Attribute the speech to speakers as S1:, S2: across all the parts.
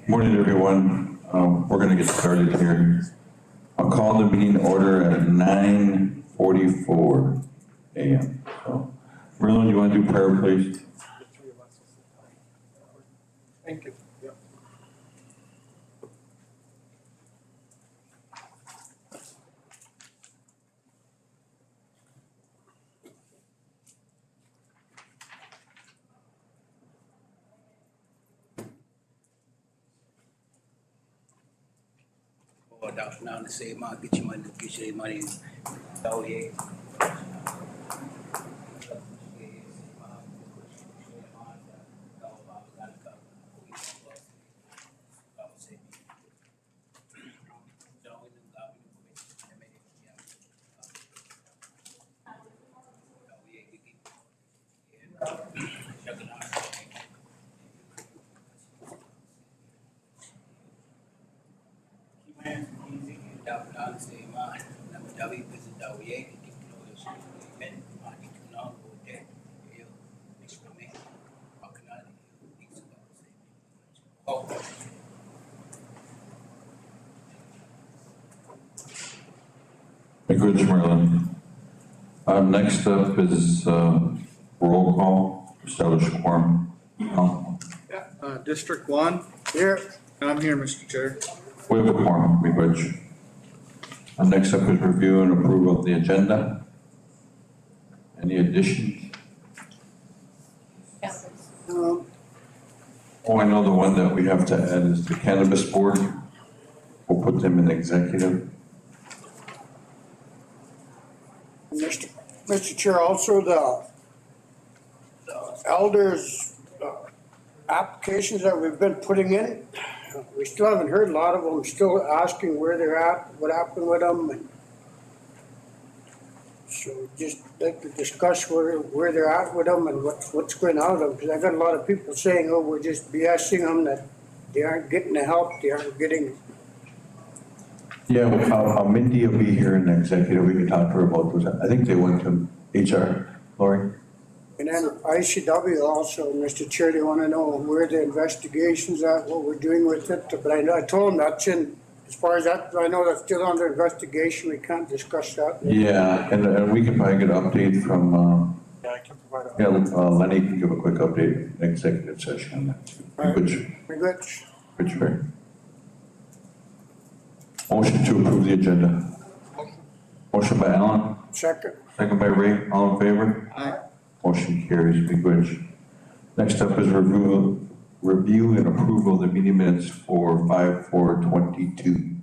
S1: Morning, everyone. We're going to get started here. I'll call the meeting order at 9:44 a.m. So, Merlin, you want to do prayer, please?
S2: Thank you. Yeah.
S3: Now to say, "Ma, get your money, oh yeah."
S1: Thank you, Merlin. Next up is roll call, establish quorum.
S2: District 1, here. I'm here, Mr. Chair.
S1: We have a quorum, we good. Next up is review and approval of the agenda. Any additions? Oh, I know the one that we have to add is the cannabis board. We'll put them in executive.
S4: Mr. Chair, also the elders applications that we've been putting in, we still haven't heard a lot of them, still asking where they're at, what happened with them. And so just like to discuss where they're at with them and what's going on with them. Because I got a lot of people saying, oh, we're just BSing them, that they aren't getting the help, they aren't getting.
S1: Yeah, Mindy will be here in the executive. We can talk to her about those. I think they went to HR, Lori.
S4: And then ICW also, Mr. Chair, they want to know where the investigation's at, what we're doing with it. But I told them that's in, as far as that, I know that's still under investigation. We can't discuss that.
S1: Yeah, and we can probably get an update from,
S2: Yeah, I can provide
S1: Lenny can give a quick update in executive session on that too.
S4: All right.
S1: Good,
S4: We're good.
S1: Ray. Motion to approve the agenda. Motion by Alan,
S4: Second.
S1: second by Ray, all in favor?
S2: Aye.
S1: Motion carries, big witch. Next up is review and approval of the meeting minutes for 5/4/22.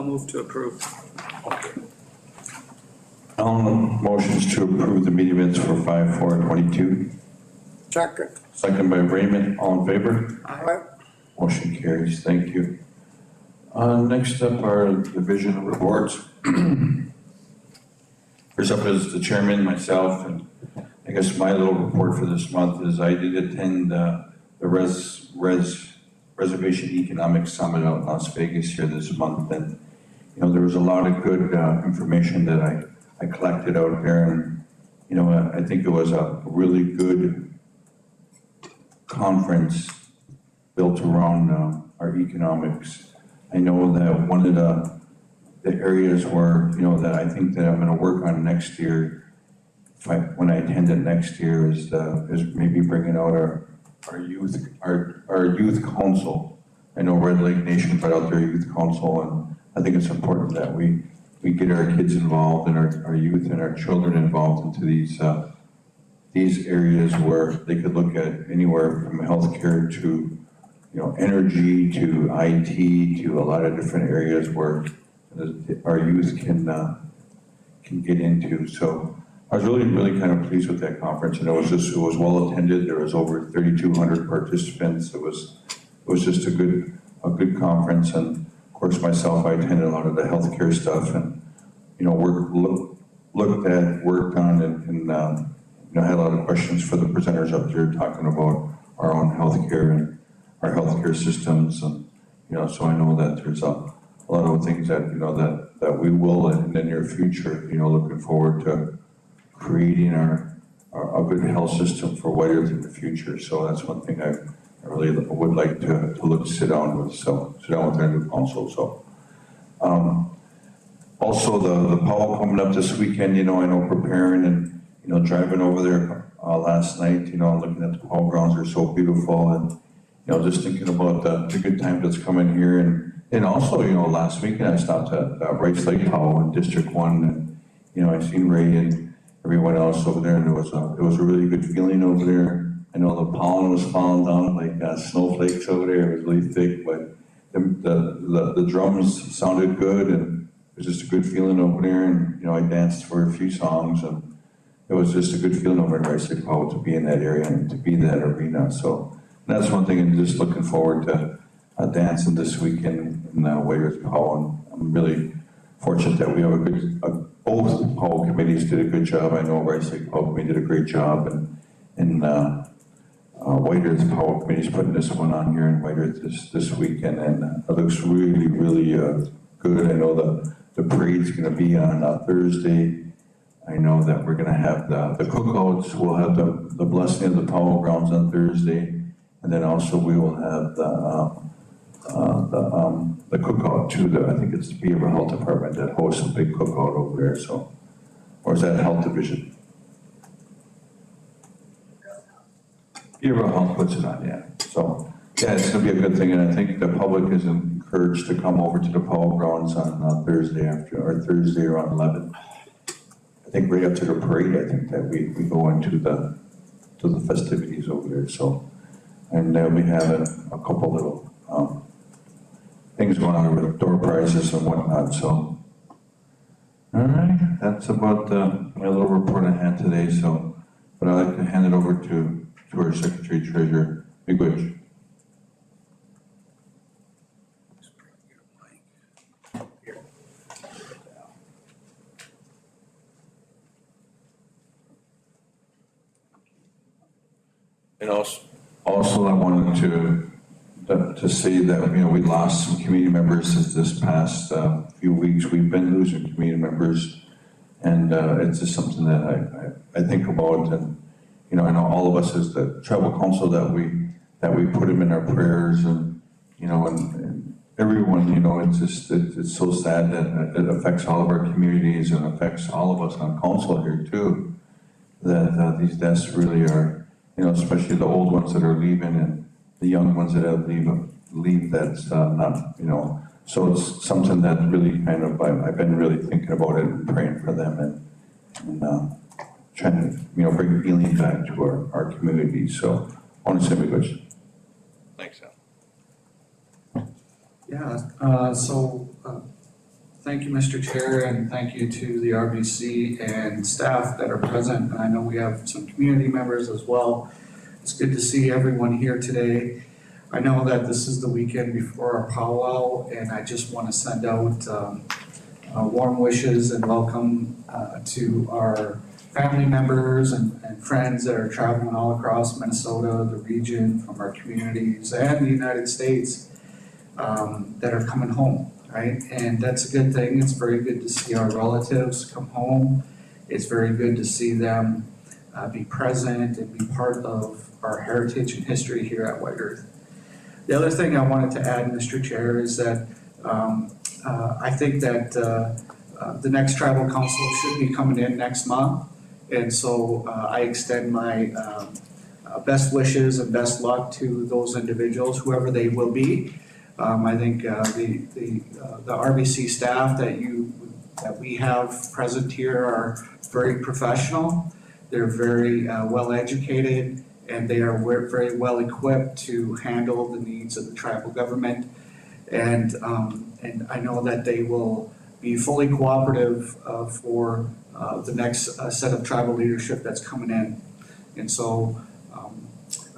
S2: I'll move to approve.
S1: Motions to approve the meeting minutes for 5/4/22.
S4: Second.
S1: Second by Raymond, all in favor?
S4: Aye.
S1: Motion carries, thank you. Next up are division reports. First up is the chairman, myself, and I guess my little report for this month is I did attend the Reservation Economic Summit out in Las Vegas here this month, and you know there was a lot of good information that I collected out there, and you know I think it was a really good conference built around our economics. I know that one of the areas where you know that I think that I'm going to work on next year, when I attend it next year, is maybe bringing out our youth council. I know Red Lake Nation put out their youth council, and I think it's important that we get our kids involved and our youth and our children involved into these areas where they could look at anywhere from healthcare to energy to IT to a lot of different areas where our youth can get into. So I was really kind of pleased with that conference, and it was well attended. There was over 3,200 participants. It was just a good conference, and of course myself, I attended a lot of the healthcare stuff, and worked on, and had a lot of questions for the presenters up there talking about our own healthcare and our healthcare systems, and so I know that there's a lot of things that that we will in the near future. Looking forward to creating a good health system for White Earth in the future. So that's one thing I really would like to sit down with our new council. So also the Powell coming up this weekend. I know preparing and driving over there last night. Looking at the Powell grounds, are so beautiful, and just thinking about the good time that's coming here, and also last weekend I stopped at Rice Lake Powell in District 1, and I seen Ray and everyone else over there, and it was a really good feeling over there. I know the pollen was falling down like snowflakes over there. It was really thick, but the drums sounded good, and it was just a good feeling over there. And I danced for a few songs, and it was just a good feeling over at Rice Lake Powell to be in that area and to be in that arena. So that's one thing, and just looking forward to dancing this weekend in White Earth Powell. And I'm really fortunate that we have both Powell committees did a good job. I know Rice Lake Powell committee did a great job, and White Earth Powell committee is putting this one on here in White Earth this weekend, and it looks really good. I know the parade's going to be on Thursday. I know that we're going to have the cookouts. We'll have the blessing of the Powell grounds on Thursday, and then also we will have the cookout too. I think it's the Beaver Health Department that hosts a big cookout over there. So, or is that Health Division? Beaver Health puts it on, yeah. So, yeah, it's going to be a good thing, and I think the public is encouraged to come over to the Powell grounds on Thursday around 11. I think right up to the parade. I think that we go into the festivities over there. So, and we have a couple little things going on with door prizes and whatnot. So, all right, that's about my little report I had today. So, but I'd like to hand it over to our Secretary Treasurer, Miigwech. And also I wanted to say that we lost some community members this past few weeks. We've been losing community members, and it's just something that I think about, and I know all of us as the tribal council that we put them in our prayers, and and everyone. It's so sad that it affects all of our communities and affects all of us on council here too. That these deaths really are. Especially the old ones that are leaving and the young ones that have leave that's not, so it's something that really kind of, I've been really thinking about it and praying for them and trying to, bring healing back to our community. So I want to say my question. Thanks, Al.
S5: Yeah, Thank you, Mr. Chair, and thank you to the RBC and staff that are present. And I know we have some community members as well. It's good to see everyone here today. I know that this is the weekend before our powwow, and I just want to send out warm wishes and welcome to our family members and friends that are traveling all across Minnesota, the region, from our communities and the United States that are coming home, right? And that's a good thing. It's very good to see our relatives come home. It's very good to see them be present and be part of our heritage and history here at White Earth. The other thing I wanted to add, Mr. Chair, is that I think that the next tribal council should be coming in next month. And so I extend my best wishes and best luck to those individuals, whoever they will be. I think the RBC staff that we have present here are very professional. They're very well educated, and they are very well equipped to handle the needs of the tribal government. And I know that they will be fully cooperative for the next set of tribal leadership that's coming in. And so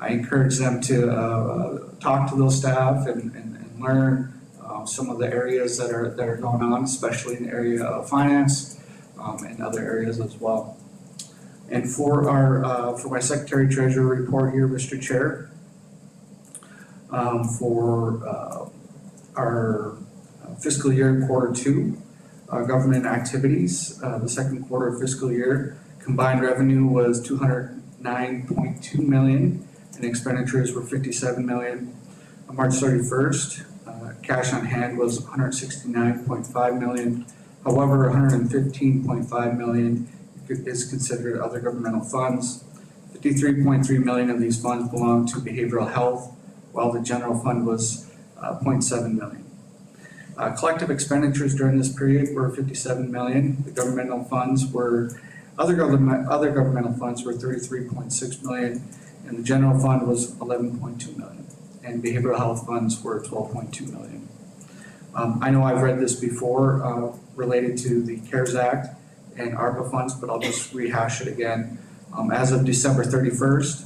S5: I encourage them to talk to those staff and learn some of the areas that are going on, especially in the area of finance and other areas as well. And for my Secretary Treasurer report here, Mr. Chair, for our fiscal year Q2 government activities, the second quarter of fiscal year, combined revenue was $209.2 million, and expenditures were $57 million. On March 31st, cash on hand was $169.5 million. However, $115.5 million is considered other governmental funds. $53.3 million of these funds belong to behavioral health, while the general fund was $0.7 million. Collective expenditures during this period were $57 million. The governmental funds were, other governmental funds were $33.6 million, and the general fund was $11.2 million, and behavioral health funds were $12.2 million. I know I've read this before related to the CARES Act and ARPA funds, but I'll just rehash it again. As of December 31st,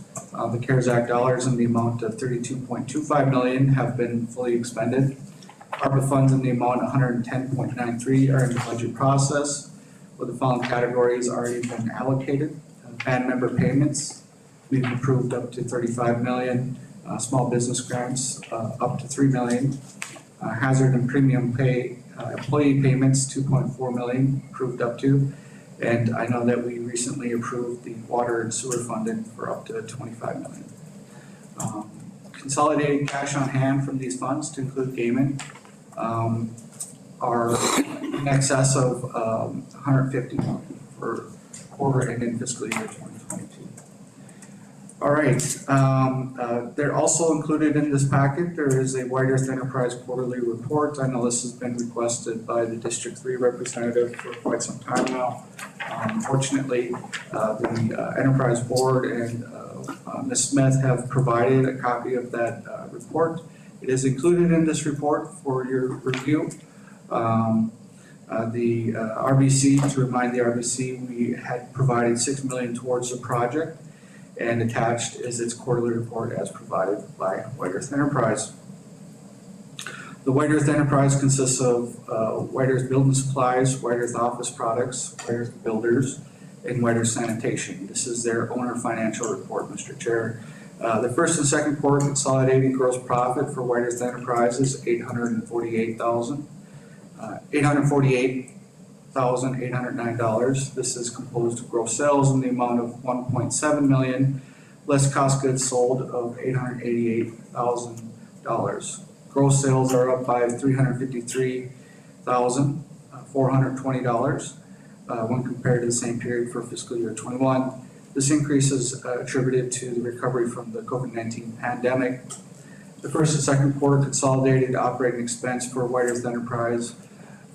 S5: the CARES Act dollars in the amount of $32.25 million have been fully expended. ARPA funds in the amount of $110.93 are in the budget process, with the following categories already been allocated. Band member payments, we've approved up to $35 million. Small business grants up to $3 million. Hazard and premium pay employee payments, $2.4 million, approved up to. And I know that we recently approved the water and sewer funding for up to $25 million. Consolidated cash on hand from these funds, to include gaming, are in excess of $150 million for quarter ending fiscal year 2022. All right, they're also included in this packet. There is a White Earth Enterprise quarterly report. I know this has been requested by the District 3 representative for quite some time now. Fortunately, the Enterprise Board and Ms. Smith have provided a copy of that report. It is included in this report for your review. The RBC, to remind the RBC, we had provided $6 million towards the project, and attached is its quarterly report as provided by White Earth Enterprise. The White Earth Enterprise consists of White Earth Building Supplies, White Earth Office Products, White Earth Builders, and White Earth Sanitation. This is their owner financial report, Mr. Chair. The first and second quarter consolidated gross profit for White Earth Enterprise is $848,809. This is composed of gross sales in the amount of $1.7 million, less cost goods sold of $888,000. Gross sales are up by $353,420 when compared to the same period for fiscal year 21. This increase is attributed to the recovery from the COVID-19 pandemic. The first and second quarter consolidated operating expense for White Earth Enterprise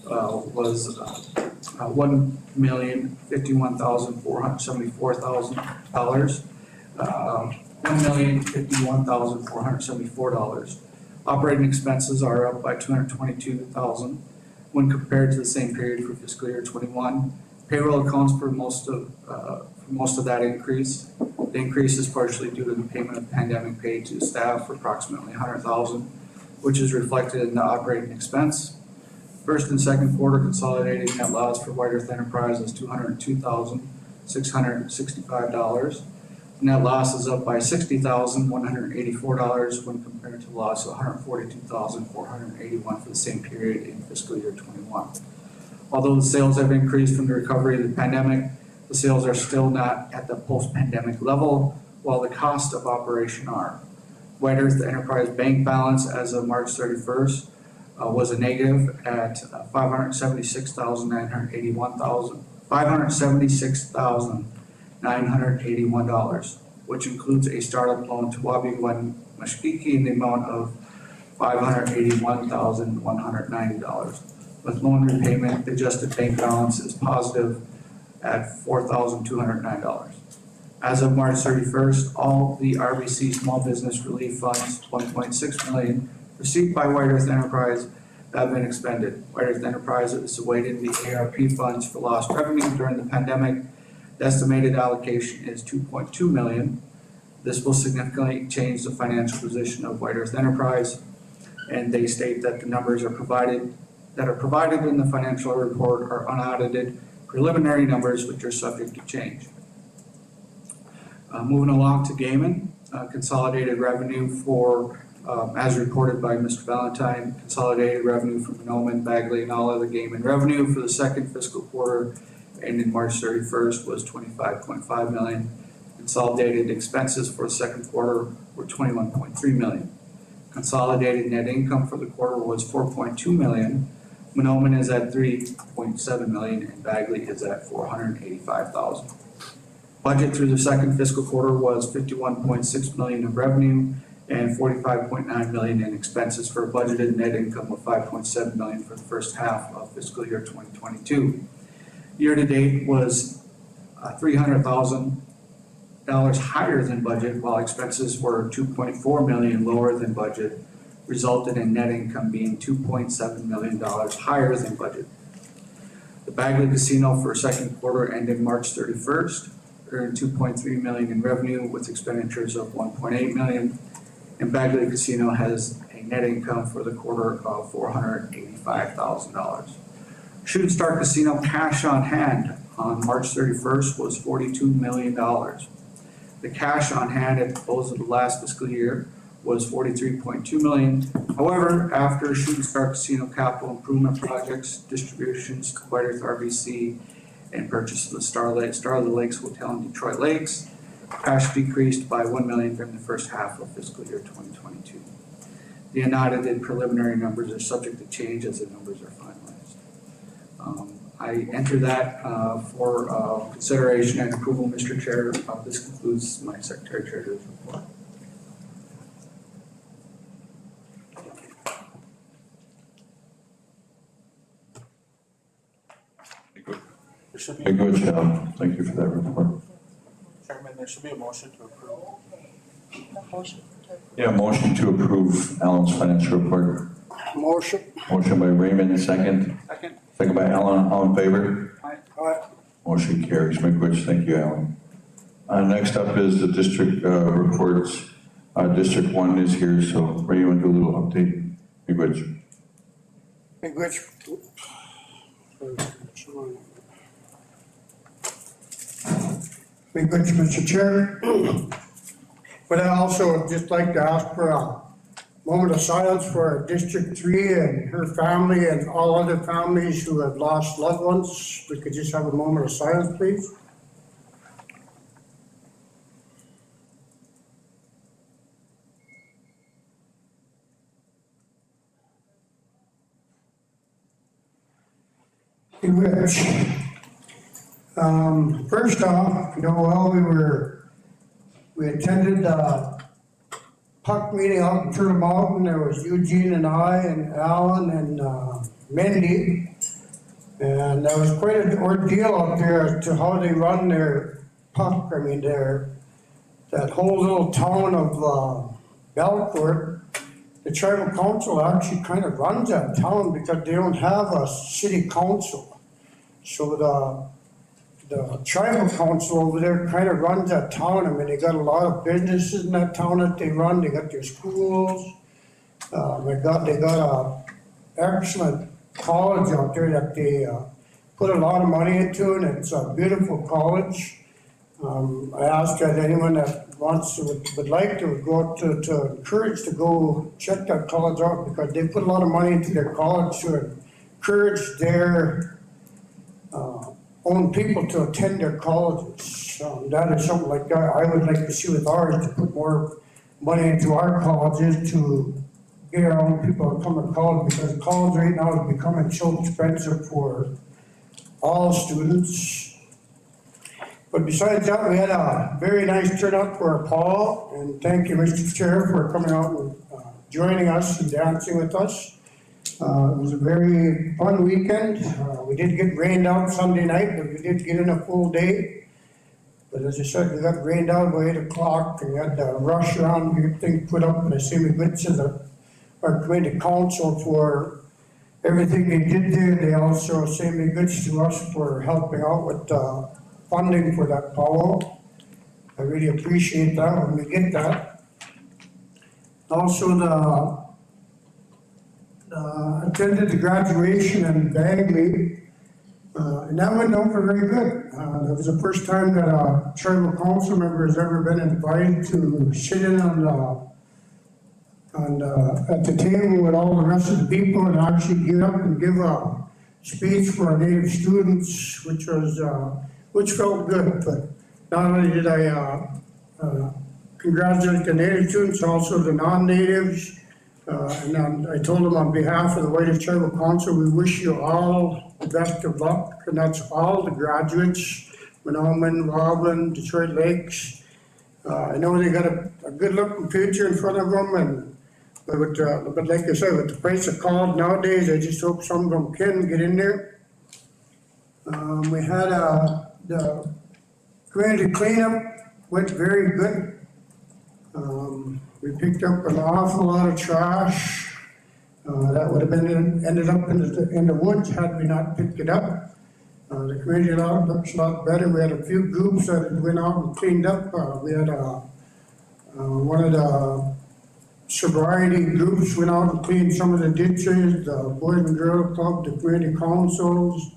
S5: was $1,051,474. $1,051,474. Operating expenses are up by $222,000. when compared to the same period for fiscal year 21. Payroll accounts for most of that increase. The increase is partially due to the payment of pandemic pay to staff for approximately $100,000, which is reflected in the operating expense. First and second quarter consolidated net loss for White Earth Enterprise is $202,665. Net loss is up by $60,184 when compared to a loss of $142,481 for the same period in fiscal year 21. Although the sales have increased from the recovery of the pandemic, the sales are still not at the post-pandemic level, while the cost of operation are. White Earth Enterprise bank balance as of March 31st was a negative at $576,981, which includes a startup loan to Wabi Glen Mashkiki in the amount of $581,190. With loan repayment, the adjusted bank balance is positive at $4,209. As of March 31st, all the RBC Small Business Relief Funds, $1.6 million, received by White Earth Enterprise have been expended. White Earth Enterprise is awaiting the ARP funds for lost revenue during the pandemic. The estimated allocation is $2.2 million. This will significantly change the financial position of White Earth Enterprise, and they state that the numbers are provided in the financial report are unaudited preliminary numbers which are subject to change. Moving along to Gaiman, consolidated revenue for, as reported by Mr. Valentine, consolidated revenue from Monoman, Bagley, and all other Gaiman revenue for the second fiscal quarter ending March 31st was $25.5 million. Consolidated expenses for the second quarter were $21.3 million. Consolidated net income for the quarter was $4.2 million. Monoman is at $3.7 million and Bagley is at $485,000. Budget through the second fiscal quarter was $51.6 million of revenue and $45.9 million in expenses for a budgeted net income of $5.7 million for the first half of fiscal year 2022. Year to date was $300,000 higher than budget, while expenses were $2.4 million lower than budget, resulted in net income being $2.7 million higher than budget. The Bagley Casino for second quarter ended March 31st, earned $2.3 million in revenue with expenditures of $1.8 million, and Bagley Casino has a net income for the quarter of $485,000. Shooting Star Casino cash on hand on March 31st was $42 million. The cash on hand at the close of the last fiscal year was $43.2 million. However, after Shooting Star Casino capital improvement projects, distributions to White Earth RBC, and purchase of the Star of the Lakes Hotel in Detroit Lakes, cash decreased by $1 million during the first half of fiscal year 2022. The unaudited preliminary numbers are subject to change as the numbers are finalized. I enter that for consideration and approval, Mr. Chair. This concludes my Secretary Treasurer's report.
S1: Very good job. Thank you for that report.
S2: Chairman, there should be a motion to approve.
S1: Yeah, motion to approve Alan's financial report.
S4: Motion.
S1: Motion by Raymond, second.
S2: Second.
S1: Second by Alan, all in favor?
S2: Aye.
S4: Aye.
S1: Motion carries. Miigwech, thank you, Alan. Next up is the district reports. District 1 is here, so Ray, you want to do a little update? Miigwech.
S4: Mr. Chair. But I also would just like to ask for a moment of silence for District 3 and her family and all other families who have lost loved ones. We could just have a moment of silence, please. In which, first off, while we attended puck meeting out in Turtle Mountain. There was Eugene and I and Alan and Mindy. And that was quite an ordeal out there as to how they run their puck. I mean, that whole little town of Belcourt the tribal council actually kind of runs that town because they don't have a city council. So the tribal council over there kind of runs that town. I mean, they got a lot of businesses in that town that they run. They got their schools. They got a excellent college out there that they put a lot of money into, and it's a beautiful college. I asked that anyone that would like to go out to encourage to go check that college out, because they put a lot of money into their college to encourage their own people to attend their colleges. That is something like that I would like to see with ours, to put more money into our colleges to get our own people to come to college, because college right now is becoming so expensive for all students. But besides that, we had a very nice turnout for our call, and thank you, Mr. Chair, for coming out and joining us and dancing with us. It was a very fun weekend. We did get rained out Sunday night, but we did get in a full day. But as I said, we got rained out by 8 o'clock, and we had to rush around to get things put up. And I say we good to our committee council for everything they did there. They also say me good to us for helping out with funding for that powwow. I really appreciate that when we get that. Also, attended the graduation in Bagley, and that went over very good. That was the first time that a tribal council member has ever been invited to sit in at the table with all the rest of the people and actually get up and give a speech for our native students, which felt good. But not only did I congratulate the native students, also the non-natives. And I told them on behalf of the White Tribal Council, we wish you all the best of luck. And that's all the graduates, Menominee, Woblin, Detroit Lakes. I know they got a good looking future in front of them, but like I said, with the price of college nowadays, I just hope some of them can get in there. We had the community cleanup went very good. We picked up an awful lot of trash that would have ended up in the woods had we not picked it up. The community looks a lot better. We had a few groups that went out and cleaned up. We had one of the sobriety groups went out and cleaned some of the ditches, the Boys and Girls Club, the community councils.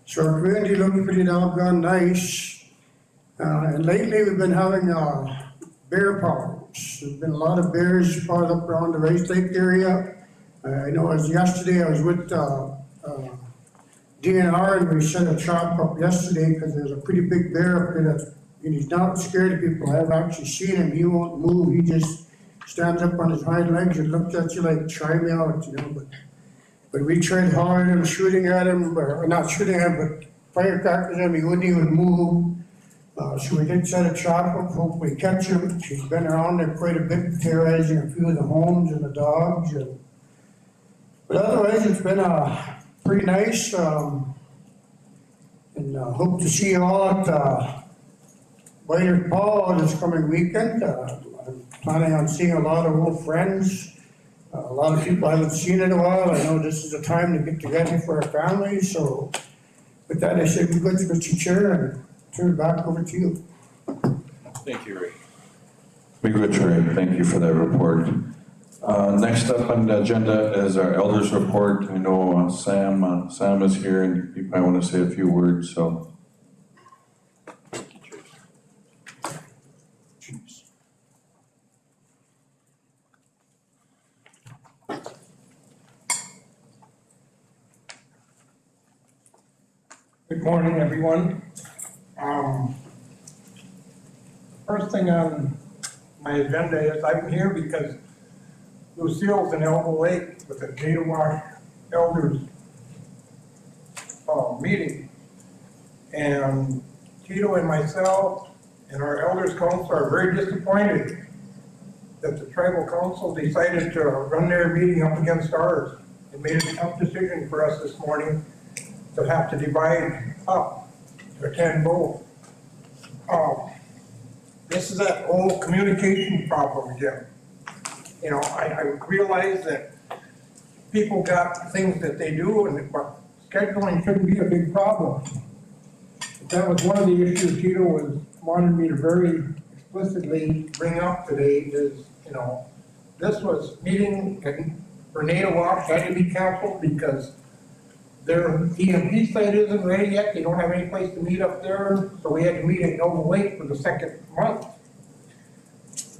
S4: So our community looked pretty doggone nice. And lately we've been having bear powers. There's been a lot of bears spotted up around the Race Lake area. I know as yesterday I was with DNR, and we set a trap up yesterday because there's a pretty big bear up there and he's not scared of people. I've actually seen him. He won't move. He just stands up on his hind legs and looks at you like, try me out, you know. But we tried hollering and shooting at him, or not shooting at him, but firecrackers at him. He wouldn't even move. So we did set a trap up, hope we catch him. He's been around there quite a bit, terrorizing a few of the homes and the dogs. But otherwise, it's been pretty nice. And hope to see you all at White Paul this coming weekend. I'm planning on seeing a lot of old friends. A lot of people I haven't seen in a while. I know this is a time to get together for our families. So with that, I say we good, Mr. Chair, and turn it back over to you.
S1: Thank you, Ray. Be good, Ray. Thank you for that report. Next up on the agenda is our elders report. I know Sam is here, and you might want to say a few words, so.
S6: Good morning, everyone. First thing on my agenda is I'm here because Lucille's in Elbow Lake with the Native Elders meeting. And Tito and myself and our Elders Council are very disappointed that the Tribal Council decided to run their meeting up against ours. It made a tough decision for us this morning to have to divide up to attend both. This is that old communication problem again. You know, I realize that people got things that they do, but scheduling shouldn't be a big problem. But that was one of the issues Tito wanted me to very explicitly bring up today is, you know, this was meeting for Nato Wash had to be canceled because their EMP site isn't ready yet. They don't have any place to meet up there, so we had to meet at Nova Lake for the second month.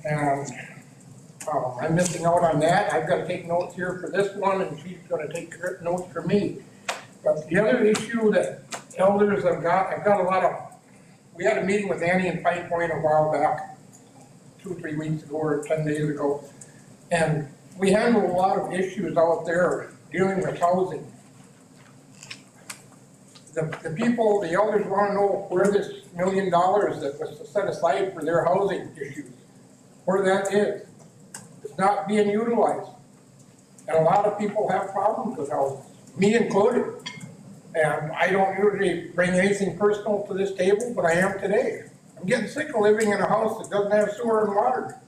S6: And I'm missing out on that. I've got to take notes here for this one, and she's going to take notes for me. But the other issue that elders I've got a lot of. We had a meeting with Annie in Pine Point a while back, 2 or 3 weeks ago or 10 days ago, and we handled a lot of issues out there dealing with housing. The people, the elders want to know where this $1 million that was set aside for their housing issues, where that is. It's not being utilized. And a lot of people have problems with housing, me included. And I don't usually bring anything personal to this table, but I am today. I'm getting sick of living in a house that doesn't have sewer and water,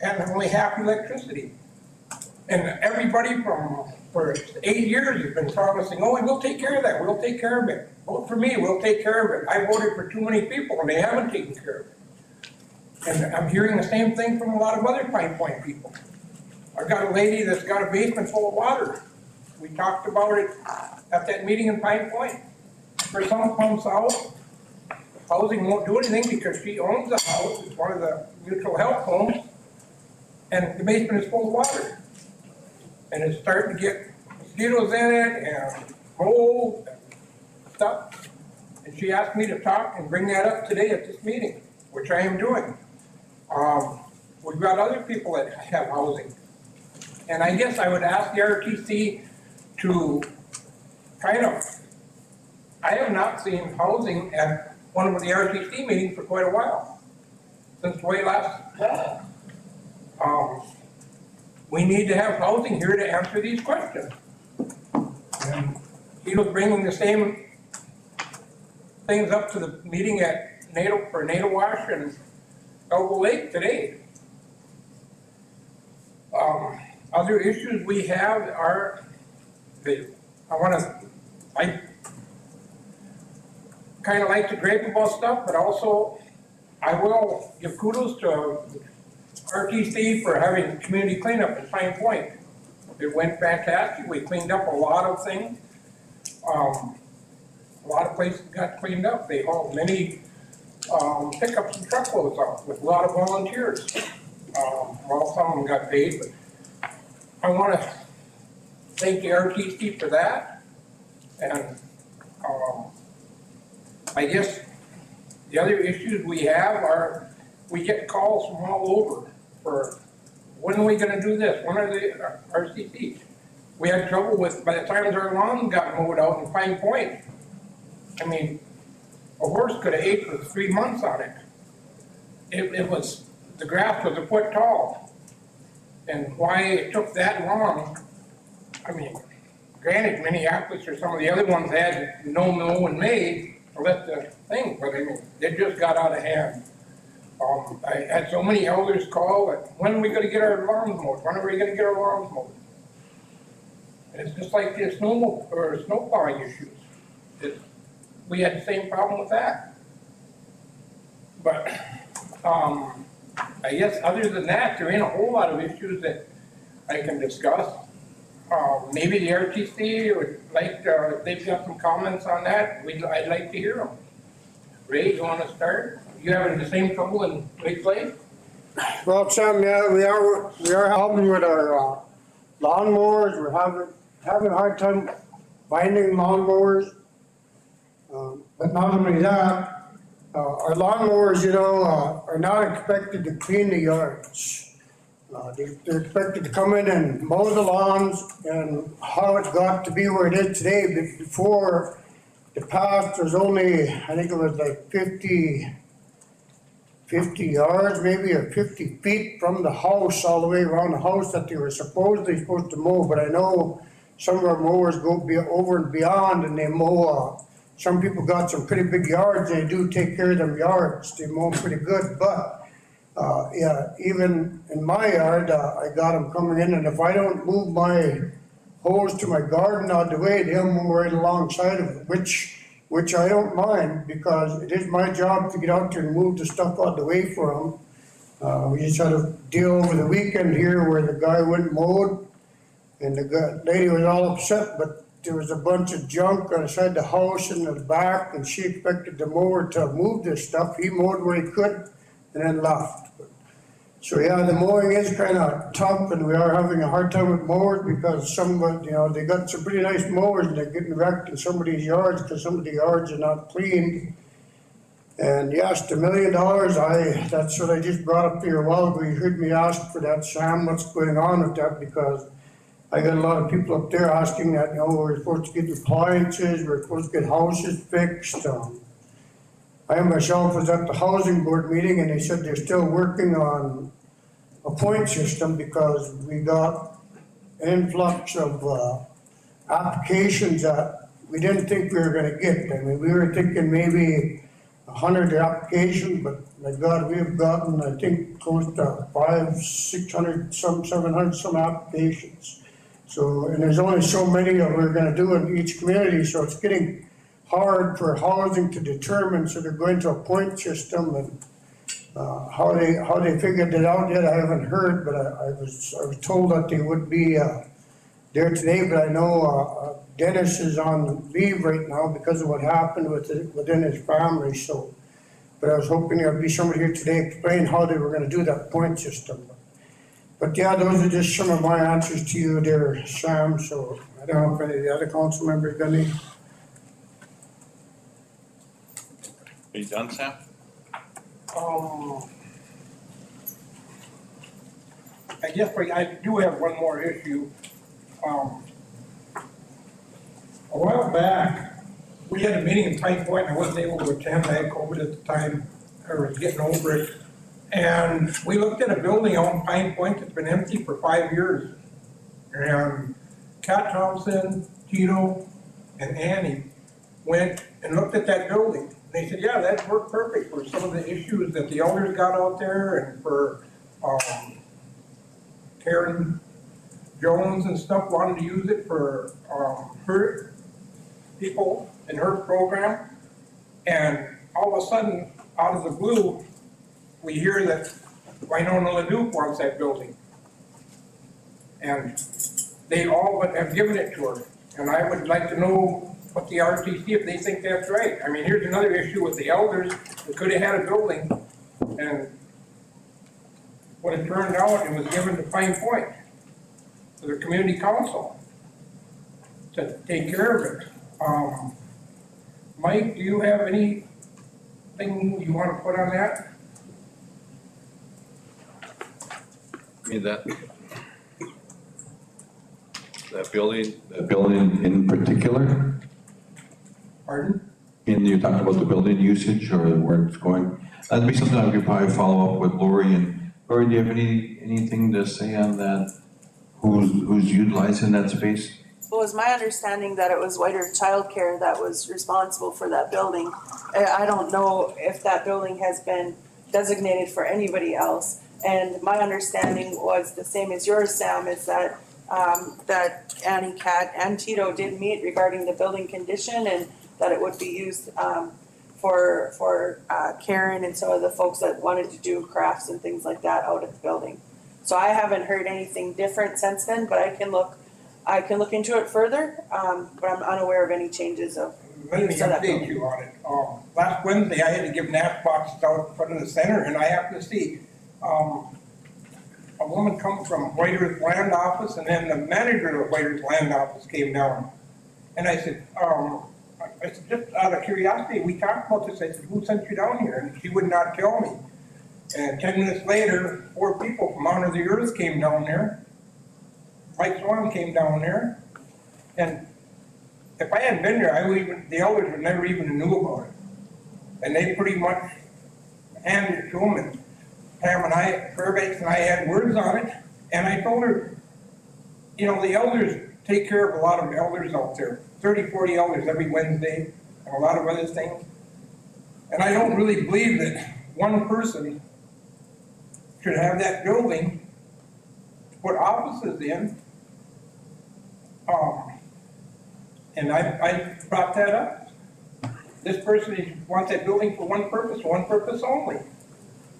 S6: and only half electricity. And everybody for 8 years has been promising, oh, we'll take care of that, we'll take care of it. Vote for me, we'll take care of it. I voted for too many people and they haven't taken care of it. And I'm hearing the same thing from a lot of other Pine Point people. I've got a lady that's got a basement full of water. We talked about it at that meeting in Pine Point. Her son comes out, housing won't do anything because she owns the house, it's one of the mutual health homes, and the basement is full of water. And it's starting to get mosquitoes in it and mold and stuff. And she asked me to talk and bring that up today at this meeting, which I am doing. We've got other people that have housing. And I guess I would ask the RTC to kind of, I have not seen housing at one of the RTC meetings for quite a while, since way last fall. We need to have housing here to answer these questions. And he was bringing the same things up to the meeting at NATO Wash and Elbow Lake today. Other issues we have are, I kind of like to gripe about stuff, but also I will give kudos to RTC for having community cleanup at Pine Point. It went fantastic. We cleaned up a lot of things. A lot of places got cleaned up. They hauled many pickups and truckloads out with a lot of volunteers. Well, some of them got paid, but I want to thank the RTC for that. And I guess the other issues we have are we get calls from all over for when are we going to do this? When are the RCCs? We had trouble with, by the time our lawn got mowed out in Pine Point, I mean, a horse could have ate for 3 months on it. It was, the grass was a foot tall. And why it took that long, I mean, granted, Minneapolis or some of the other ones had no mow in May to let the thing, but I mean, it just got out of hand. I had so many elders call that, when are we gonna get our lawns mowed? When are we gonna get our lawns mowed? And it's just like the snow plowing issues. We had the same problem with that. But I guess other than that, there ain't a whole lot of issues that I can discuss. Maybe the RTC would like, they've got some comments on that. I'd like to hear them. Ray, you want to start? You having the same trouble in Lake Lake?
S4: Well, Sam, yeah, we are helping with our lawnmowers. We're having a hard time finding lawnmowers. But not only that, our lawnmowers, you know, are not expected to clean the yards. They're expected to come in and mow the lawns, and how it got to be where it is today. Before the past, there's only, I think it was like 50 yards maybe, or 50 feet from the house, all the way around the house that they were supposedly supposed to mow. But I know some of our mowers go over and beyond, and they mow. Some people got some pretty big yards. They do take care of them yards. They mow pretty good, but Yeah, even in my yard, I got them coming in, and if I don't move my hose to my garden out the way, they'll move right alongside of it, which I don't mind, because it is my job to get out there and move the stuff out the way for them. We just had a deal over the weekend here where the guy went mowed, and the lady was all upset, but there was a bunch of junk inside the house in the back, and she expected the mower to move this stuff. He mowed where he could and then left. So yeah, the mowing is kind of tough, and we are having a hard time with mowers because some of, they got some pretty nice mowers, and they're getting wrecked in some of these yards because some of the yards are not cleaned. And yes, the $1 million, that's what I just brought up here a while ago. You heard me ask for that, Sam, what's going on with that, because I got a lot of people up there asking that, we're supposed to get appliances, we're supposed to get houses fixed. I myself was at the housing board meeting, and they said they're still working on a point system because we got an influx of applications that we didn't think we were gonna get. I mean, we were thinking maybe 100 applications, but my God, we have gotten, I think, close to 500, 600, 700 some applications. So, and there's only so many that we're gonna do in each community, so it's getting hard for housing to determine, so they're going to a point system, and how they figured it out yet, I haven't heard, but I was told that they would be there today, but I know Dennis is on leave right now because of what happened within his family, so, but I was hoping there'd be somebody here today to explain how they were gonna do that point system. But yeah, those are just some of my answers to you there, Sam, so I don't know if any of the other council members got any.
S1: Are you done, Sam?
S6: I guess I do have one more issue. A while back, we had a meeting in Pine Point, and I wasn't able to attend, I had COVID at the time, I was getting over it. And we looked at a building out in Pine Point that's been empty for 5 years. And Kat Thompson, Tito, and Annie went and looked at that building. They said, yeah, that worked perfect for some of the issues that the elders got out there, and for Karen Jones and stuff wanted to use it for her people in her program. And all of a sudden, out of the blue, we hear that Winona LaDuke wants that building. And they all but have given it to her. And I would like to know what the RTC, if they think that's right. I mean, here's another issue with the elders. They could have had a building, and when it turned out, it was given to Pine Point, to the community council, to take care of it. Mike, do you have anything you want to put on that?
S1: I mean, that building in particular?
S6: Pardon?
S1: And you're talking about the building usage or where it's going? That'd be something I could probably follow up with Lori. And Lori, do you have anything to say on that? Who's utilizing that space?
S7: Well, it was my understanding that it was Whiter Childcare that was responsible for that building. I don't know if that building has been designated for anybody else. And my understanding was the same as yours, Sam, is that that Annie, Kat, and Tito did meet regarding the building condition, and that it would be used for Karen and some of the folks that wanted to do crafts and things like that out at the building. So I haven't heard anything different since then, but I can look into it further, but I'm unaware of any changes of.
S6: Let me update you on it. Last Wednesday, I had to give nap boxes out in front of the center, and I happened to see a woman come from Whiter's land office, and then the manager of Whiter's land office came down. And I said, just out of curiosity, we talked about this. I said, who sent you down here? And she would not tell me. And 10 minutes later, 4 people from Honor the Earth came down there. Mike Swan came down there. And if I hadn't been there, the elders would never even knew about it. And they pretty much handed it to them. And Pam and I, Fairbanks and I had words on it. And I told her, the elders take care of a lot of elders out there. 30, 40 elders every Wednesday, and a lot of other things. And I don't really believe that one person should have that building to put offices in. And I brought that up. This person wants that building for one purpose only.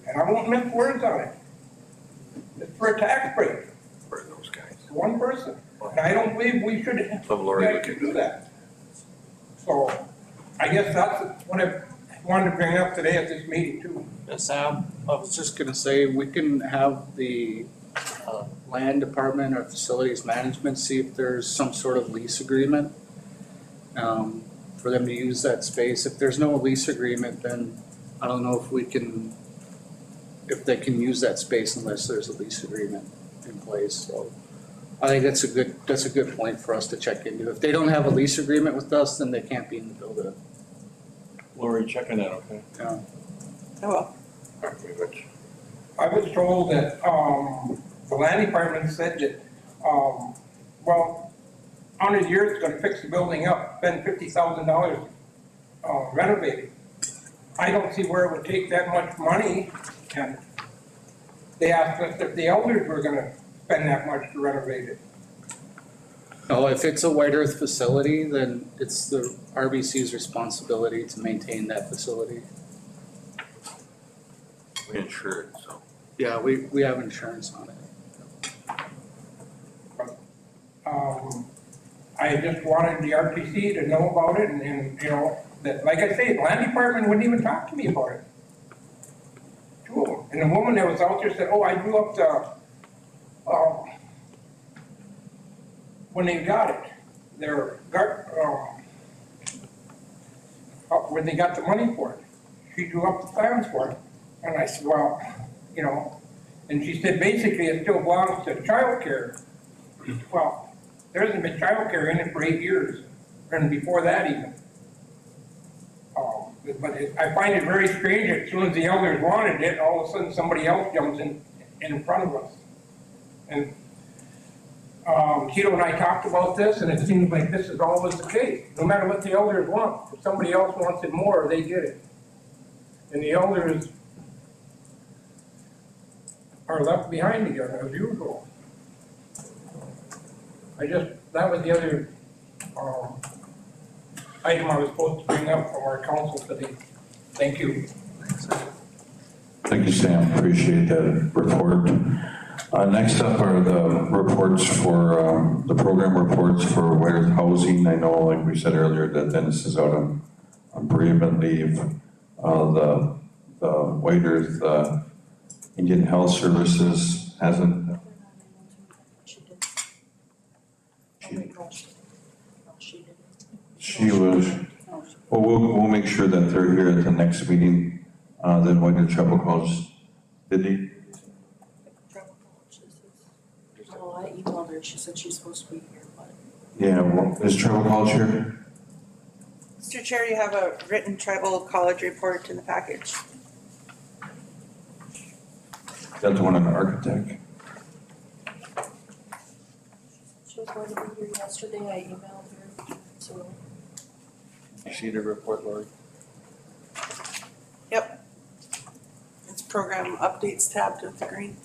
S6: And I won't mince words on it. It's for a tax break.
S8: For those guys.
S6: One person. And I don't believe we should have to do that. So I guess that's what I wanted to bring up today at this meeting too.
S5: Sam, I was just gonna say, we can have the land department or facilities management see if there's some sort of lease agreement for them to use that space. If there's no lease agreement, then I don't know if they can use that space unless there's a lease agreement in place. So I think that's a good point for us to check into. If they don't have a lease agreement with us, then they can't be in the building.
S8: Lori, checking that, okay?
S5: Yeah.
S7: Oh,
S6: I was told that, the land department said that, well, 100 years is gonna fix the building up, spend $50,000, renovating. I don't see where it would take that much money, and they asked us if the elders were gonna spend that much to renovate it.
S5: No, if it's a White Earth facility, then it's the RBC's responsibility to maintain that facility.
S8: We insure it, so.
S5: Yeah, we have insurance on it.
S6: I just wanted the RTC to know about it and, you know, that, like I say, the land department wouldn't even talk to me about it. Two of them. And the woman that was out there said, oh, I drew up the, when they got it, when they got the money for it, she drew up the plans for it. And I said, well, you know, and she said, basically, it still belongs to childcare. Well, there hasn't been childcare in it for 8 years, and before that even. But I find it very strange that as soon as the elders wanted it, all of a sudden somebody else jumps in front of us. And Tito and I talked about this, and it seems like this is always the case. No matter what the elders want, if somebody else wants it more, they get it. And the elders are left behind again, as usual. That was the other item I was supposed to bring up from our council today. Thank you.
S1: Thank you, Sam. Appreciate that report. Next up are the reports for, the program reports for White Earth Housing. I know, like we said earlier, that Dennis is out on bereavement leave. The White Earth Indian Health Services hasn't. She was, well, we'll make sure that they're here at the next meeting. Then White Earth Trouble Calls, did he?
S9: Oh, I emailed her, she said she's supposed to be here, but.
S1: Yeah, well, is Trouble Calls here?
S7: Mr. Chair, you have a written tribal college report in the package.
S1: That's the one on the architect.
S9: She was going to be here yesterday, I emailed her, so.
S8: You see the report, Lori?
S7: Yep. It's program updates tabbed with the green.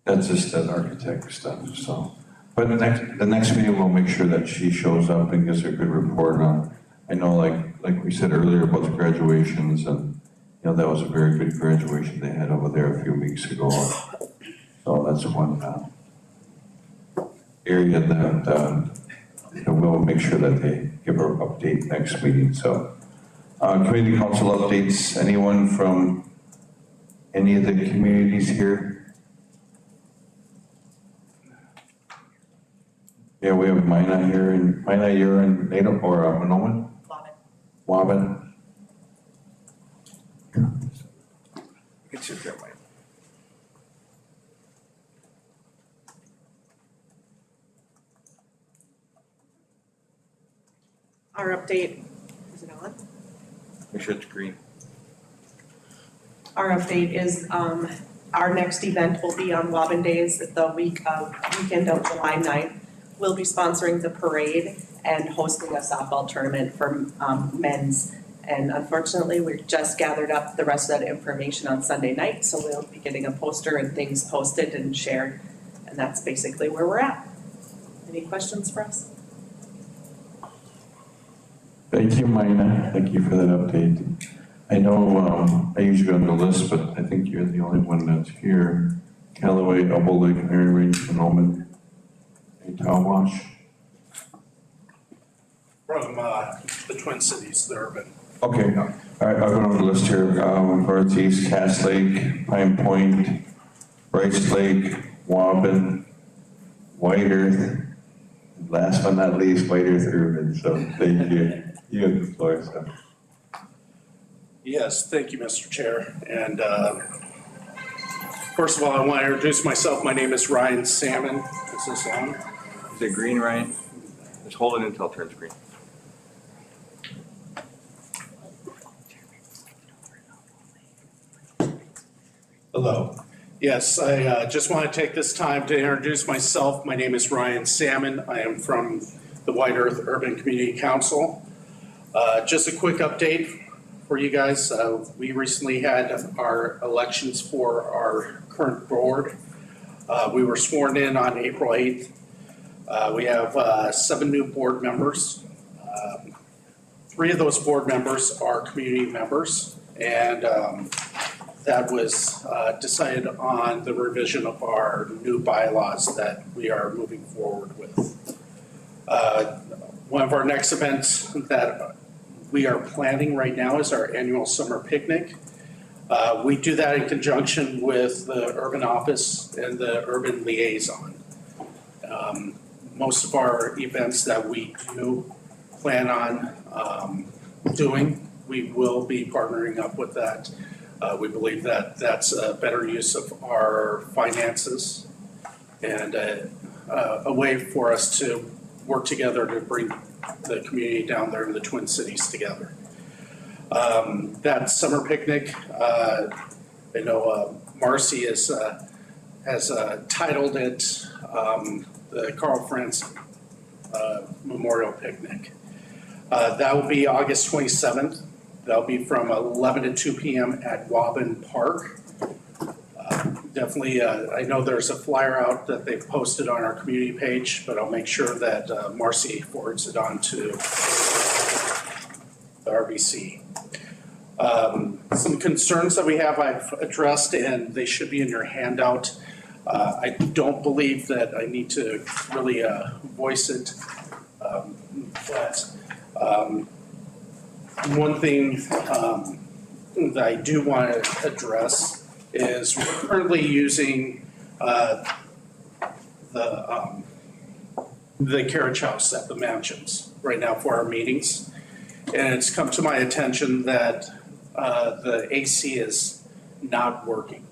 S1: That's just that architect stuff, so. But the next meeting, we'll make sure that she shows up and gives a good report on, I know like we said earlier about the graduations, and, you know, that was a very good graduation they had over there a few weeks ago. So that's one area that, you know, we'll make sure that they give her an update next meeting, so. Community council updates, anyone from any of the communities here? Yeah, we have Mina here, and Mina, you're in Nato or Monoman? Waban.
S8: It's just that way.
S10: Our update, is it on?
S8: Make sure it's green.
S10: Our update is, Our next event will be on Wobbin Days, the weekend of July 9th. We'll be sponsoring the parade and hosting a softball tournament for men's. And unfortunately, we just gathered up the rest of that information on Sunday night, so we'll be getting a poster and things posted and shared. And that's basically where we're at. Any questions for us?
S1: Thank you, Mina. Thank you for that update. I know, I usually go on the list, but I think you're the only one that's here. Callaway, Elbow Lake, Iron Range, Phenomen, and Tawash.
S2: From the Twin Cities, the urban.
S1: Okay, all right, I'll go on the list here. Northeast, Cass Lake, Pine Point, Rice Lake, Wobbin, White Earth, and last but not least, White Earth Urban. So thank you. You have the floor, so.
S2: Yes, thank you, Mr. Chair. And first of all, I want to introduce myself. My name is Ryan Salmon. Is this on?
S8: Is it green, Ryan? Just hold it until it turns green.
S2: Hello. Yes, I just want to take this time to introduce myself. My name is Ryan Salmon. I am from the White Earth Urban Community Council. Just a quick update for you guys. We recently had our elections for our current board. We were sworn in on April 8th. We have 7 new board members. 3 of those board members are community members, and that was decided on the revision of our new bylaws that we are moving forward with. One of our next events that we are planning right now is our annual summer picnic. We do that in conjunction with the urban office and the urban liaison. Most of our events that we do plan on doing, we will be partnering up with that. We believe that that's a better use of our finances and a way for us to work together to bring the community down there in the Twin Cities together. That summer picnic, I know Marcy has titled it the Carl Franz Memorial Picnic. That will be August 27th. That'll be from 11 to 2 p.m. at Wobbin Park. Definitely, I know there's a flyer out that they've posted on our community page, but I'll make sure that Marcy forwards it on to the RBC. Some concerns that we have I've addressed, and they should be in your handout. I don't believe that I need to really voice it, but one thing that I do want to address is we're currently using the carriage house at the mansions right now for our meetings. And it's come to my attention that the AC is not working.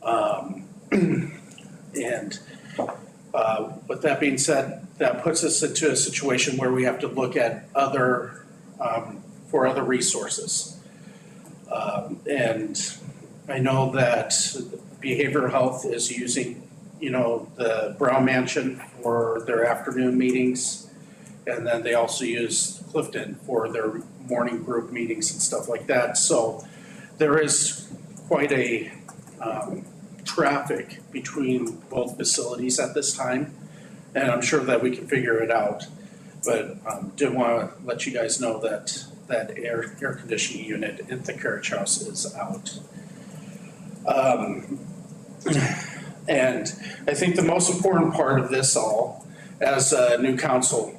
S2: And with that being said, that puts us into a situation where we have to look at other, for other resources. And I know that behavioral health is using, the Brown Mansion for their afternoon meetings. And then they also use Clifton for their morning group meetings and stuff like that. So there is quite a traffic between both facilities at this time. And I'm sure that we can figure it out. But did want to let you guys know that that air conditioning unit at the carriage house is out. And I think the most important part of this all, as a new council,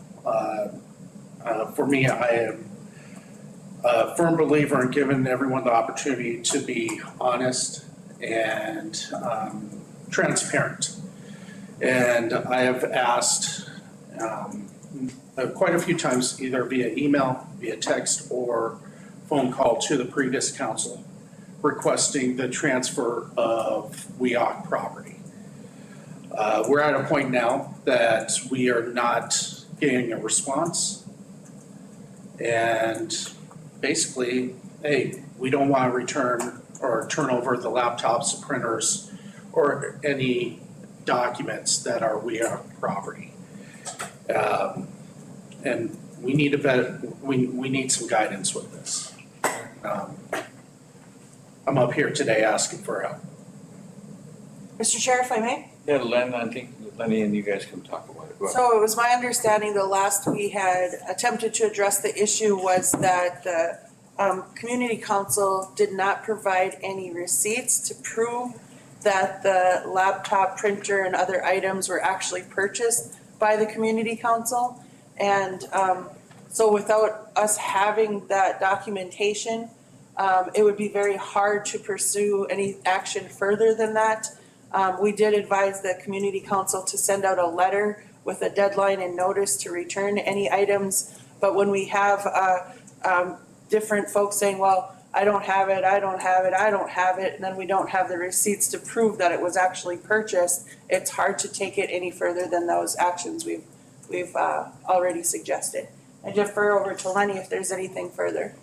S2: for me, I am a firm believer in giving everyone the opportunity to be honest and transparent. And I have asked quite a few times, either via email, via text, or phone call to the previous council, requesting the transfer of WEOC property. We're at a point now that we are not getting a response. And basically, hey, we don't want to return or turn over the laptops, the printers, or any documents that are we are property. And we need we need some guidance with this. I'm up here today asking for help.
S7: Mr. Chair, if I may?
S8: Yeah, Len, I think Lenny and you guys can talk about it. Go ahead.
S7: So it was my understanding the last we had attempted to address the issue was that the community council did not provide any receipts to prove that the laptop, printer, and other items were actually purchased by the community council. And so without us having that documentation, it would be very hard to pursue any action further than that. We did advise the community council to send out a letter with a deadline and notice to return any items. But when we have different folks saying, well, I don't have it, I don't have it, I don't have it, and then we don't have the receipts to prove that it was actually purchased, it's hard to take it any further than those actions we've already suggested. And defer over to Lenny if there's anything further.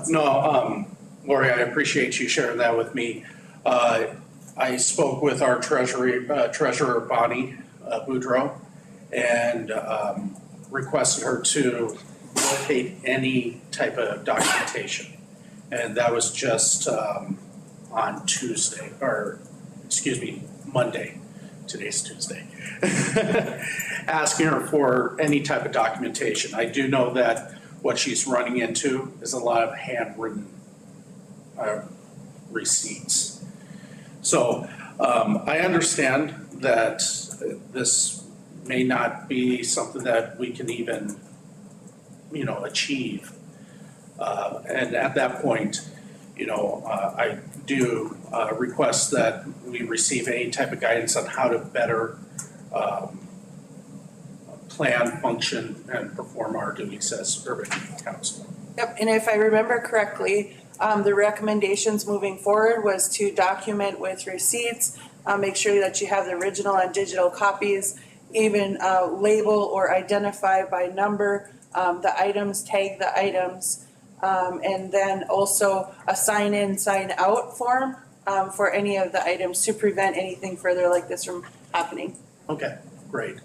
S2: No, Lori, I appreciate you sharing that with me. I spoke with our treasurer, Bonnie Boudreau, and requested her to locate any type of documentation. And that was just on Tuesday, or excuse me, Monday. Today's Tuesday. Asking her for any type of documentation. I do know that what she's running into is a lot of handwritten receipts. So I understand that this may not be something that we can even, achieve. And at that point, I do request that we receive any type of guidance on how to better plan, function, and perform our duties as Urban Council.
S7: Yep, and if I remember correctly, the recommendations moving forward was to document with receipts, make sure that you have the original and digital copies, even label or identify by number the items, tag the items, and then also a sign in, sign out form for any of the items to prevent anything further like this from happening.
S2: Okay, great.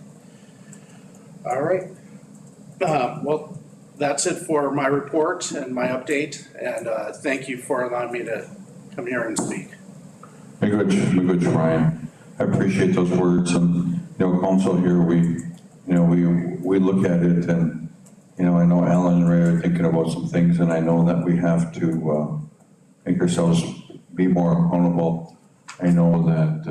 S2: All right. Well, that's it for my report and my update, and thank you for allowing me to come here and speak.
S1: Very good, Ryan. I appreciate those words, and council here, we look at it, and I know Alan and Ray are thinking about some things, and I know that we have to make ourselves be more accountable. I know that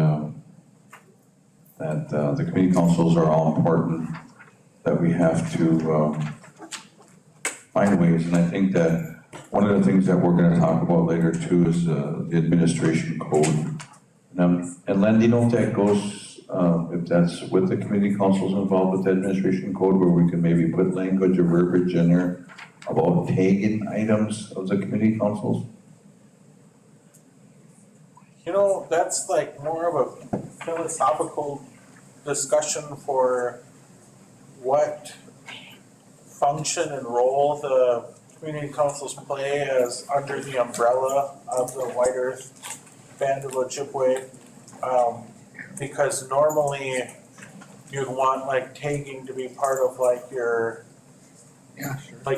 S1: the community councils are all important, that we have to find ways, and I think that one of the things that we're going to talk about later too is the administration code. And Len, do you know if that goes, if that's with the community councils involved with the administration code, where we can maybe put language or verbiage in there about tagging items of the community councils?
S11: That's like more of a philosophical discussion for what function and role the community councils play as under the umbrella of the White Earth Band of Ojibwe. Because normally you'd want like tagging to be part of like your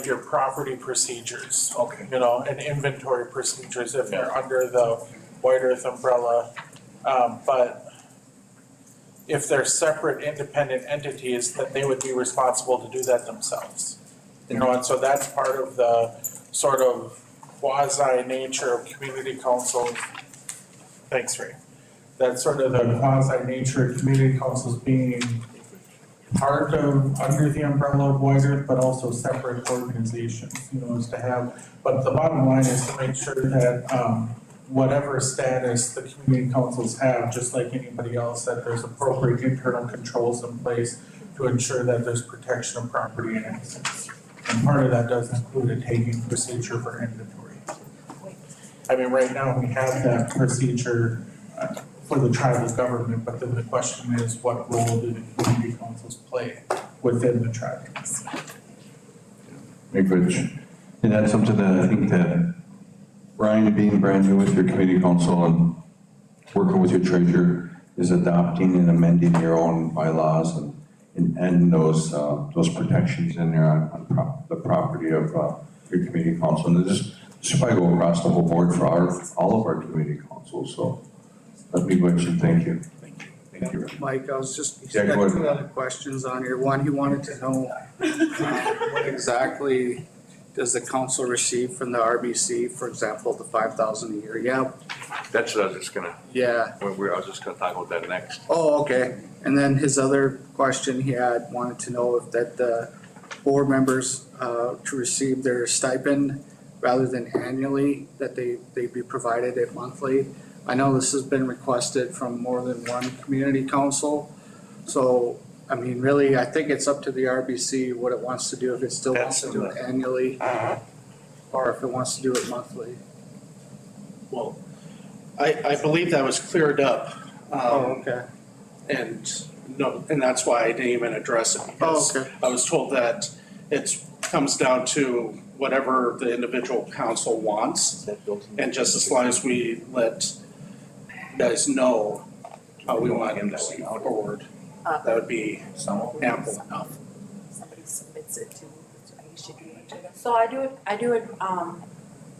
S11: your property procedures.
S2: Okay.
S11: And inventory procedures if they're under the White Earth umbrella. But if they're separate independent entities, that they would be responsible to do that themselves. And so that's part of the sort of quasi nature of community councils. Thanks, Ray. That's sort of the quasi nature of community councils being part of, under the umbrella of White Earth, but also separate organizations, is to have, but the bottom line is to make sure that whatever status the community councils have, just like anybody else, that there's appropriate internal controls in place to ensure that there's protection of property and assets. And part of that does include a tagging procedure for inventory. I mean, right now we have that procedure for the tribal government, but then the question is, what role do the community councils play within the tribe?
S1: Very good. And that's something that I think that Ryan, being brand new with your community council and working with your treasurer, is adopting and amending your own bylaws and those protections in there on the property of your community council. And this probably go across the whole board for all of our community councils. So let me mention thank you. Thank you.
S5: Mike, I was just,
S1: Yeah, go ahead.
S5: two other questions on here. One, he wanted to know what exactly does the council receive from the RBC, for example, the 5,000 a year? Yeah,
S8: That's what I was just gonna,
S5: yeah.
S8: I was just gonna talk about that next.
S5: Oh, okay. And then his other question he had, wanted to know if that the board members to receive their stipend rather than annually, that they be provided it monthly. I know this has been requested from more than one community council. So, I mean, really, I think it's up to the RBC what it wants to do, if it still wants to do it annually or if it wants to do it monthly.
S2: Well, I believe that was cleared up.
S5: Okay.
S2: And no, and that's why I didn't even address it, because
S5: okay.
S2: I was told that it comes down to whatever the individual council wants. And just as long as we let you guys know how we want to move forward, that would be ample enough.
S9: Somebody submits it to, I should do it to them. So I do it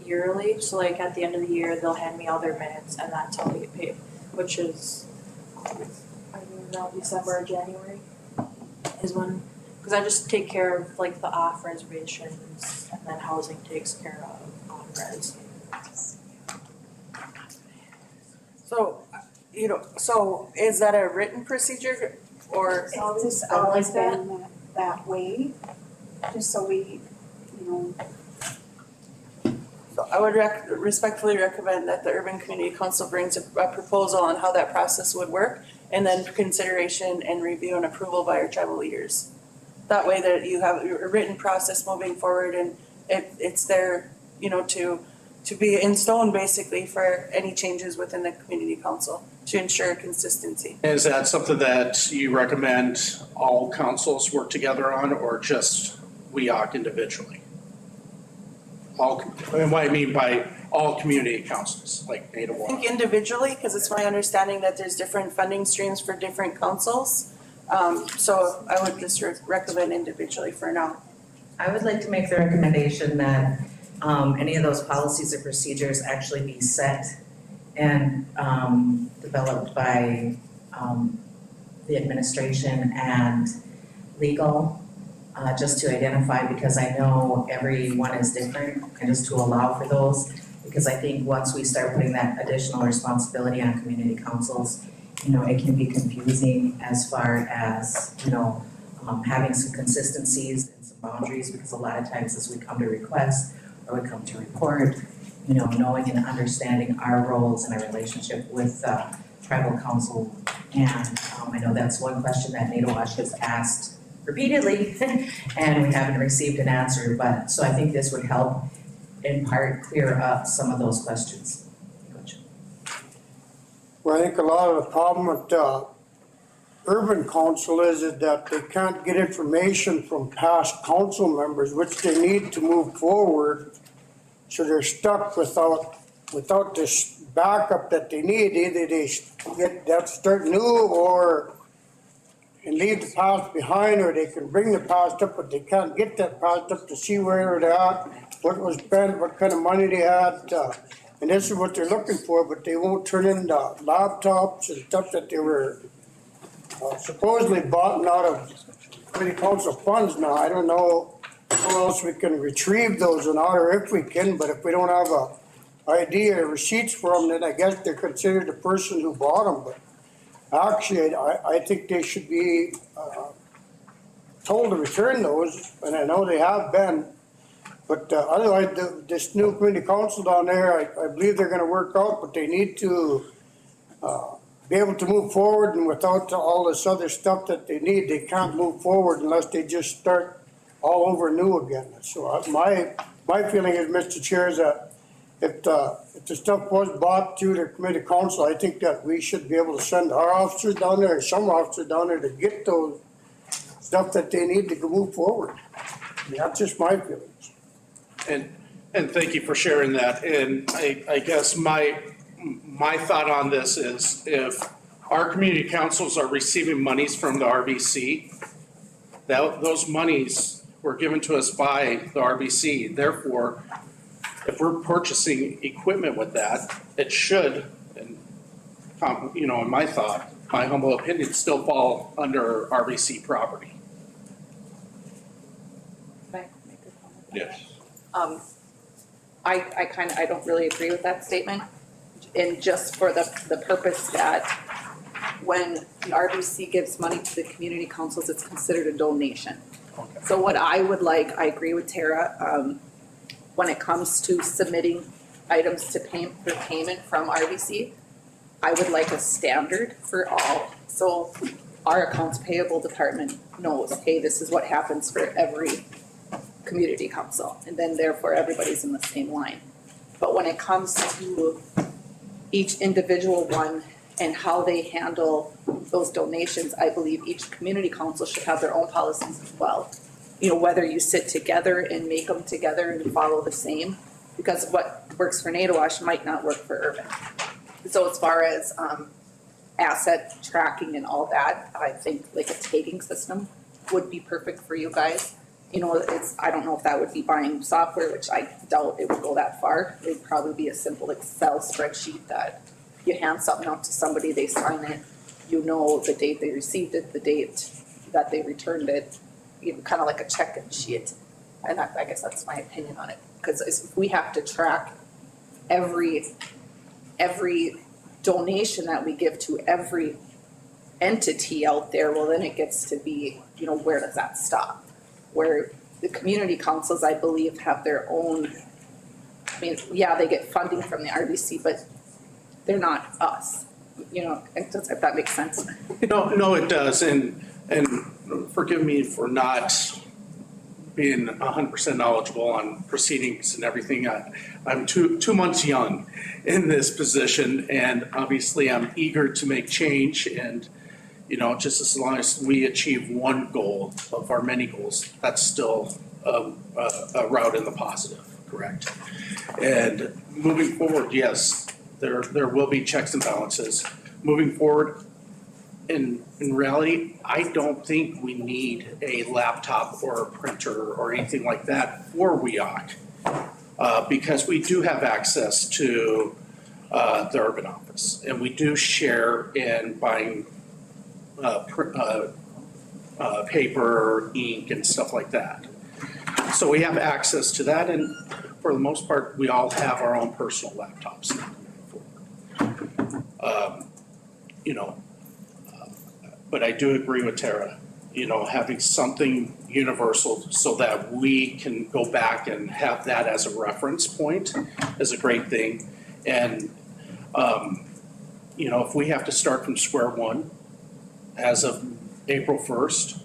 S9: yearly, so like at the end of the year, they'll hand me all their minutes and that's how they get paid, which is, I don't know, December or January is when, because I just take care of like the off reservations and then housing takes care of on res.
S7: So, so is that a written procedure or?
S12: It's always been that way, just so we,
S7: So I would respectfully recommend that the Urban Community Council brings a proposal on how that process would work, and then consideration and review and approval by our tribal leaders. That way that you have a written process moving forward, and it's there, to be in stone basically for any changes within the community council to ensure consistency.
S2: Is that something that you recommend all councils work together on, or just we act individually? And what I mean by all community councils, like Native
S7: I think individually, because it's my understanding that there's different funding streams for different councils. So I would just recommend individually for now.
S13: I would like to make the recommendation that any of those policies or procedures actually be set and developed by the administration and legal, just to identify, because I know everyone is different, and just to allow for those, because I think once we start putting that additional responsibility on community councils, it can be confusing as far as, having some consistencies and some boundaries, because a lot of times as we come to request or we come to report, knowing and understanding our roles and our relationship with tribal council. And I know that's one question that Nadewash has asked repeatedly and we haven't received an answer, but so I think this would help in part clear up some of those questions.
S4: Well, I think a lot of the problem with urban council is that they can't get information from past council members, which they need to move forward. So they're stuck without this backup that they need. Either they have to start new and leave the past behind, or they can bring the past up, but they can't get that past up to see where they're at, what was spent, what kind of money they had. And this is what they're looking for, but they won't turn in the laptops and stuff that they were supposedly bought out of community council funds now. I don't know how else we can retrieve those or not, or if we can, but if we don't have a ID or receipts for them, then I guess they're considered the person who bought them. But actually, I think they should be told to return those, and I know they have been. But otherwise, this new community council down there, I believe they're gonna work out, but they need to be able to move forward, and without all this other stuff that they need, they can't move forward unless they just start all over new again. So my feeling is, Mr. Chair, is that if the stuff was bought through the committee council, I think that we should be able to send our officers down there, or some officers down there, to get those stuff that they need to move forward. I mean, that's just my feelings.
S2: And And thank you for sharing that. And I guess my thought on this is if our community councils are receiving monies from the RBC, those monies were given to us by the RBC. Therefore, if we're purchasing equipment with that, it should, and you know, in my thought, my humble opinion, still fall under RBC property.
S14: Can I make a comment?
S1: Yes.
S14: I don't really agree with that statement. And just for the purpose that when the RBC gives money to the community councils, it's considered a donation.
S2: Okay.
S14: So what I would like, I agree with Tara, when it comes to submitting items to for payment from RBC, I would like a standard for all. So our accounts payable department knows, hey, this is what happens for every community council, and then therefore everybody's in the same line. But when it comes to each individual one and how they handle those donations, I believe each community council should have their own policies as well. You know, whether you sit together and make them together and follow the same, because what works for Natowash might not work for Urban. So as far as asset tracking and all that, I think like a tagging system would be perfect for you guys. You know, I don't know if that would be buying software, which I doubt it would go that far. It'd probably be a simple Excel spreadsheet that you hand something out to somebody, they sign it, you know the date they received it, the date that they returned it, even kind of like a check-in sheet. And I guess that's my opinion on it. Because if we have to track every donation that we give to every entity out there, well, then it gets to be, you know, where does that stop? Where the community councils, I believe, have their own, I mean, yeah, they get funding from the RBC, but they're not us, you know, if that makes sense.
S2: No, it does, and forgive me for not being 100% knowledgeable on proceedings and everything. I'm 2 months young in this position, and obviously I'm eager to make change, and you know, just as long as we achieve one goal of our many goals, that's still a route in the positive, correct? And moving forward, yes, there will be checks and balances. Moving forward, in reality, I don't think we need a laptop or a printer or anything like that for WEOC, because we do have access to the urban office, and we do share in buying paper, ink, and stuff like that. So we have access to that, and for the most part, we all have our own personal laptops. You know, but I do agree with Tara, you know, having something universal so that we can go back and have that as a reference point is a great thing. And, you know, if we have to start from square one as of April 1st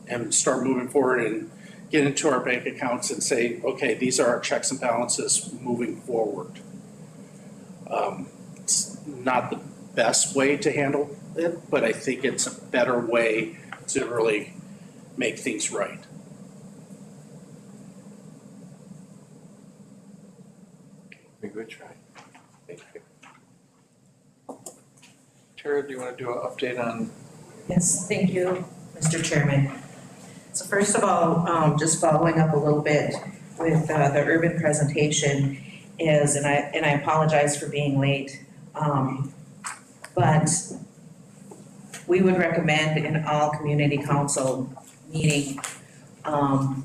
S2: and start moving forward and get into our bank accounts and say, okay, these are our checks and balances moving forward. It's not the best way to handle it, but I think it's a better way to really make things right.
S8: A good try. Thank you. Tara, do you want to do an update on?
S13: Yes, thank you, Mr. Chairman. So first of all, just following up a little bit with the urban presentation is, and I apologize for being late, but we would recommend in all community council meeting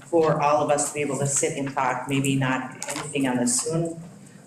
S13: for all of us to be able to sit and talk, maybe not anything on the soon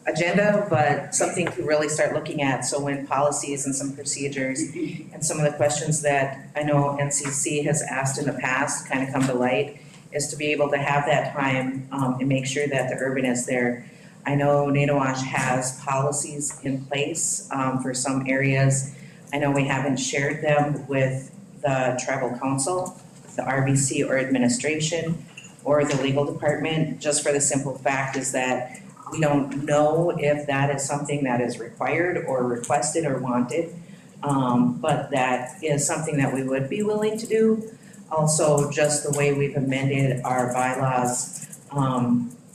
S13: agenda, but something to really start looking at. So when policies and some procedures and some of the questions that I know NCC has asked in the past kind of come to light, is to be able to have that time and make sure that the urban is there. I know Natowash has policies in place for some areas. I know we haven't shared them with the tribal council, the RBC or administration, or the legal department, just for the simple fact is that we don't know if that is something that is required or requested or wanted, but that is something that we would be willing to do. Also, just the way we've amended our bylaws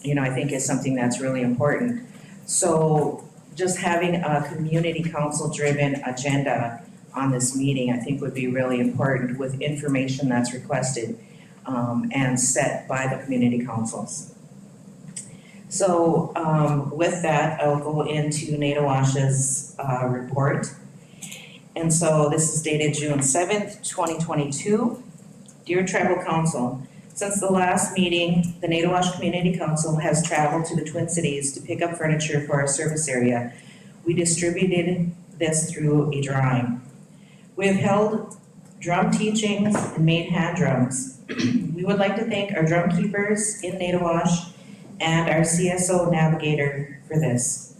S13: I think is something that's really important. So just having a community council driven agenda on this meeting, I think would be really important with information that's requested and set by the community councils. So with that, I'll go into NATOWASH's report. And so this is dated June 7th, 2022. Dear Tribal Council, since the last meeting, the NATOWASH Community Council has traveled to the Twin Cities to pick up furniture for our service area. We distributed this through a drawing. We have held drum teachings and made hand drums. We would like to thank our drum keepers in NATOWASH and our CSO navigator for this.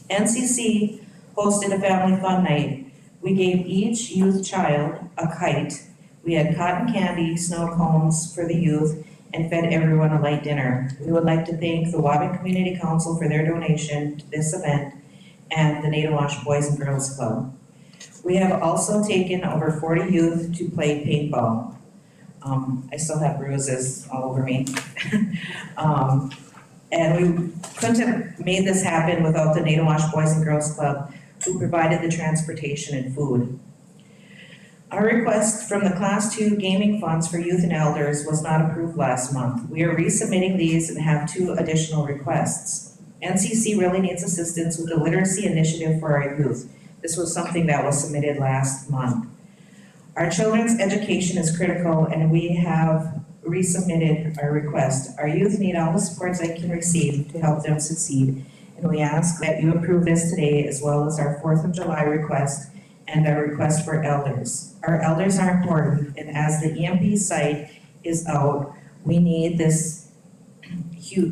S13: NCC hosted a family fun night. We gave each youth child a kite. We had cotton candy, snow cones for the youth, and fed everyone a light dinner. We would like to thank the Waban Community Council for their donation to this event and the NATOWASH Boys and Girls Club. We have also taken over 40 youth to play paintball. I still have bruises all over me. And we couldn't have made this happen without the NATOWASH Boys and Girls Club, who provided the transportation and food. Our request from the Class 2 gaming funds for youth and elders was not approved last month. We are resubmitting these and have 2 additional requests. NCC really needs assistance with the literacy initiative for our youth. This was something that was submitted last month. Our children's education is critical and we have resubmitted our request. Our youth need all the supports they can receive to help them succeed. And we ask that you approve this today as well as our 4th of July request and our request for elders. Our elders are important, and as the EMP site is out, we need this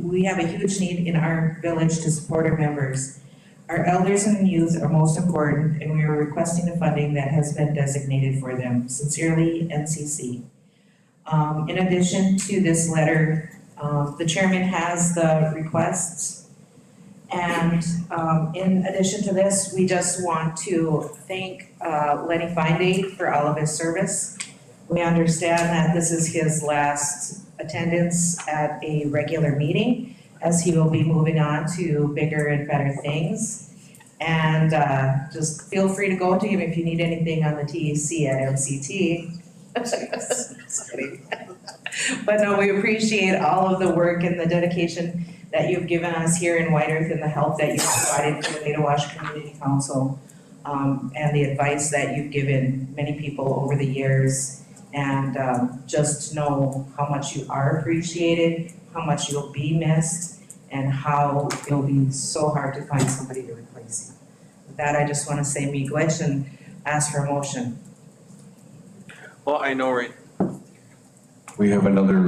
S13: we have a huge need in our village to support our members. Our elders and youth are most important, and we are requesting the funding that has been designated for them. Sincerely, NCC. In addition to this letter, the chairman has the requests. And in addition to this, we just want to thank Lenny Feinday for all of his service. We understand that this is his last attendance at a regular meeting, as he will be moving on to bigger and better things. And just feel free to go to him if you need anything on the TEC at MCT. But no, we appreciate all of the work and the dedication that you've given us here in White Earth and the help that you've provided to the NATOWASH Community Council and the advice that you've given many people over the years. And just know how much you are appreciated, how much you'll be missed, and how it'll be so hard to find somebody to replace you. With that, I just want to say miigwech and ask for a motion.
S8: Well, I know, right.
S1: We have another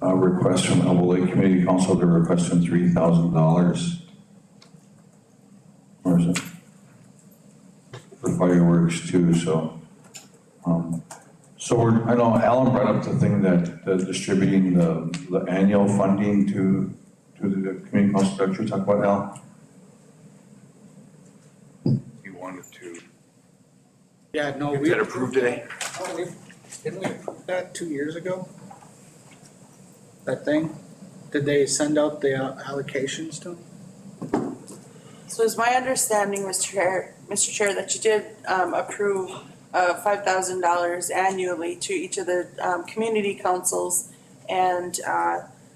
S1: request from Elbow Lake Community Council. They're requesting $3,000. Where is it? For fireworks too, so. I know Alan brought up the thing that distributing the annual funding to the community council. Did you talk about, Al?
S8: You wanted to
S3: Yeah, no,
S8: get
S3: we.
S8: that approved today?
S3: Didn't we approve that 2 years ago? That thing? Did they send out the allocations to them?
S7: So it's my understanding, Mr. Chair, that you did approve $5,000 annually to each of the community councils, and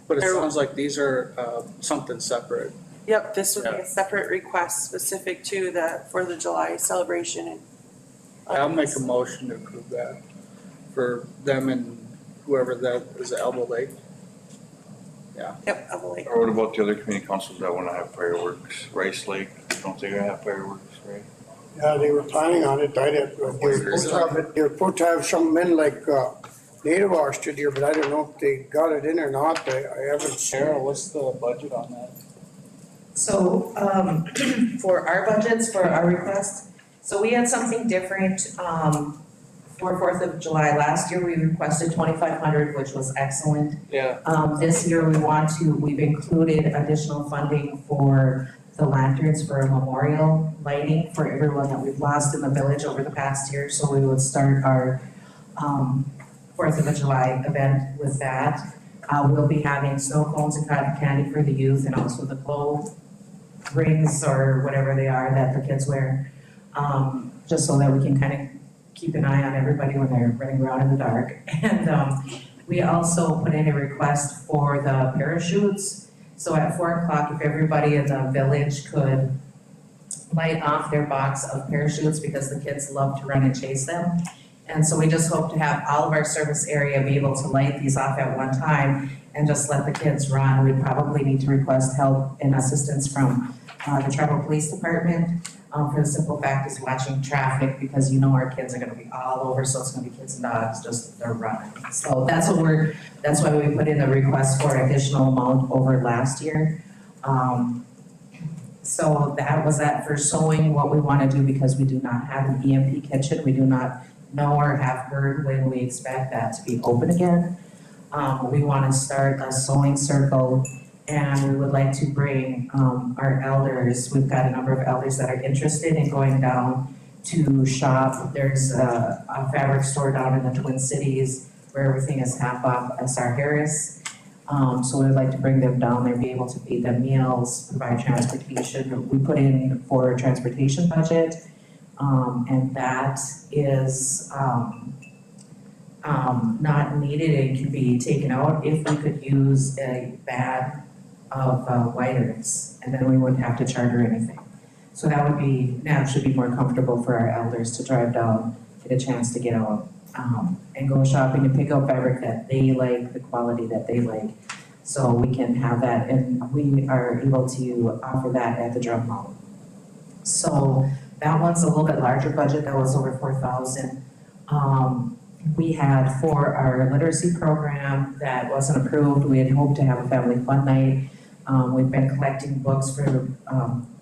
S3: But it sounds like these are something separate.
S7: yep, this would be a separate request specific to the 4th of July celebration. And
S3: I'll make a motion to approve that for them and whoever that is at Elbow Lake.
S7: yep, I believe.
S8: Or what about the other community councils that want to have fireworks? Rice Lake, don't they have fireworks, right?
S4: Yeah, they were planning on it. They were supposed to have some men like NATOWASH did here, but I don't know if they got it in or not. I haven't seen it.
S3: Sarah, what's the budget on that?
S13: So for our budgets, for our request, so we had something different for 4th of July. Last year, we requested $2,500, which was excellent.
S3: Yeah.
S13: This year, we've included additional funding for the lanterns for a memorial lighting for everyone that we've lost in the village over the past year. So we would start our 4th of July event with that. We'll be having snow cones and cotton candy for the youth and also the glow rings or whatever they are that the kids wear. Just so that we can kind of keep an eye on everybody when they're running around in the dark. And we also put in a request for the parachutes. So at 4 o'clock, if everybody in the village could light off their box of parachutes because the kids love to run and chase them. And so we just hope to have all of our service area be able to light these off at one time and just let the kids run. We probably need to request help and assistance from the Tribal Police Department for the simple fact is watching traffic because you know our kids are gonna be all over, so it's gonna be kids and dogs, just they're running. So that's why we put in a request for additional amount over last year. So that was that for sewing, what we wanna do because we do not have an EMP kitchen. We do not know or have heard when we expect that to be open again. We wanna start a sewing circle and we would like to bring our elders, we've got a number of elders that are interested in going down to shop. There's a fabric store down in the Twin Cities where everything is half off SR Harris. So we would like to bring them down there, be able to feed them meals, provide transportation. We put in for a transportation budget, and that is not needed and can be taken out if we could use a bag of white earths, and then we wouldn't have to charter anything. So that should be more comfortable for our elders to drive down, get a chance to get out, and go shopping and pick out fabric that they like, the quality that they like. So we can have that, and we are able to offer that at the drum hall. So that one's a little bit larger budget, that was over 4,000. We had for our literacy program that wasn't approved, we had hoped to have a family fun night. We've been collecting books for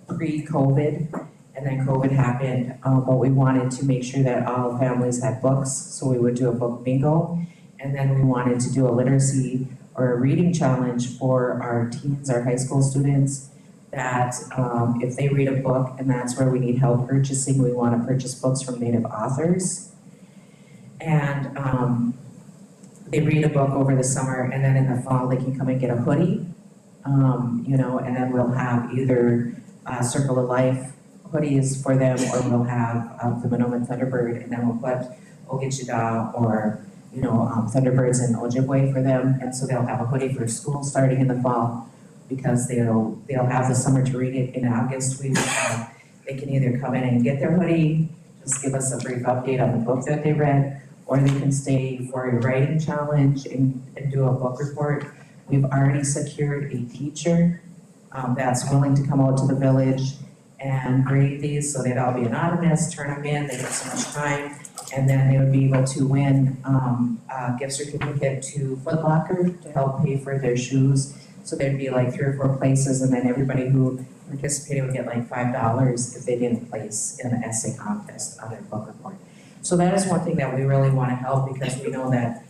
S13: pre-COVID, and then COVID happened, but we wanted to make sure that all families had books, so we would do a book bingo. And then we wanted to do a literacy or a reading challenge for our teens, our high school students, that if they read a book and that's where we need help purchasing, we want to purchase books from Native authors. And they read a book over the summer, and then in the fall they can come and get a hoodie. And then we'll have either Circle of Life hoodies for them, or we'll have the Monoman Thunderbird, and then we'll put Ogechida or Thunderbirds and Ojibwe for them, and so they'll have a hoodie for school starting in the fall because they'll have the summer to read it in August. They can either come in and get their hoodie, just give us a brief update on the book that they read, or they can stay for a writing challenge and do a book report. We've already secured a teacher that's willing to come out to the village and grade these, so they'd all be anonymous, turn them in, they get so much time, and then they would be able to win a gift certificate to Foot Locker to help pay for their shoes. So there'd be like 3 or 4 places, and then everybody who participated would get like $5 if they didn't place in the essay contest on their book report. So that is one thing that we really want to help, because we know that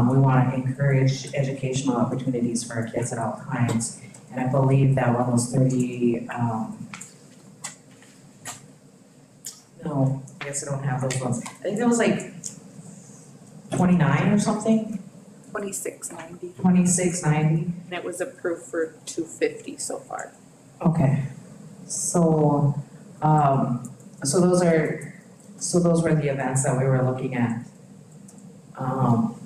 S13: we want to encourage educational opportunities for our kids at all times. And I believe that one was 30, no, I guess I don't have those ones. I think that was like 29 or something,
S14: 2690,
S13: 2690.
S14: and it was approved for 250 so far.
S13: Okay, so those were the events that we were looking at.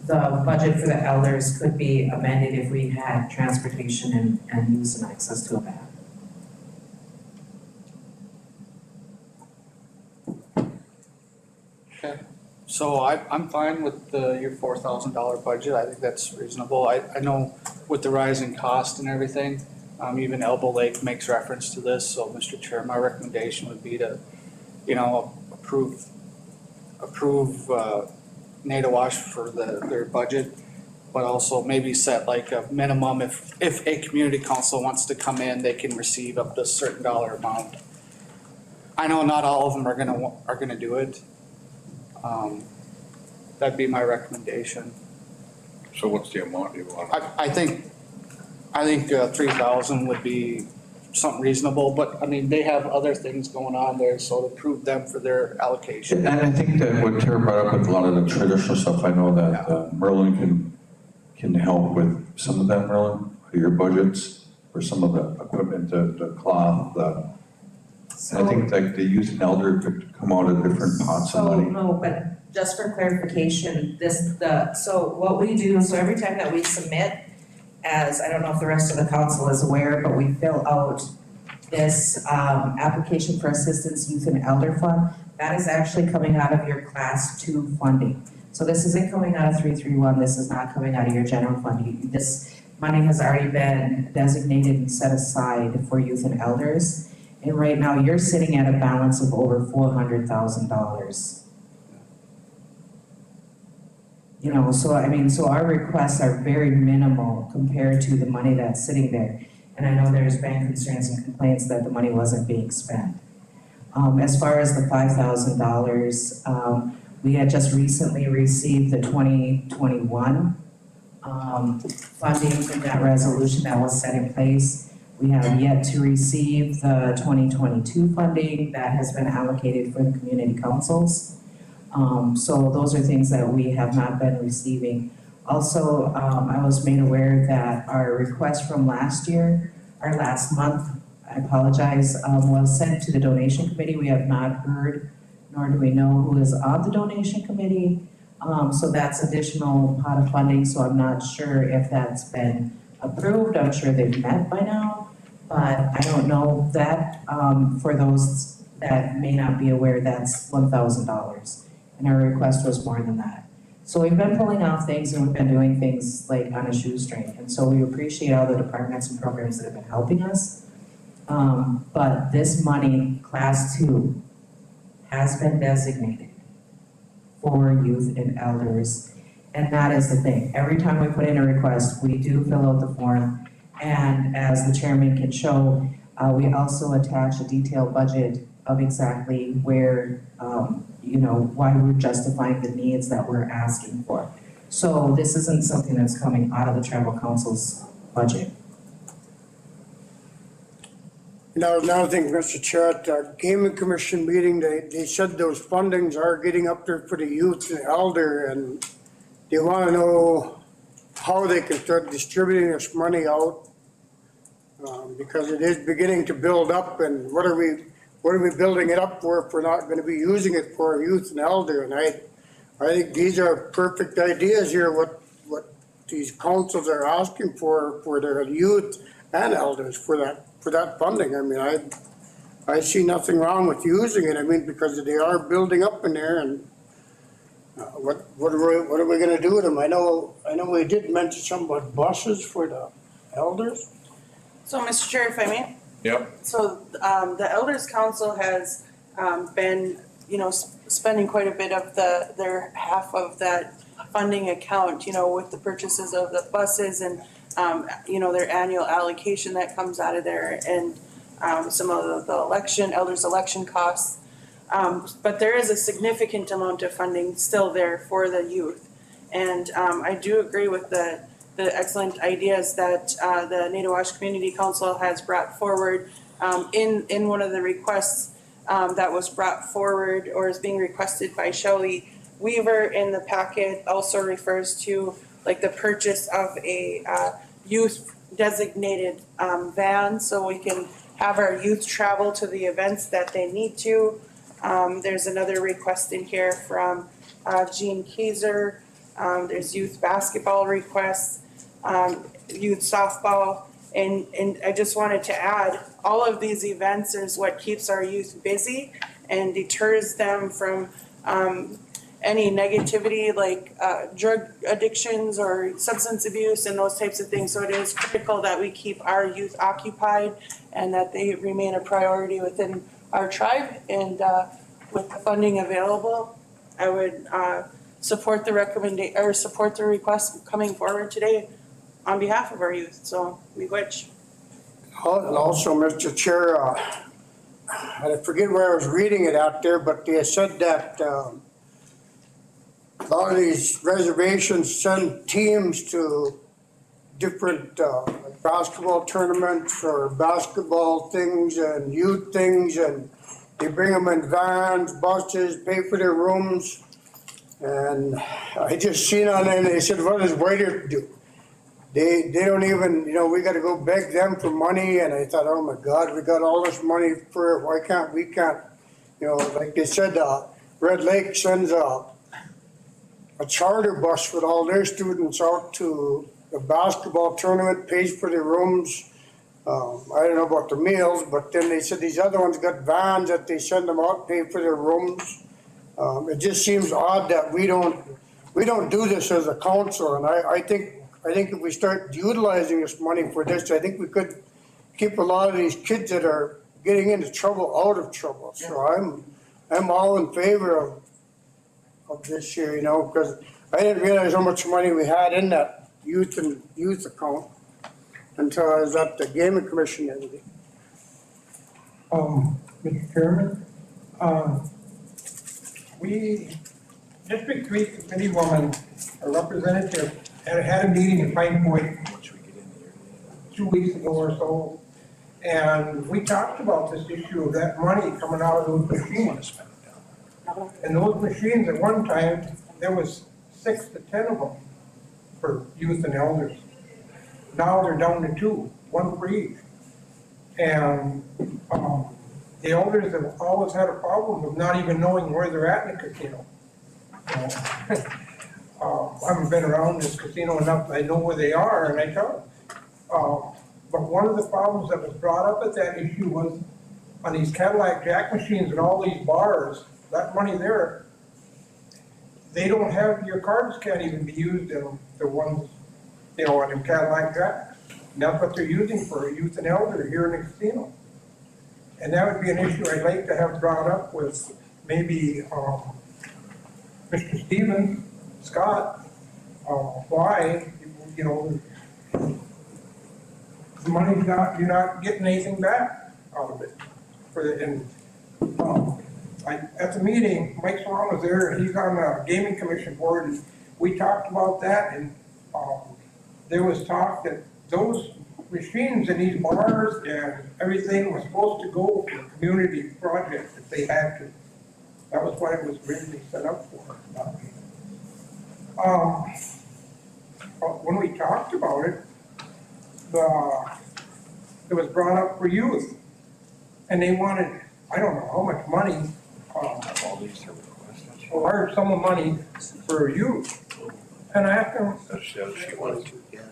S13: The budget for the elders could be amended if we had transportation and use and access to a van.
S5: Okay, so I'm fine with your $4,000 budget. I think that's reasonable. I know with the rising cost and everything, even Elbow Lake makes reference to this. So Mr. Chair, my recommendation would be to, approve Nadawash for their budget, but also maybe set like a minimum if a community council wants to come in, they can receive up to a certain dollar amount. I know not all of them are gonna do it. That'd be my recommendation.
S1: So what's the amount you want?
S5: I think 3,000 would be something reasonable, but I mean, they have other things going on there, so to prove them for their allocation.
S1: And I think that what Tara brought up with a lot of the traditional stuff, I know that Merlin can help with some of that, Merlin, your budgets, for some of the equipment, the cloth, and I think like the youth and elder could come out of different pots of money.
S13: No, but just for clarification, so what we do, so every time that we submit, as, I don't know if the rest of the council is aware, but we fill out this, application for assistance youth and elder fund, that is actually coming out of your class 2 funding. So this isn't coming out of 331, this is not coming out of your general fund. This money has already been designated and set aside for youth and elders. And right now, you're sitting at a balance of over $400,000. You know, so I mean, so our requests are very minimal compared to the money that's sitting there. And I know there's been concerns and complaints that the money wasn't being spent. As far as the $5,000, we had just recently received the 2021 funding from that resolution that was set in place. We have yet to receive the 2022 funding that has been allocated for the community councils. So those are things that we have not been receiving. Also, I was made aware that our request from last year, or last month, I apologize, was sent to the donation committee. We have not heard, nor do we know who is on the donation committee. So that's additional pot of funding, so I'm not sure if that's been approved. I'm sure they've met by now, but I don't know that. For those that may not be aware, that's $1,000, and our request was more than that. So we've been pulling off things and we've been doing things like on a shoestring, and so we appreciate all the departments and programs that have been helping us. But this money, class 2, has been designated for youth and elders, and that is the thing. Every time we put in a request, we do fill out the form, and as the chairman can show, we also attach a detailed budget of exactly where, why we're justifying the needs that we're asking for. So this isn't something that's coming out of the tribal council's budget.
S4: Now, another thing, Mr. Chair, at the Gaming Commission meeting, they said those fundings are getting up there for the youth and elder, and they want to know how they can start distributing this money out, because it is beginning to build up, and what are we building it up for if we're not going to be using it for youth and elder? And I think these are perfect ideas here, what these councils are asking for their youth and elders for that funding. I mean, I see nothing wrong with using it. I mean, because they are building up in there, and what are we gonna do with them? I know we did mention something about buses for the elders.
S7: So, Mr. Chair, if I may?
S8: Yep.
S7: So, the Elders Council has, been, spending quite a bit of their half of that funding account, with the purchases of the buses and, their annual allocation that comes out of there, and, some of the elders' election costs. But there is a significant amount of funding still there for the youth. And, I do agree with the excellent ideas that the Natiwash Community Council has brought forward in one of the requests that was brought forward or is being requested by Shelley Weaver in the packet. Also refers to like the purchase of a youth designated van, so we can have our youth travel to the events that they need to. There's another request in here from Jean Kaiser. There's youth basketball requests, youth softball, and I just wanted to add, all of these events is what keeps our youth busy and deters them from any negativity like drug addictions or substance abuse and those types of things. So it is critical that we keep our youth occupied and that they remain a priority within our tribe. And with the funding available, I would support the request coming forward today on behalf of our youth. So we wish.
S4: And also, Mr. Chair, I forget where I was reading it out there, but they said that a lot of these reservations send teams to different basketball tournaments or basketball things and youth things, and they bring them in vans, buses, pay for their rooms. And I just seen on there, and they said, what does Whiter do? they don't even, we gotta go beg them for money, and I thought, oh my God, we got all this money for it, why can't we, like they said, Red Lake sends a charter bus with all their students out to the basketball tournament, pays for their rooms. I don't know about the meals, but then they said these other ones got vans that they send them out, pay for their rooms. It just seems odd that we don't do this as a council, and I think if we start utilizing this money for this, I think we could keep a lot of these kids that are getting into trouble out of trouble. So I'm all in favor of this year, because I didn't realize how much money we had in that youth account until I was at the gaming commission the other day.
S6: Mr. Chairman, we, District 3 Committee woman, a representative, had a meeting in Pine Point 2 weeks ago or so, and we talked about this issue of that money coming out of those machines. And those machines, at one time, there was 6 to 10 of them for youth and elders. Now they're down to 2, 1 for each. And the elders have always had a problem of not even knowing where they're at in the casino. I haven't been around this casino enough, I know where they are, and I tell them. But one of the problems that was brought up at that issue was on these Cadillac Jack machines and all these bars, that money there, they don't have, your cards can't even be used in the ones, in them Cadillac Jacks. And that's what they're using for youth and elder here in the casino. And that would be an issue I'd like to have brought up with maybe Mr. Stevens, Scott, why, the money's not, you're not getting anything back out of it. At the meeting, Mike Swan was there, he's on the gaming commission board, and we talked about that, and there was talk that those machines in these bars and everything was supposed to go for community projects if they had to. That was what it was originally set up for. When we talked about it, it was brought up for youth, and they wanted, I don't know how much money, a large sum of money for youth. And I asked them,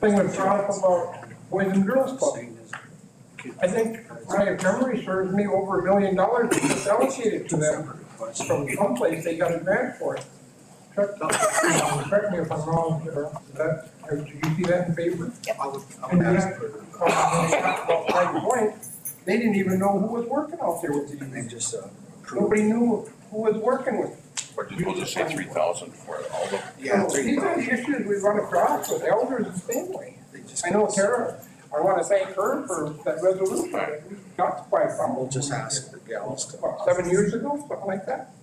S6: thing was brought up about Boys and Girls Club. I think, my memory serves me, over $1 million was allocated to them from someplace they got a grant for it. Correct me if I'm wrong, did you see that in paper? And then, about Pine Point, they didn't even know who was working out there with these. Nobody knew who was working with them.
S15: Or did you just say 3,000 for all the?
S6: Yeah, these are the issues we run across with elders the same way. I know Tara, I want to thank her for that resolution that we got by.
S3: We'll just ask the gals to.
S6: 7 years ago, something like that.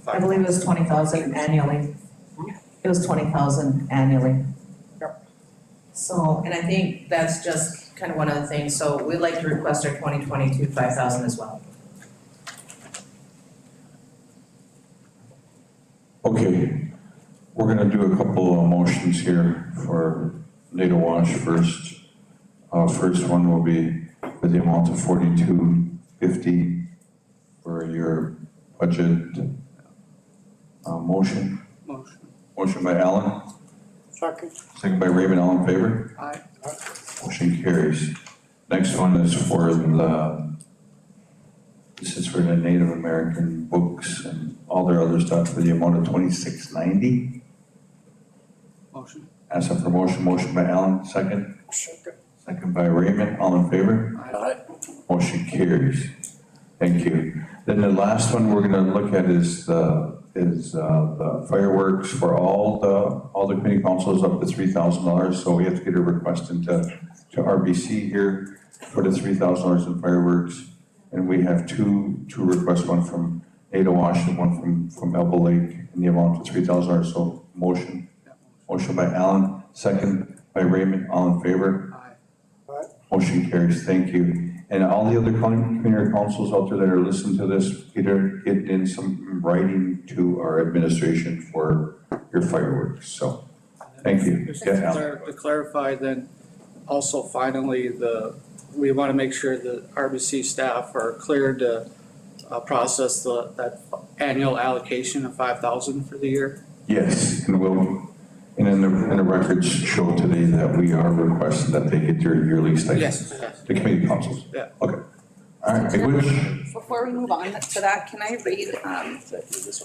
S13: I believe it was 20,000 annually. It was 20,000 annually.
S6: Yep.
S13: So, and I think that's just kind of one of the things, so we'd like to request our 2022 5,000 as well.
S1: Okay, we're gonna do a couple of motions here for Nato Wash first. First one will be for the amount of $42.50 for your budget. Motion? Motion by Alan,
S4: Second.
S1: second by Raymond, all in favor?
S3: Aye.
S1: Motion carries. Next one is for this is for the Native American books and all their other stuff for the amount of $26.90.
S3: Motion.
S1: Ask for motion by Alan, second.
S4: Second.
S1: Second by Raymond, all in favor?
S3: Aye.
S1: Motion carries. Thank you. Then the last one we're gonna look at is the fireworks for all the community councils up to $3,000. So we have to get a request into RBC here for the $3,000 in fireworks. And we have two requests, one from Ada Wash and one from Elbow Lake in the amount of $3,000. So motion by Alan, second by Raymond, all in favor?
S4: Aye.
S1: Motion carries, thank you. And all the other community councils out there that are listening to this, get in some writing to our administration for your fireworks, so. Thank you.
S5: Just
S1: Yeah, Al.
S5: to clarify then, also finally, we want to make sure that RBC staff are cleared to process that annual allocation of 5,000 for the year.
S1: Yes, and in the records show today that we are requesting that they get their yearly stipends.
S5: Yes.
S1: The committee councils.
S5: Yeah.
S1: Okay. All right, Miigwech.
S14: Before we move on to that, can I read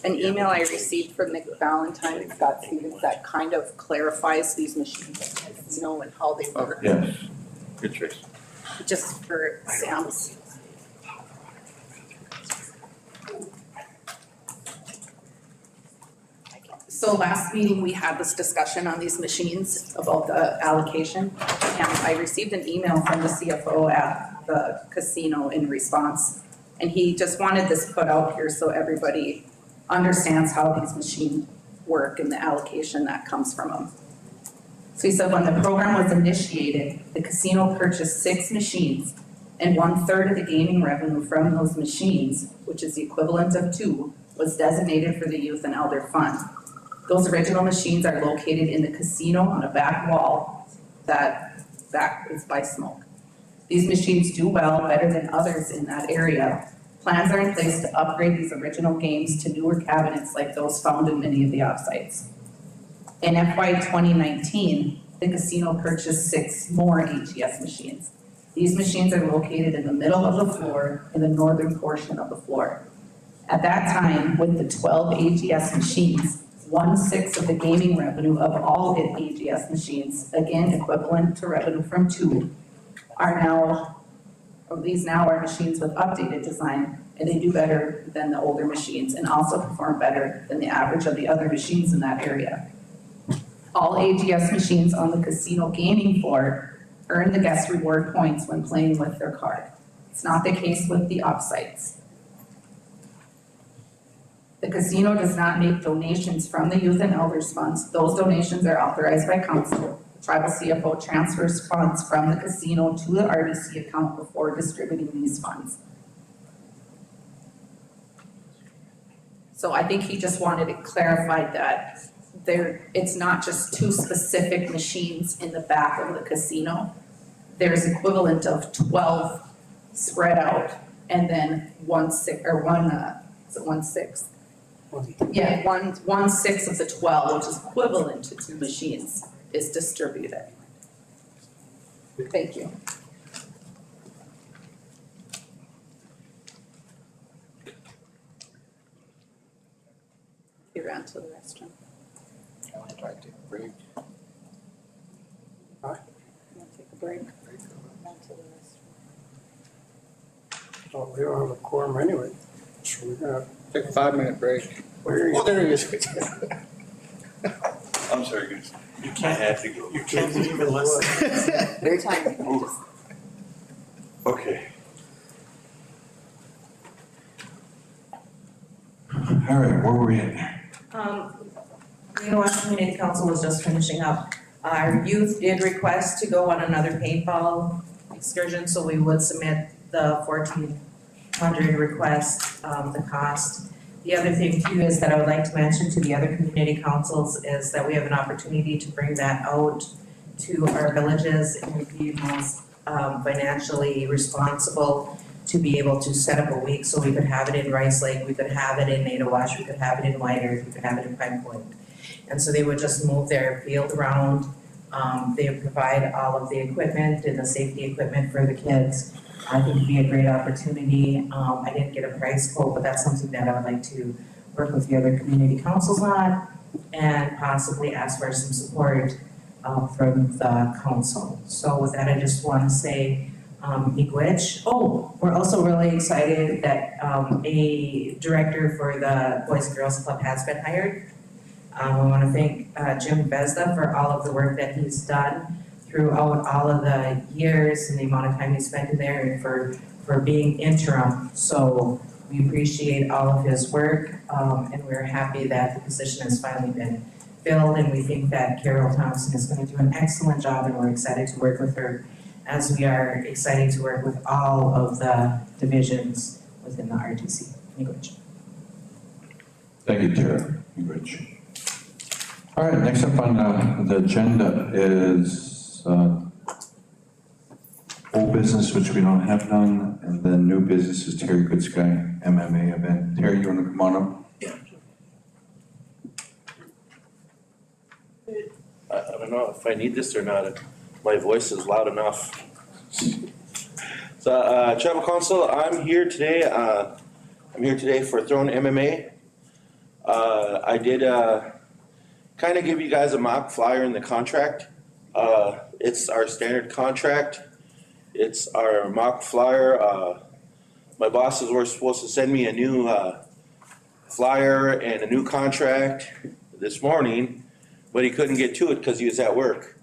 S14: an email I received from Nick Valentine and Scott Stevens that kind of clarifies these machines, you know, and how they work,
S1: Yes. Good choice.
S14: just for Sam's. So last meeting, we had this discussion on these machines about the allocation. And I received an email from the CFO at the casino in response. And he just wanted this put out here so everybody understands how these machines work and the allocation that comes from them. So he said when the program was initiated, the casino purchased 6 machines, and 1/3 of the gaming revenue from those machines, which is the equivalent of 2, was designated for the Youth and Elder Fund. Those original machines are located in the casino on a back wall that is by smoke. These machines do well, better than others in that area. Plans are in place to upgrade these original games to newer cabinets like those found in many of the offsites. In FY 2019, the casino purchased 6 more AGS machines. These machines are located in the middle of the floor, in the northern portion of the floor. At that time, with the 12 AGS machines, 1/6 of the gaming revenue of all AGS machines, again equivalent to revenue from 2, these now are machines with updated design, and they do better than the older machines and also perform better than the average of the other machines in that area. All AGS machines on the casino gaming floor earn the guest reward points when playing with their card. It's not the case with the offsites. The casino does not make donations from the Youth and Elders funds. Those donations are authorized by council. The tribal CFO transfers funds from the casino to the RBC account before distributing these funds. So I think he just wanted it clarified that it's not just 2 specific machines in the back of the casino. There's equivalent of 12 spread out, and then 1/6 Yeah, 1/6 of the 12, which is equivalent to 2 machines, is distributed. Thank you. He ran to the restroom.
S3: I want to try to take a break.
S14: You want to take a break? Run to the restroom.
S4: So we don't have a quorum anyway, so we're gonna.
S5: Take a 5-minute break.
S4: Where are you?
S5: Oh, there he is.
S15: I'm sorry, guys.
S11: You
S15: I
S11: can't,
S15: had to go.
S11: you can't even listen.
S15: Ooh. Okay.
S1: All right, where were we at?
S13: Greenwash Community Council was just finishing up. Our youth did request to go on another paintball excursion, so we would submit the 1,400 request, the cost. The other thing too is that I would like to mention to the other community councils is that we have an opportunity to bring that out to our villages and be most financially responsible to be able to set up a week, so we could have it in Rice Lake, we could have it in Nadawash, we could have it in White Earth, we could have it in Pine Point. And so they would just move their field around, they would provide all of the equipment and the safety equipment for the kids. I think it'd be a great opportunity. I didn't get a price quote, but that's something that I would like to work with the other community councils on and possibly ask for some support from the council. So with that, I just want to say miigwech. Oh, we're also really excited that a director for the Boys and Girls Club has been hired. We want to thank Jim Bezda for all of the work that he's done throughout all of the years and the amount of time he spent in there and for being interim. So we appreciate all of his work and we're happy that the position has finally been filled, and we think that Carol Thompson is going to do an excellent job, and we're excited to work with her as we are excited to work with all of the divisions within the RTC.
S1: Thank you, Tara. Rich. All right, next up on the agenda is old business, which we don't have done, and then new business is Terry Goodsky MMA event. Terry, you want to come on up?
S16: I don't know if I need this or not. My voice is loud enough. So, Tribal Council, I'm here today. I'm here today for Throne MMA. I did kind of give you guys a mock flyer in the contract. It's our standard contract. It's our mock flyer. My bosses were supposed to send me a new flyer and a new contract this morning, but he couldn't get to it because he was at work.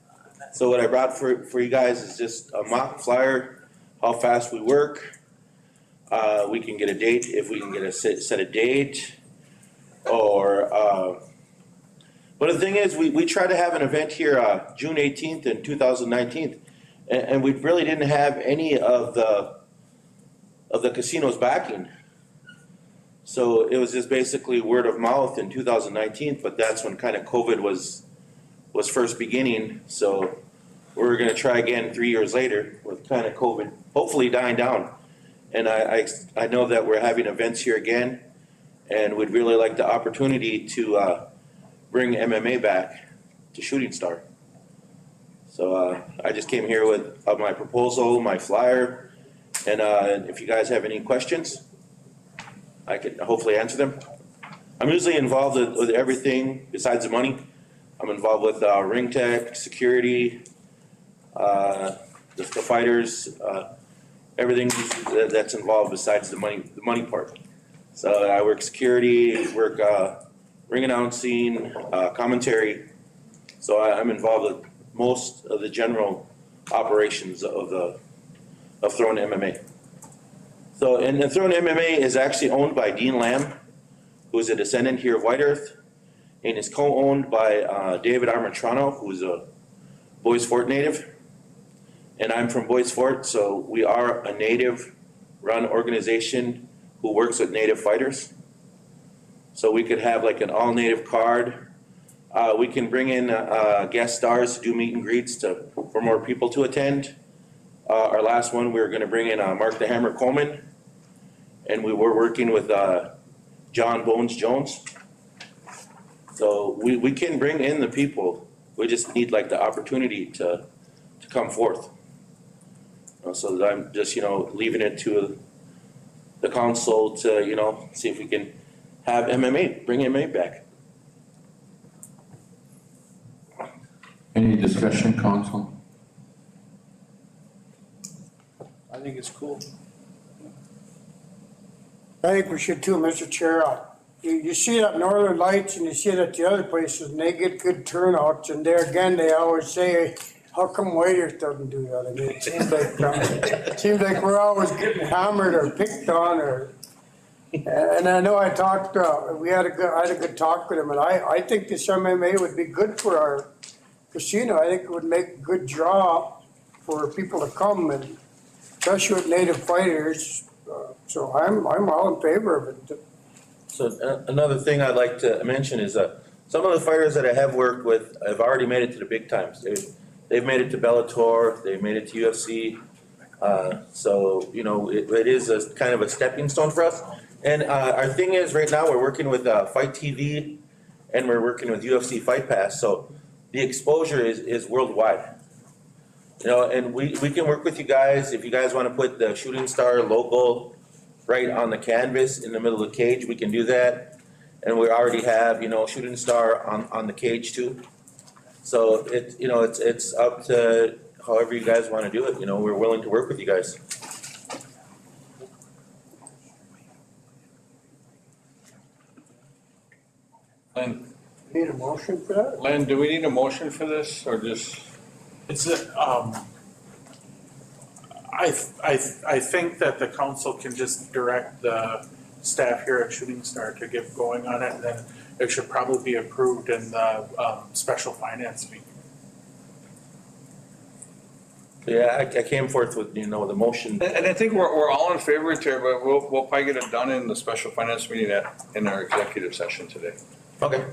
S16: So what I brought for you guys is just a mock flyer, how fast we work. We can get a date, if we can get a set a date, or, but the thing is, we tried to have an event here June 18th and 2019, and we really didn't have any of the casino's backing. So it was just basically word of mouth in 2019, but that's when kind of COVID was first beginning. So we're gonna try again 3 years later with kind of COVID, hopefully dying down. And I know that we're having events here again, and would really like the opportunity to bring MMA back to Shooting Star. So I just came here with my proposal, my flyer, and if you guys have any questions, I can hopefully answer them. I'm usually involved with everything besides the money. I'm involved with ring tech, security, the fighters, everything that's involved besides the money part. So I work security, work ring announcing, commentary. So I'm involved with most of the general operations of Throne MMA. So, and Throne MMA is actually owned by Dean Lamb, who is a descendant here of White Earth, and is co-owned by David Armentrano, who is a Bois Forte native. And I'm from Bois Forte, so we are a native-run organization who works with native fighters. So we could have like an all-native card. We can bring in guest stars to do meet and greets for more people to attend. Our last one, we were going to bring in Mark the Hammer Coleman, and we were working with John Bones Jones. So we can bring in the people. We just need like the opportunity to come forth. So that I'm just, leaving it to the council to, see if we can have MMA, bring MMA back.
S1: Any discussion, council?
S8: I think it's cool.
S4: I think we should too, Mr. Chair. You see it at Northern Lights and you see it at the other places, and they get good turnouts, and there again, they always say, how come White Earth doesn't do that? I mean, it seems like we're always getting hammered or picked on, and I know I talked, I had a good talk with him, and I think this MMA would be good for our casino. I think it would make a good draw for people to come, and especially with native fighters. So I'm all in favor of it.
S16: So another thing I'd like to mention is some of the fighters that I have worked with have already made it to the big times. They've made it to Bellator, they've made it to UFC. So, it is a kind of a stepping stone for us. And our thing is, right now, we're working with Fight TV, and we're working with UFC Fight Pass. So the exposure is worldwide. And we can work with you guys. If you guys want to put the Shooting Star logo right on the canvas in the middle of the cage, we can do that. And we already have, Shooting Star on the cage too. So it's up to however you guys want to do it. We're willing to work with you guys.
S8: Len,
S4: Need a motion for that?
S8: Len, do we need a motion for this or just?
S11: I think that the council can just direct the staff here at Shooting Star to get going on it, and then it should probably be approved in the special finance meeting.
S16: Yeah, I came forth with, the motion.
S8: And I think we're all in favor of it, but we'll probably get it done in the special finance meeting in our executive session today.
S16: Okay.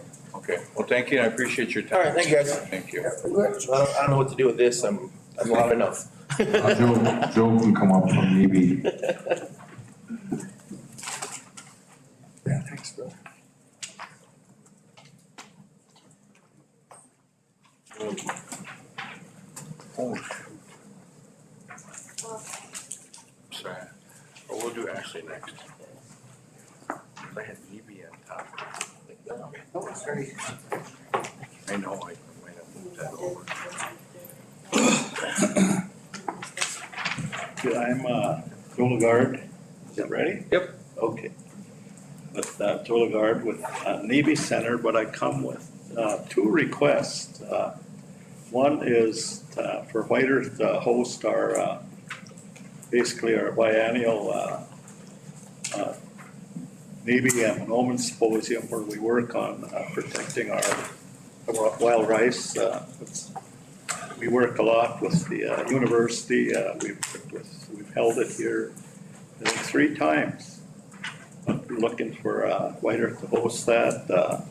S15: Okay, well, thank you, I appreciate your time.
S16: All right, thank you, guys.
S15: Thank you.
S16: I don't know what to do with this, I'm loud enough.
S1: Joe can come up from maybe.
S16: Yeah, thanks, bro.
S15: Oh, sorry, well, we'll do Ashley next. I had EB on top.
S3: Oh, sorry.
S15: I know, I might have moved that over.
S17: I'm Joe Guard. Is it ready?
S15: Yep.
S17: Okay. With Joe Guard with Navy Center, but I come with two requests. One is for White Earth to host our, basically our biennial Navy and Monoman Symposium where we work on protecting our wild rice. We work a lot with the university. We've held it here, I think, 3 times. We're looking for White Earth to host that.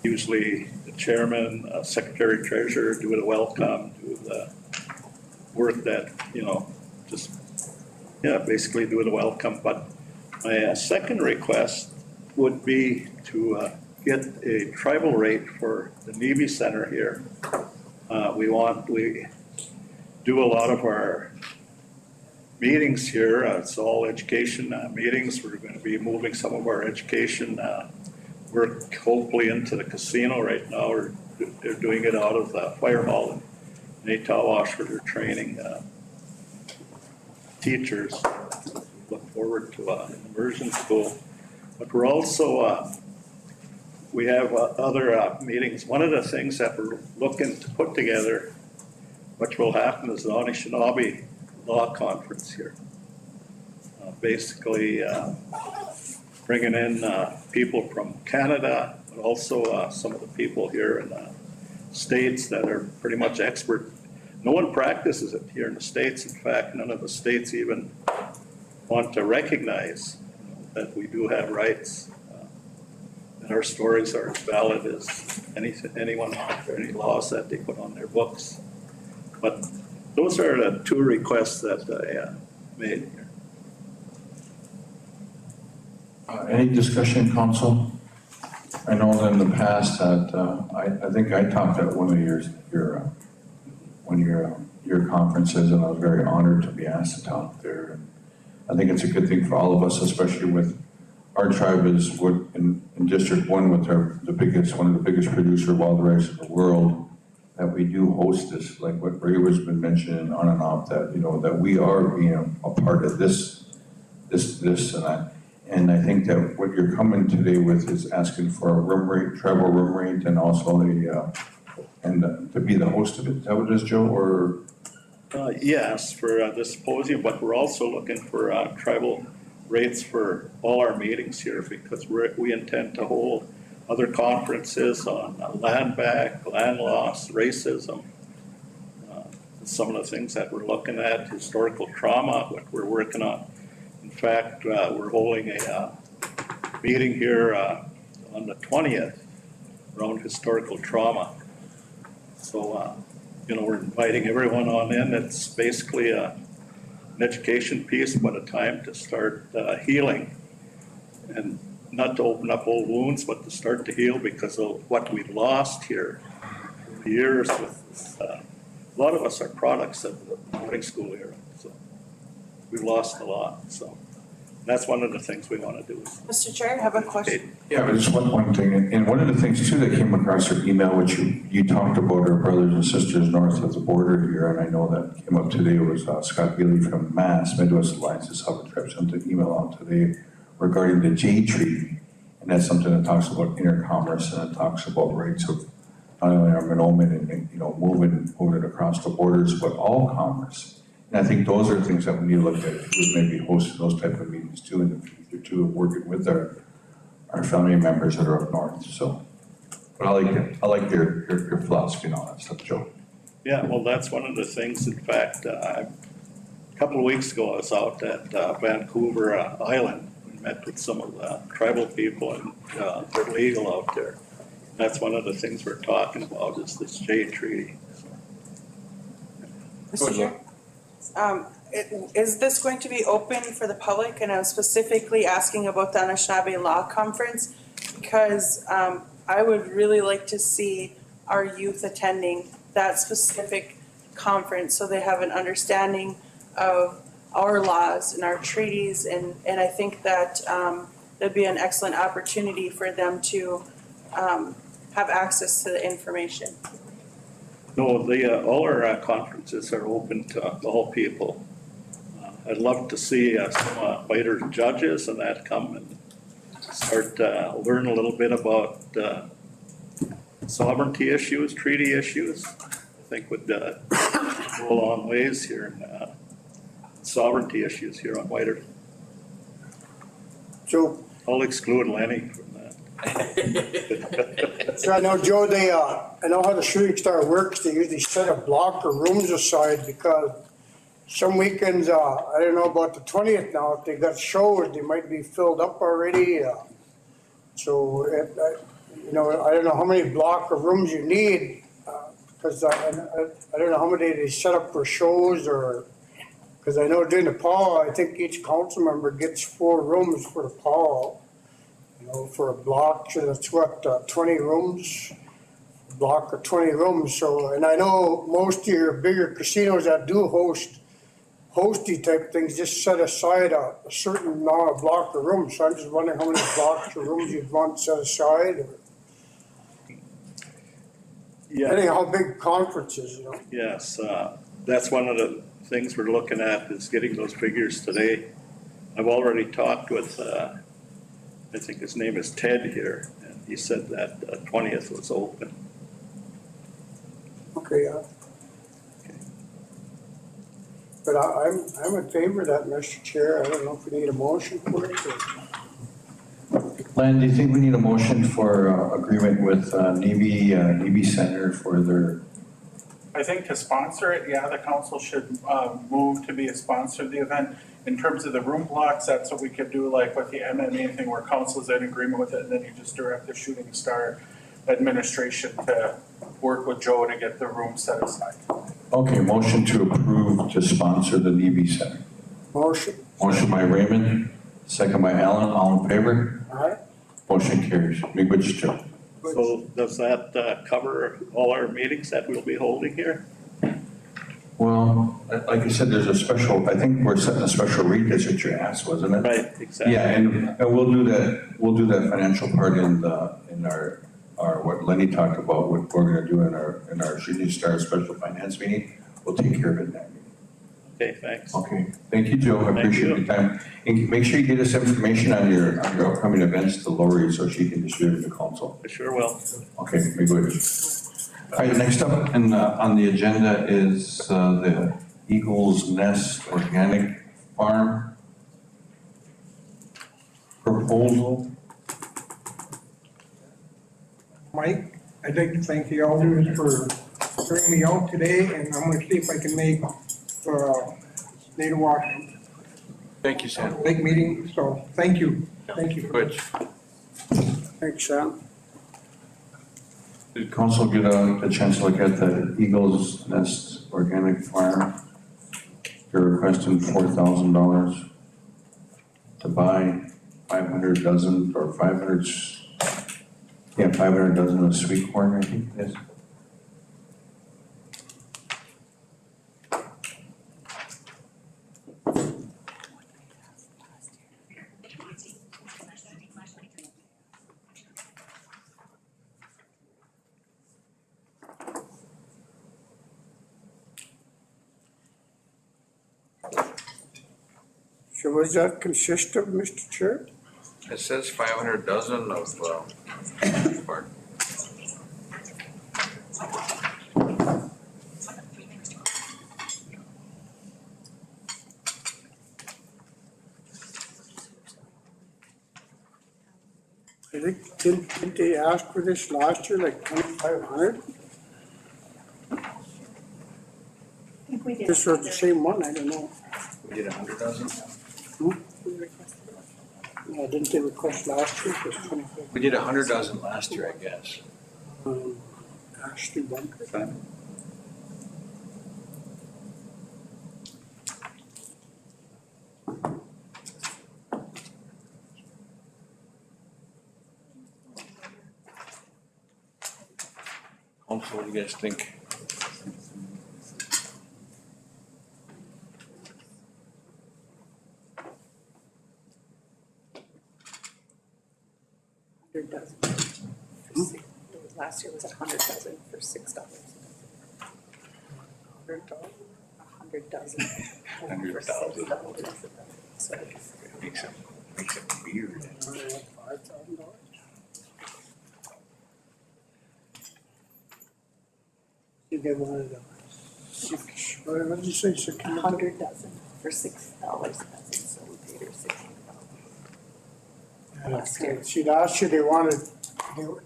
S17: Usually the chairman, secretary, treasurer do the welcome, do the work that, just, basically do the welcome. But my second request would be to get a tribal rate for the Navy Center here. We do a lot of our meetings here. It's all education meetings. We're going to be moving some of our education work hopefully into the casino right now. They're doing it out of the fire hall in Etawash where they're training teachers. Look forward to an immersion school. But we're also, we have other meetings. One of the things that we're looking to put together, which will happen, is the Anishinaabe Law Conference here. Basically, bringing in people from Canada, but also some of the people here in the States that are pretty much expert. No one practices it here in the States. In fact, none of the states even want to recognize that we do have rights. And our stories are as valid as anyone out there, any laws that they put on their books. But those are the 2 requests that I made here.
S1: Any discussion, council? I know that in the past that, I think I talked at one of your conferences, and I was very honored to be asked to talk there. And I think it's a good thing for all of us, especially with our tribe is in District 1 with one of the biggest producer of wild rice in the world, that we do host this, like what Ray has been mentioning on and off, that, that we are being a part of this and that. And I think that what you're coming today with is asking for a room rate, tribal room rate, and also to be the host of it. Is that what it is, Joe, or?
S17: Yes, for this symposium, but we're also looking for tribal rates for all our meetings here, because we intend to hold other conferences on land back, land loss, racism, some of the things that we're looking at, historical trauma, what we're working on. In fact, we're holding a meeting here on the 20th around historical trauma. So, we're inviting everyone on in. It's basically an education piece, but a time to start healing, and not to open up old wounds, but to start to heal because of what we lost here over the years. With a lot of us are products of the boarding school era, so we've lost a lot. So that's one of the things we want to do.
S7: Mr. Chair, I have a question.
S1: Yeah, but just one thing, and one of the things too that came across your email, which you talked about our brothers and sisters north of the border here, and I know that came up today, was Scott Gilly from MASS, Midwest Alliance of Southern Tribes, sent an email out today regarding the J Treaty, and that's something that talks about intercommerce, and it talks about rights of not only our Monoman and moving it across the borders, but all commerce. And I think those are things that we need to look at, maybe hosting those type of meetings too in the future too, working with our family members that are up north. So, but I like your philosophy and all that stuff, Joe.
S17: Yeah, well, that's one of the things. In fact, a couple of weeks ago, I was out at Vancouver Island, met with some of the tribal people and, they're legal out there. That's one of the things we're talking about is this J treaty.
S7: Mr. Chair, is this going to be open for the public? And I'm specifically asking about the Anishinaabe Law Conference because I would really like to see our youth attending that specific conference so they have an understanding of our laws and our treaties, and I think that there'd be an excellent opportunity for them to have access to the information.
S17: No, all our conferences are open to all people. I'd love to see some whiter judges and that come and start learn a little bit about sovereignty issues, treaty issues. I think would go a long ways here in sovereignty issues here on Whiter.
S4: Joe.
S17: I'll exclude Lenny from that.
S4: So I know, Joe, I know how the shooting star works. They usually set a block of rooms aside because some weekends, I don't know about the 20th now, if they got shows, they might be filled up already. So, I don't know how many block of rooms you need because I don't know how many they set up for shows or, because I know during the PAW, I think each council member gets 4 rooms for the PAW. For a block, so that's what, 20 rooms, a block of 20 rooms. So, and I know most of your bigger casinos that do hosty type things just set aside a certain amount of block of rooms. So I'm just wondering how many blocks of rooms you'd want set aside. Or, depending on how big conferences,
S17: Yes, that's one of the things we're looking at is getting those figures today. I've already talked with I think his name is Ted here, and he said that 20th was open.
S4: Okay, but I'm in favor of that, Mr. Chair. I don't know if we need a motion for it.
S1: Len, do you think we need a motion for agreement with NEB Center for their?
S11: I think to sponsor it, yeah, the council should move to be a sponsor of the event. In terms of the room blocks, that's what we could do like with the MMA thing where council is in agreement with it and then you just direct the shooting star administration to work with Joe to get the room set aside.
S1: Okay, motion to approve to sponsor the NEB Center.
S4: Motion.
S1: Motion by Raymond, second by Alan, all in favor?
S4: Aye.
S1: Motion carries. Miigwech, Joe.
S17: So does that cover all our meetings that we'll be holding here?
S1: Well, like I said, there's a special, I think we're setting a special rate, that's what you asked, wasn't it?
S17: Right, exactly.
S1: Yeah, and we'll do that financial part in our what Lenny talked about, what we're gonna do in our shooting star special finance meeting. We'll take care of it in that meeting.
S17: Okay, thanks.
S1: Okay, thank you, Joe, I appreciate your time. And make sure you get us information on your upcoming events to Lori so she can distribute it to council.
S17: I sure will.
S1: Okay, miigwech. All right, next up on the agenda is the Eagles Nest Organic Farm proposal.
S6: Mike, I'd like to thank the elders for bringing me out today, and I'm gonna see if I can make State of Washington
S15: Thank you, Sam.
S6: Lake meeting, so thank you. Thank you.
S15: Good.
S4: Thanks, Sam.
S1: Did council get a chance to look at the Eagles Nest Organic Farm? They're requesting $4,000 to buy 500 dozen or 500, 500 dozen of sweet corn, I think it is.
S4: So what does that consist of, Mr. Chair?
S15: It says 500 dozen of, bark.
S4: I think, didn't they ask for this last year, like 2,500?
S12: I think we did.
S4: This was the same one, I don't know.
S15: We did 100 dozen?
S4: Hmm? Didn't they request last year for 25?
S15: We did 100 dozen last year, I guess.
S4: Ashley Bunker.
S15: Also, what do you guys think?
S14: $100 dozen. Last year was 100 dozen for $6. $100 dozen.
S15: 100,000.
S14: So
S15: Makes it weird.
S4: $5,000. They wanted six, what did you say, 600?
S14: 100 dozen for $6 a dozen, so we paid her $600. Last year.
S4: See, last year they wanted,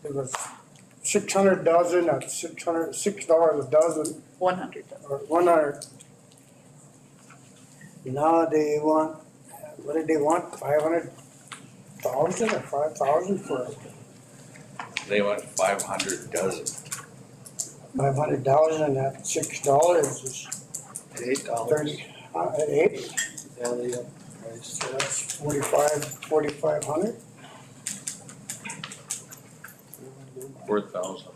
S4: there was 600 dozen at $6 a dozen,
S14: 100 dozen.
S4: or 100. Now they want, what did they want, 500,000 or 5,000 for
S15: They want 500 dozen.
S4: 500,000 at $6 is
S3: $8.
S4: 30, at 8,
S3: Yeah, they up price.
S4: so that's 4,500.
S15: 4,000.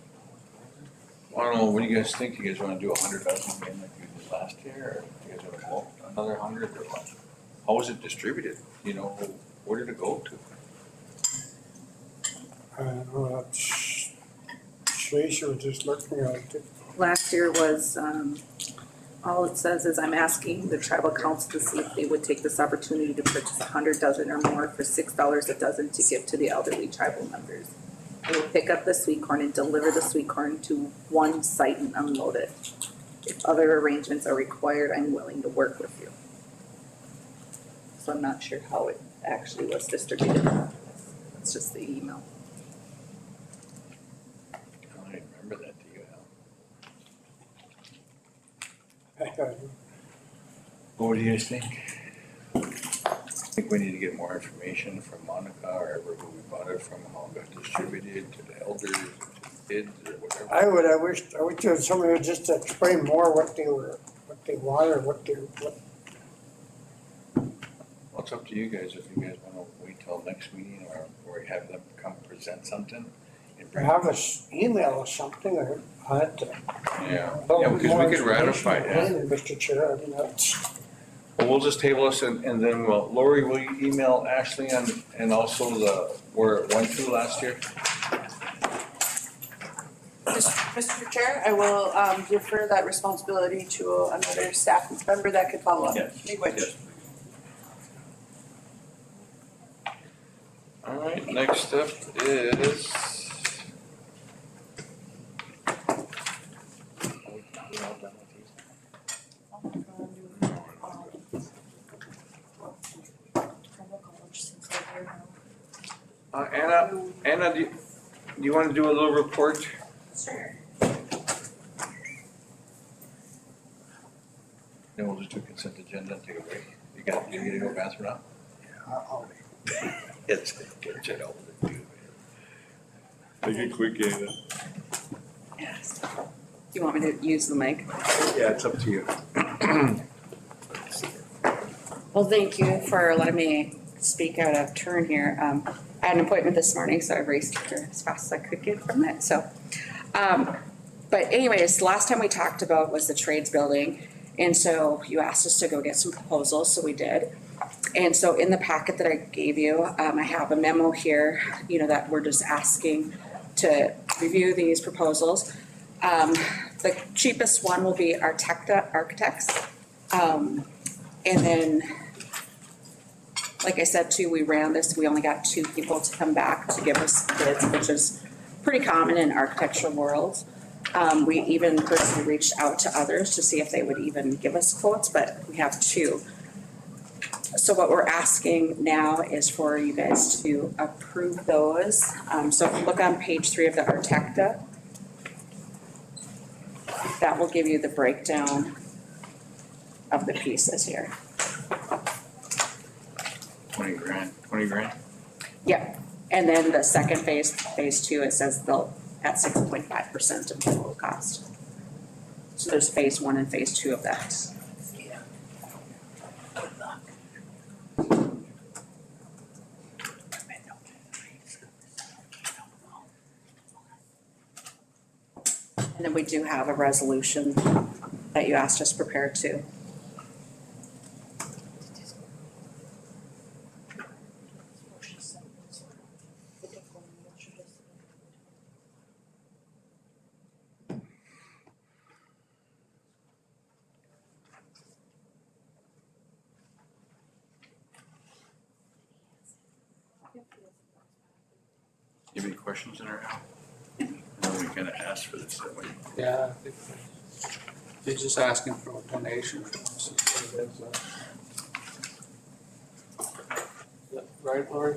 S15: I don't know, what do you guys think? You guys wanna do 100 dozen again like you did last year, or you guys wanna go another 100, or what? How was it distributed? You know, where did it go to?
S4: I don't know, that's, Tracer was just looking at it.
S14: Last year was, all it says is I'm asking the tribal council to see if they would take this opportunity to purchase 100 dozen or more for $6 a dozen to give to the elderly tribal members. They will pick up the sweet corn and deliver the sweet corn to one site and unload it. If other arrangements are required, I'm willing to work with you. So I'm not sure how it actually was distributed. It's just the email.
S15: I don't remember that, do you, Al? What do you guys think? I think we need to get more information from Monica or whoever we bought it from, how it got distributed to the elders, to the kids, or whatever.
S4: I wish there was somebody would just explain more what they wanted, what.
S15: Well, it's up to you guys, if you guys wanna wait till next meeting, or have them come present something. And bring
S4: Have us email or something, or had to.
S15: Yeah, because we could ratify it, yeah.
S4: Mr. Chair, I mean, that's.
S15: Well, we'll just table this and then, well, Lori, will you email Ashley and also where it went to last year?
S7: Mr. Chair, I will defer that responsibility to another staff member that could follow up.
S15: Yes.
S7: Yes.
S15: All right, next up is. Anna, do you want to do a little report?
S9: Sure.
S15: Then we'll just do consent agenda and take a break. You gotta go bathroom now?
S4: I'll
S15: It's, get it over the tube.
S17: Make it quick, Ada.
S14: Yes. Do you want me to use the mic?
S15: Yeah, it's up to you.
S18: Well, thank you for letting me speak out of turn here. I had an appointment this morning, so I raced here as fast as I could get from it, so. But anyways, the last time we talked about was the trades building. And so you asked us to go get some proposals, so we did. And so in the packet that I gave you, I have a memo here, that we're just asking to review these proposals. The cheapest one will be Architects. And then, like I said too, we ran this, we only got 2 people to come back to give us bids, which is pretty common in architectural worlds. We even personally reached out to others to see if they would even give us quotes, but we have 2. So what we're asking now is for you guys to approve those. So if you look on page 3 of the Artecta, that will give you the breakdown of the pieces here.
S15: 20 grand, 20 grand?
S18: Yeah, and then the second phase, phase two, it says they'll at 6.5% of the total cost. So there's phase one and phase two of that. And then we do have a resolution that you asked us prepared to.
S15: You have any questions in our app? I know we kind of asked for this, that way.
S5: Yeah, I think they're just asking for a donation. Is that right, Lori?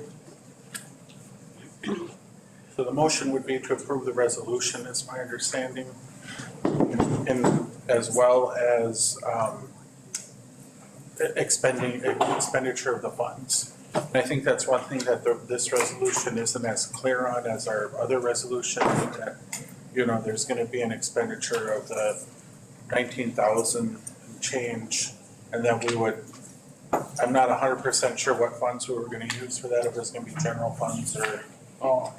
S11: So the motion would be to approve the resolution, is my understanding, and as well as expenditure of the funds. And I think that's one thing that this resolution isn't as clear on as our other resolution, that, you know, there's gonna be an expenditure of the 19,000 change, and then we would, I'm not 100% sure what funds we were gonna use for that, if it's gonna be general funds or.
S5: Oh.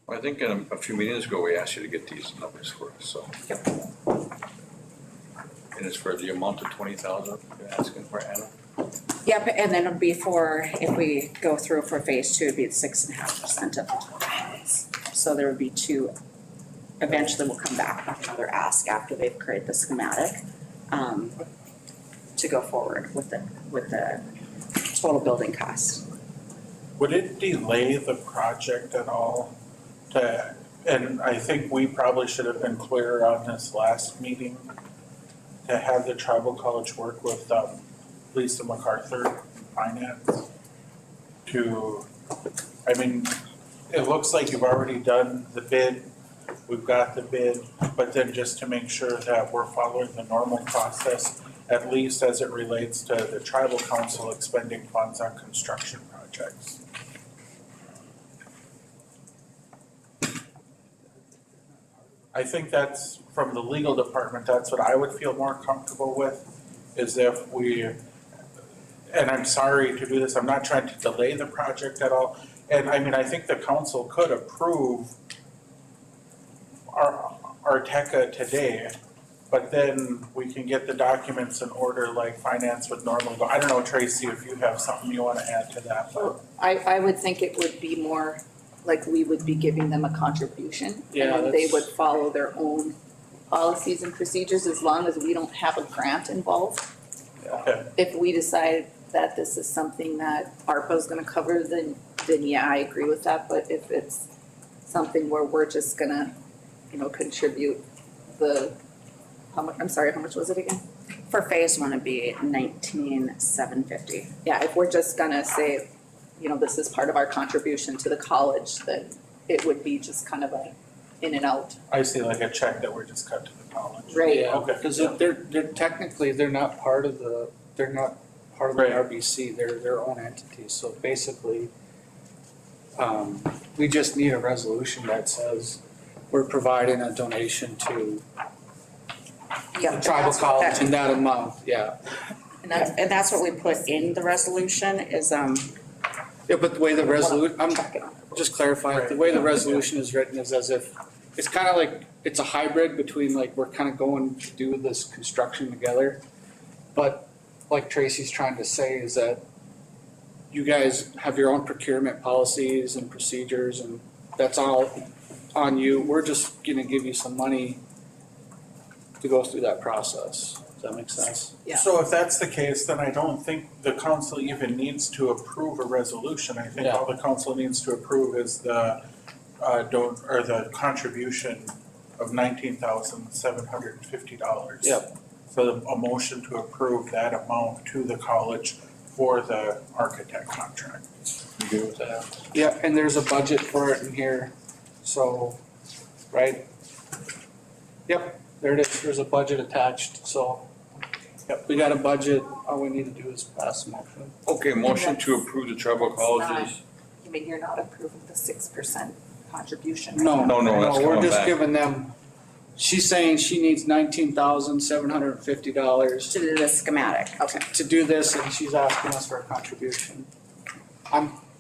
S15: Well, I think a few meetings ago, we asked you to get these numbers for us, so.
S18: Yep.
S15: And it's for the amount of 20,000 you're asking for, Anna?
S18: Yep, and then it'll be for, if we go through for phase two, it'd be 6.5% of the total cost. So there would be two, eventually we'll come back with another ask after they've created the schematic, to go forward with the total building cost.
S11: Would it delay the project at all to, and I think we probably should have been clearer on this last meeting, to have the tribal college work with Lisa MacArthur Finance to, I mean, it looks like you've already done the bid, we've got the bid, but then just to make sure that we're following the normal process, at least as it relates to the tribal council expending funds on construction projects. I think that's, from the legal department, that's what I would feel more comfortable with, is if we, and I'm sorry to do this, I'm not trying to delay the project at all. And I mean, I think the council could approve our TECA today, but then we can get the documents in order like finance would normally go. I don't know, Tracy, if you have something you want to add to that. But
S14: I would think it would be more like we would be giving them a contribution.
S5: Yeah,
S14: and then they would follow their own policies and procedures as long as we don't have a grant involved.
S11: Okay.
S14: If we decide that this is something that ARPA is gonna cover, then yeah, I agree with that. But if it's something where we're just gonna, contribute the, how much was it again?
S18: For phase one, it'd be 19,750.
S14: Yeah, if we're just gonna say, this is part of our contribution to the college, then it would be just kind of a in and out.
S11: I see, like a check that we're just cut to the college.
S14: Right.
S5: Yeah,
S11: Okay.
S5: because they're technically, they're not part of the
S11: Right.
S5: RBC, they're their own entity, so basically, we just need a resolution that says we're providing a donation to
S18: Yeah,
S5: the tribal college in that amount, yeah.
S18: And that's what we put in the resolution is,
S5: Yeah, but the way the I'm just clarifying, the way the resolution is written is as if, it's kind of like, it's a hybrid between like, we're kind of going to do this construction together. But like Tracy's trying to say is that you guys have your own procurement policies and procedures and that's all on you. We're just gonna give you some money to go through that process. Does that make sense?
S14: Yeah.
S11: So if that's the case, then I don't think the council even needs to approve a resolution. I think all the council needs to approve is the the contribution of $19,750.
S2: Yep.
S11: For a motion to approve that amount to the college for the architect contract.
S15: You good with that?
S2: Yeah, and there's a budget for it in here, so, right? Yep, there it is, there's a budget attached, so, yep, we got a budget, all we need to do is pass the motion.
S15: Okay, motion to approve the tribal colleges.
S14: You mean you're not approving the 6% contribution?
S2: No,
S15: No, that's
S2: we're
S15: coming
S2: just
S15: back.
S2: giving them, she's saying she needs $19,750
S18: To do the schematic, okay.
S2: to do this, and she's asking us for a contribution.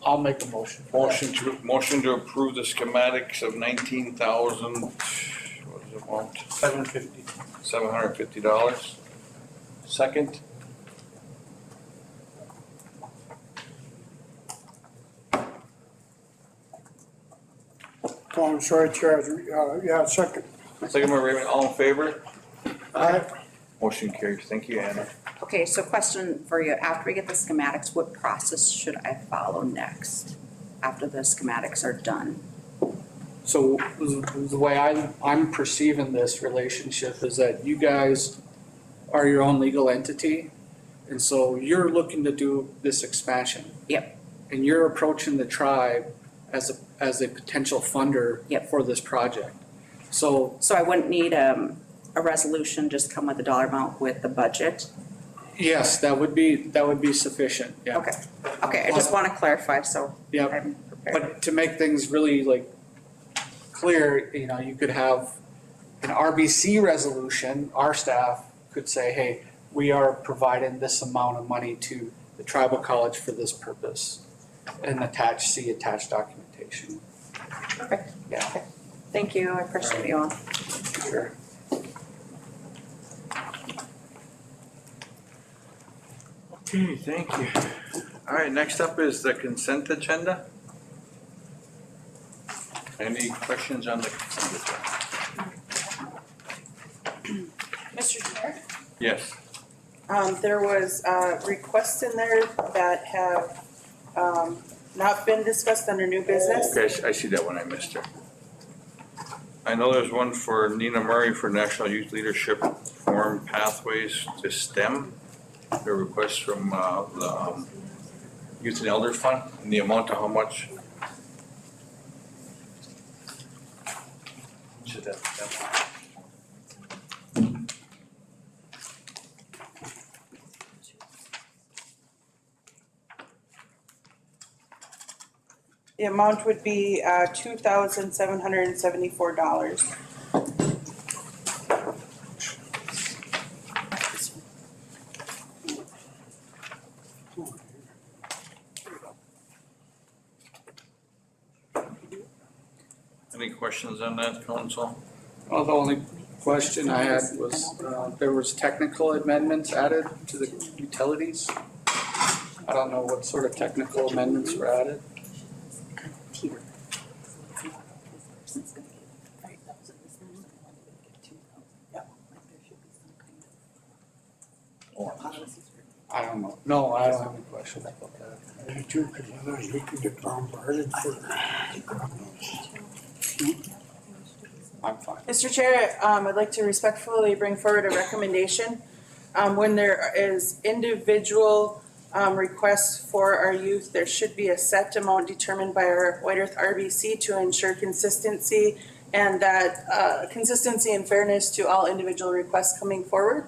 S2: I'll make a motion for that.
S15: Motion to approve the schematics of 19,000, what is it, amount? $750. Second?
S4: Oh, I'm sorry, Chair, yeah, second.
S15: Second by Raymond, all in favor?
S4: Aye.
S15: Motion carries. Thank you, Anna.
S18: Okay, so question for you, after we get the schematics, what process should I follow next? After the schematics are done?
S2: So the way I'm perceiving this relationship is that you guys are your own legal entity, and so you're looking to do this expansion.
S18: Yep.
S2: And you're approaching the tribe as a potential funder for this project. So
S18: I wouldn't need a resolution, just come with a dollar amount with the budget?
S2: yes, that would be sufficient, yeah.
S18: Okay, I just want to clarify, so
S2: Yeah,
S18: I'm prepared.
S2: but to make things really clear, you could have an RBC resolution, our staff could say, hey, we are providing this amount of money to the tribal college for this purpose, and attached documentation.
S18: Perfect.
S2: Yeah.
S18: Okay. Thank you, I appreciate you all.
S2: Sure.
S15: Okay, thank you. All right, next up is the consent agenda. Any questions on the consent agenda?
S7: Mr. Chair?
S15: Yes.
S7: There was requests in there that have not been discussed under new business.
S15: Okay, I see that one, I missed it. I know there's one for Nina Murray for National Youth Leadership Forum Pathways to STEM. The request from the Youth and Elders Fund, and the amount of how much? Should that?
S7: The amount would be $2,774.
S15: Any questions on that, council?
S2: Well, the only question I had was, there was technical amendments added to the utilities. I don't know what sort of technical amendments were added. I don't know. No, I don't have any questions about that.
S4: Me too, because otherwise we could get bombarded for.
S2: I'm fine.
S7: Mr. Chair, I'd like to respectfully bring forward a recommendation. When there is individual requests for our youth, there should be a set amount determined by our White Earth RBC to ensure consistency and that consistency and fairness to all individual requests coming forward.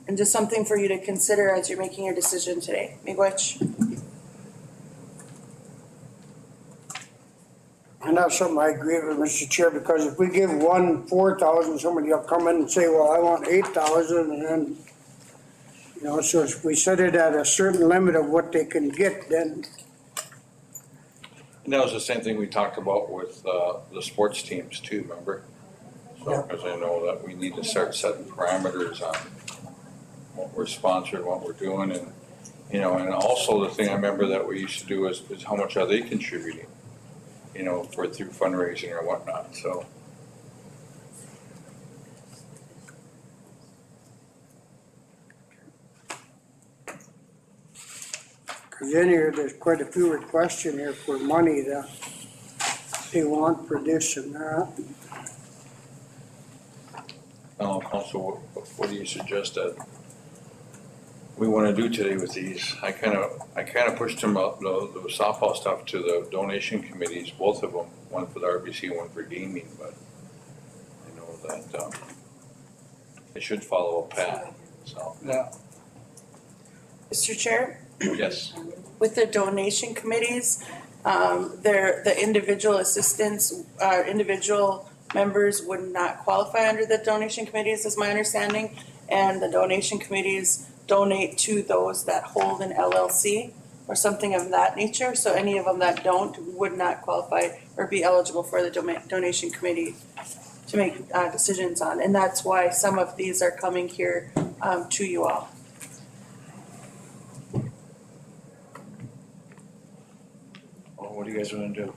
S7: And just something for you to consider as you're making your decision today. Miigwech.
S4: And that's something I agree with, Mr. Chair, because if we give one 4,000, somebody will come in and say, well, I want 8,000, and then, so if we set it at a certain limit of what they can get, then.
S15: And that was the same thing we talked about with the sports teams too, remember? So, because I know that we need to start setting parameters on what we're sponsoring, what we're doing, and, and also the thing I remember that we used to do is how much are they contributing? Through fundraising or whatnot, so.
S4: Because in here, there's quite a few requests in here for money to they want for this and that.
S15: Council, what do you suggest that we wanna do today with these? I kinda pushed them up, the softball stuff to the donation committees, both of them, one for the RBC, one for gaming, but I know that, they should follow a path, so,
S5: Yeah.
S7: Mr. Chair,
S15: yes.
S7: with the donation committees, the individual assistants, individual members would not qualify under the donation committees, is my understanding. And the donation committees donate to those that hold an LLC or something of that nature. So any of them that don't would not qualify or be eligible for the donation committee to make decisions on. And that's why some of these are coming here to you all.
S15: Well, what do you guys wanna do?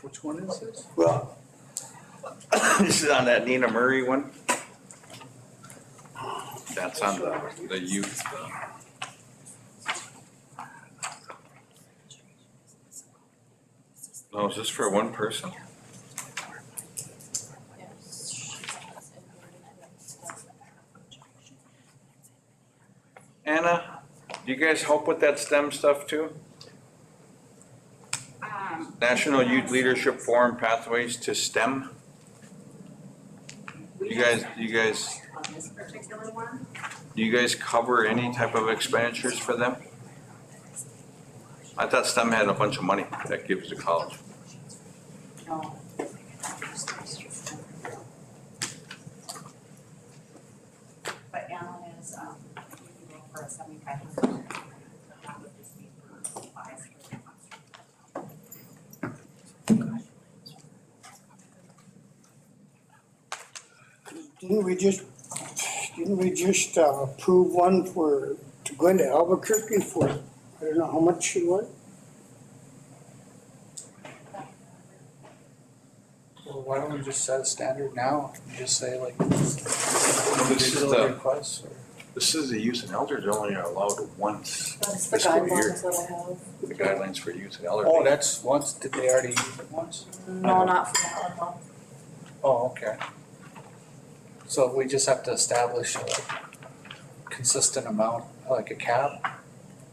S5: Which one is this?
S15: Well, this is on that Nina Murray one. That's on the youth. No, is this for one person? Anna, do you guys help with that STEM stuff too? National Youth Leadership Forum Pathways to STEM? You guys,
S10: On this particular one?
S15: do you guys cover any type of expenditures for them? I thought STEM had a bunch of money that gives to college.
S10: No. But Alan is, you can go for a 7,500. That would just be for supplies for the
S4: Didn't we just approve one to go into Albuquerque for, I don't know how much it was?
S5: Well, why don't we just set a standard now and just say like
S15: This is
S5: individual requests or?
S15: This is the youth and elders only are allowed once
S7: That's the
S15: fiscal year.
S7: guidelines that I have.
S15: The guidelines for youth and elderly.
S5: Oh, that's once, did they already use it once?
S7: No, not for that one, no.
S5: Oh, okay. So we just have to establish a consistent amount, like a cap?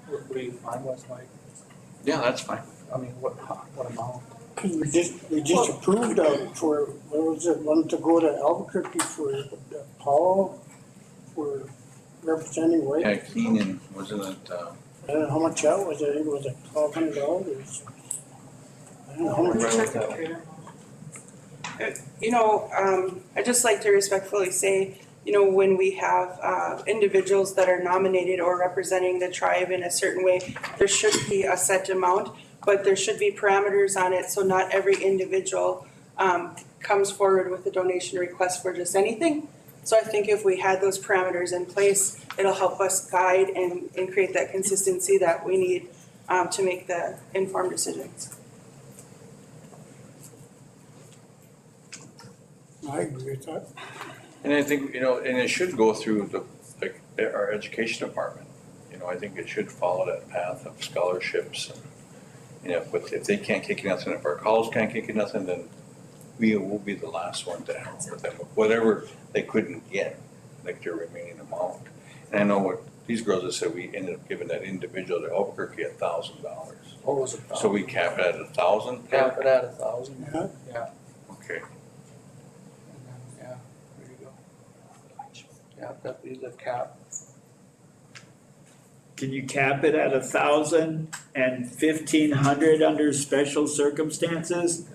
S5: What do you find was like,
S15: Yeah, that's fine.
S5: I mean, what amount?
S4: Cause we just approved for, what was it, one to go to Albuquerque for Paul, for representing White.
S15: Yeah, Keenan, wasn't it,
S4: I don't know how much that was, I think it was like $1,200. I don't know how much.
S7: You know, I'd just like to respectfully say, you know, when we have individuals that are nominated or representing the tribe in a certain way, there should be a set amount, but there should be parameters on it, so not every individual comes forward with a donation request for just anything. So I think if we had those parameters in place, it'll help us guide and create that consistency that we need to make the informed decisions.
S4: I agree with that.
S15: and I think, you know, and it should go through our education department. You know, I think it should follow that path of scholarships and, you know, but if they can't kick nothing, if our college can't kick nothing, then we will be the last one to help with them, whatever they couldn't get, like their remaining amount. And I know what these girls have said, we ended up giving that individual to Albuquerque $1,000.
S5: What was it?
S15: So we cap it at 1,000?
S5: Cap it at 1,000?
S4: Yeah.
S5: Yeah.
S15: Okay.
S5: And then, yeah, there you go. Yeah, that'd be the cap.
S19: Can you cap it at 1,000 and 1,500 under special circumstances?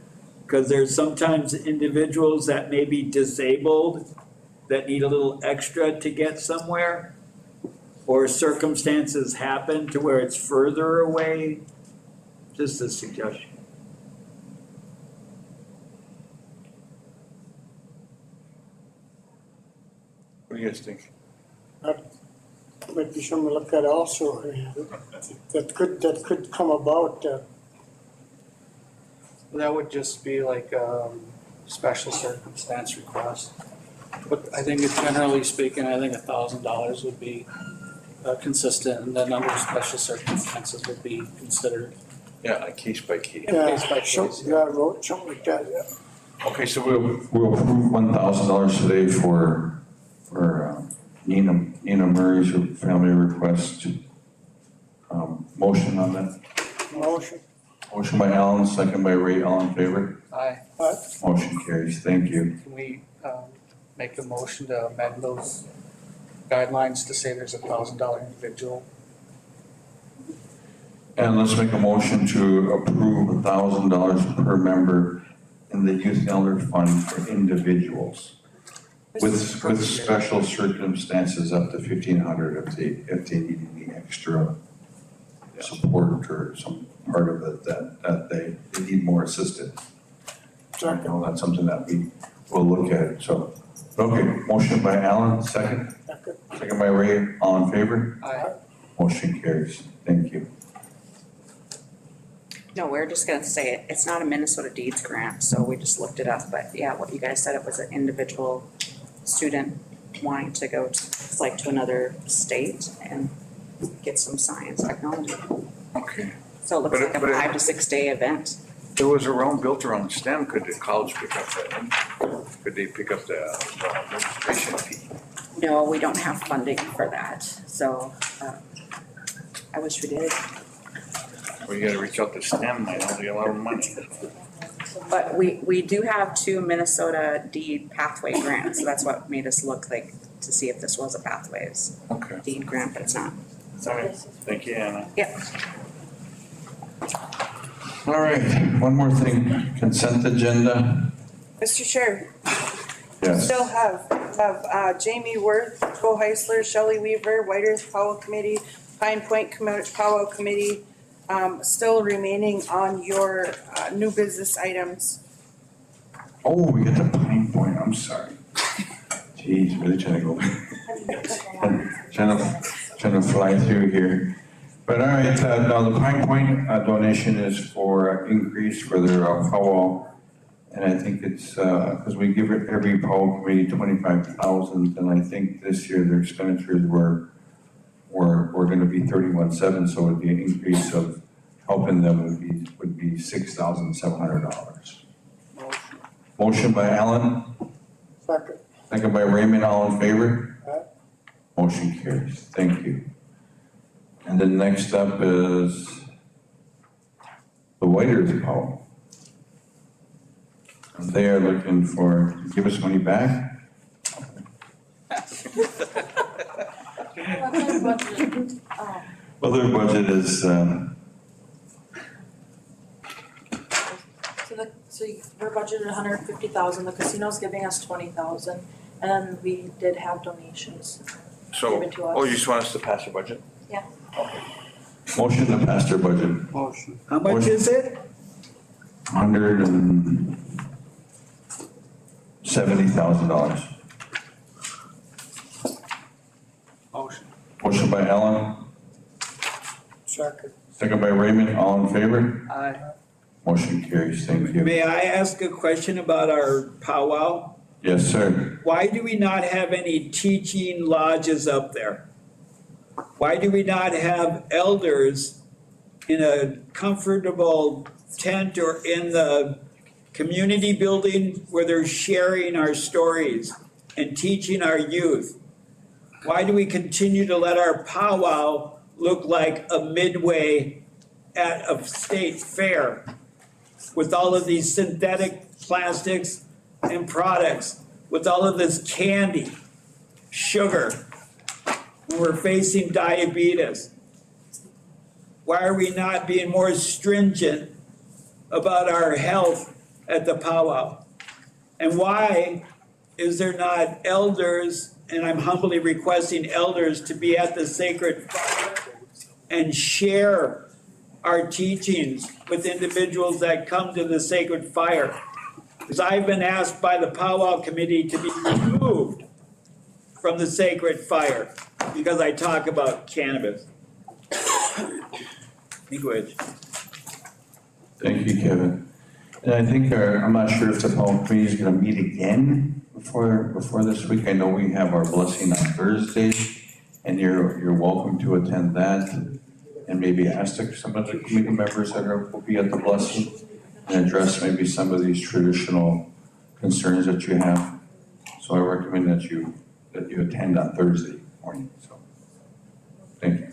S19: Because there's sometimes individuals that may be disabled that need a little extra to get somewhere. Or circumstances happen to where it's further away. Just a suggestion.
S15: What do you guys think?
S4: Might be something to look at also, that could come about,
S5: That would just be like special circumstance request. But I think generally speaking, I think $1,000 would be
S2: consistent, and then under special circumstances would be considered.
S15: Yeah, case by case.
S2: Case by
S4: So,
S2: case.
S4: yeah, I wrote something like that, yeah.
S1: Okay, so we'll approve $1,000 today for Nina Murray's family request. Motion on that?
S4: Motion.
S1: Motion by Alan, second by Ray, all in favor?
S2: Aye.
S1: Motion carries, thank you.
S2: Can we make a motion to amend those guidelines to say there's $1,000 individual?
S1: And let's make a motion to approve $1,000 per member in the Youth and Elder Fund for individuals. With special circumstances up to $1,500 if they need any extra support or some part of it that they need more assistance. I know that's something that we will look at, so. Okay, motion by Alan, second. Second by Ray, all in favor?
S2: Aye.
S1: Motion carries, thank you.
S18: No, we're just gonna say it, it's not a Minnesota Deeds grant, so we just looked it up, but yeah, what you guys said, it was an individual student wanting to go to another state and get some science technology.
S15: Okay.
S18: So it looks like a 5 to 6 day event.
S15: It was built around STEM. Could the college pick up that? Could they pick up the registration fee?
S18: No, we don't have funding for that, so, I wish we did.
S15: Well, you gotta reach out to STEM, they don't get a lot of money.
S18: But we do have 2 Minnesota deed pathway grants, so that's what made us look like to see if this was a pathways
S15: Okay.
S18: deed grant, but it's not.
S15: All right, thank you, Anna.
S18: Yep.
S1: All right, one more thing, consent agenda.
S7: Mr. Chair,
S1: Yes.
S7: still have Jamie Worth, Joe Heisler, Shelley Weaver, White Earth Powell Committee, Pine Point Powell Committee, still remaining on your new business items.
S1: Oh, we get to Pine Point, I'm sorry. Jeez, really trying to go, trying to fly through here. But all right, now the Pine Point donation is for increase for their powwow. And I think it's, because we give every powwow committee 25,000, and I think this year their expenditures were gonna be 31,700, so it'd be an increase of helping them would be $6,700. Motion by Alan.
S4: Second.
S1: Second by Raymond, all in favor? Motion carries, thank you. And then next up is the White Earth Powwow. They are looking for, give us money back? Well, their budget is,
S9: So we're budgeted $150,000, the casino's giving us $20,000, and then we did have donations given to us.
S15: Oh, you just want us to pass the budget?
S9: Yeah.
S1: motion to pass their budget.
S4: Motion.
S19: How much is it?
S1: $170,000.
S3: Motion.
S1: Motion by Ellen,
S4: Second.
S1: second by Raymond, all in favor?
S3: Aye.
S1: Motion carries, thank you.
S19: May I ask a question about our powwow?
S1: Yes, sir.
S19: Why do we not have any teaching lodges up there? Why do we not have elders in a comfortable tent or in the community building where they're sharing our stories and teaching our youth? Why do we continue to let our powwow look like a midway at a state fair with all of these synthetic plastics and products, with all of this candy, sugar, when we're facing diabetes? Why are we not being more stringent about our health at the powwow? And why is there not elders, and I'm humbly requesting elders to be at the sacred fire and share our teachings with individuals that come to the sacred fire? Because I've been asked by the powwow committee to be removed from the sacred fire because I talk about cannabis. Language.
S1: Thank you, Kevin. And I think I'm not sure if the Powwow Committee is gonna meet again before this week. I know we have our blessing on Thursday, And you're welcome to attend that and maybe ask some of the committee members that will be at the blessing and address maybe some of these traditional concerns that you have. So I recommend that you attend on Thursday morning, so, thank you.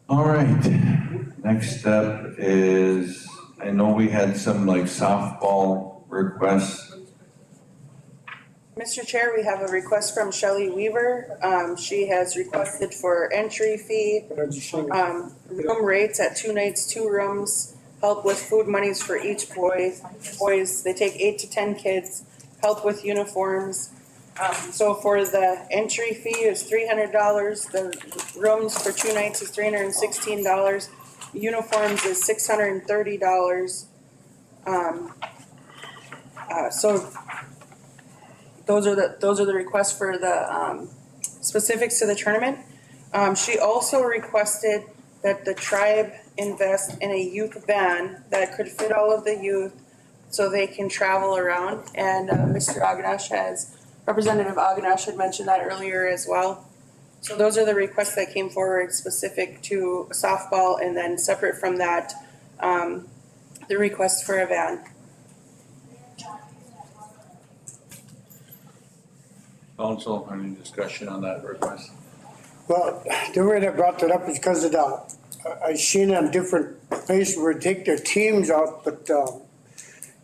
S1: All right, next step is, I know we had some like softball requests.
S7: Mr. Chair, we have a request from Shelley Weaver. She has requested for entry fee, room rates at 2 nights, 2 rooms, help with food monies for each boys. They take 8 to 10 kids, help with uniforms. So for the entry fee is $300. The rooms for 2 nights is $316. Uniforms is $630. So those are the requests for the specifics to the tournament. She also requested that the tribe invest in a youth van that could fit all of the youth so they can travel around. And Representative Aganash had mentioned that earlier as well. So those are the requests that came forward specific to softball, and then separate from that, the request for a van.
S15: Council, any discussion on that request?
S4: Well, the way I brought that up is because of I've seen on different places where they take their teams out, but,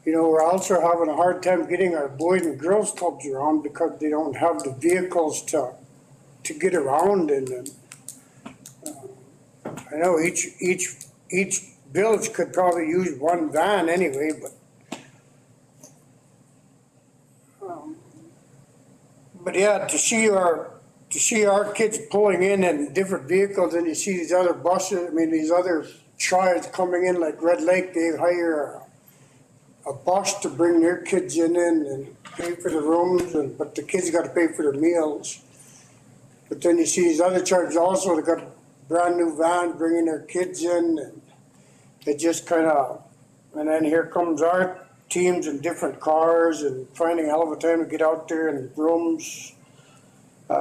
S4: you know, we're also having a hard time getting our boys and girls clubs around because they don't have the vehicles to get around in them. I know each village could probably use one van anyway, but yeah, to see our kids pulling in different vehicles, and you see these other buses, I mean, these other tribes coming in, like Red Lake, they hire a bus to bring their kids in and pay for the rooms, but the kids got to pay for their meals. But then you see these other tribes also, they got a brand new van bringing their kids in, and it just kind of, and then here comes our teams in different cars and finding a hell of a time to get out there in rooms.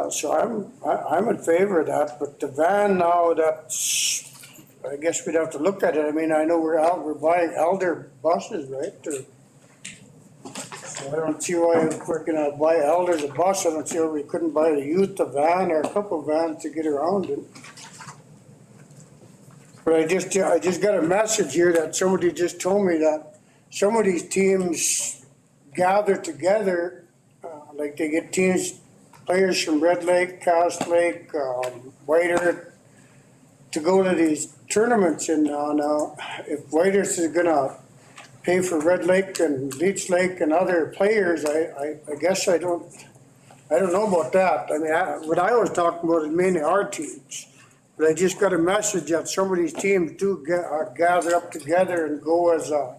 S4: So I'm in favor of that, but the van now, I guess we'd have to look at it. I mean, I know we're buying elder buses, right? So I don't see why if we're gonna buy elders a bus, I don't see why we couldn't buy the youth a van or a couple of vans to get around in. But I just got a message here that somebody just told me that some of these teams gather together, like they get players from Red Lake, Cass Lake, White Earth, to go to these tournaments. And now, if White Earth is gonna pay for Red Lake and Leech Lake and other players, I guess I don't know about that. I mean, what I was talking about is mainly our teams. But I just got a message that some of these teams do gather up together and go as a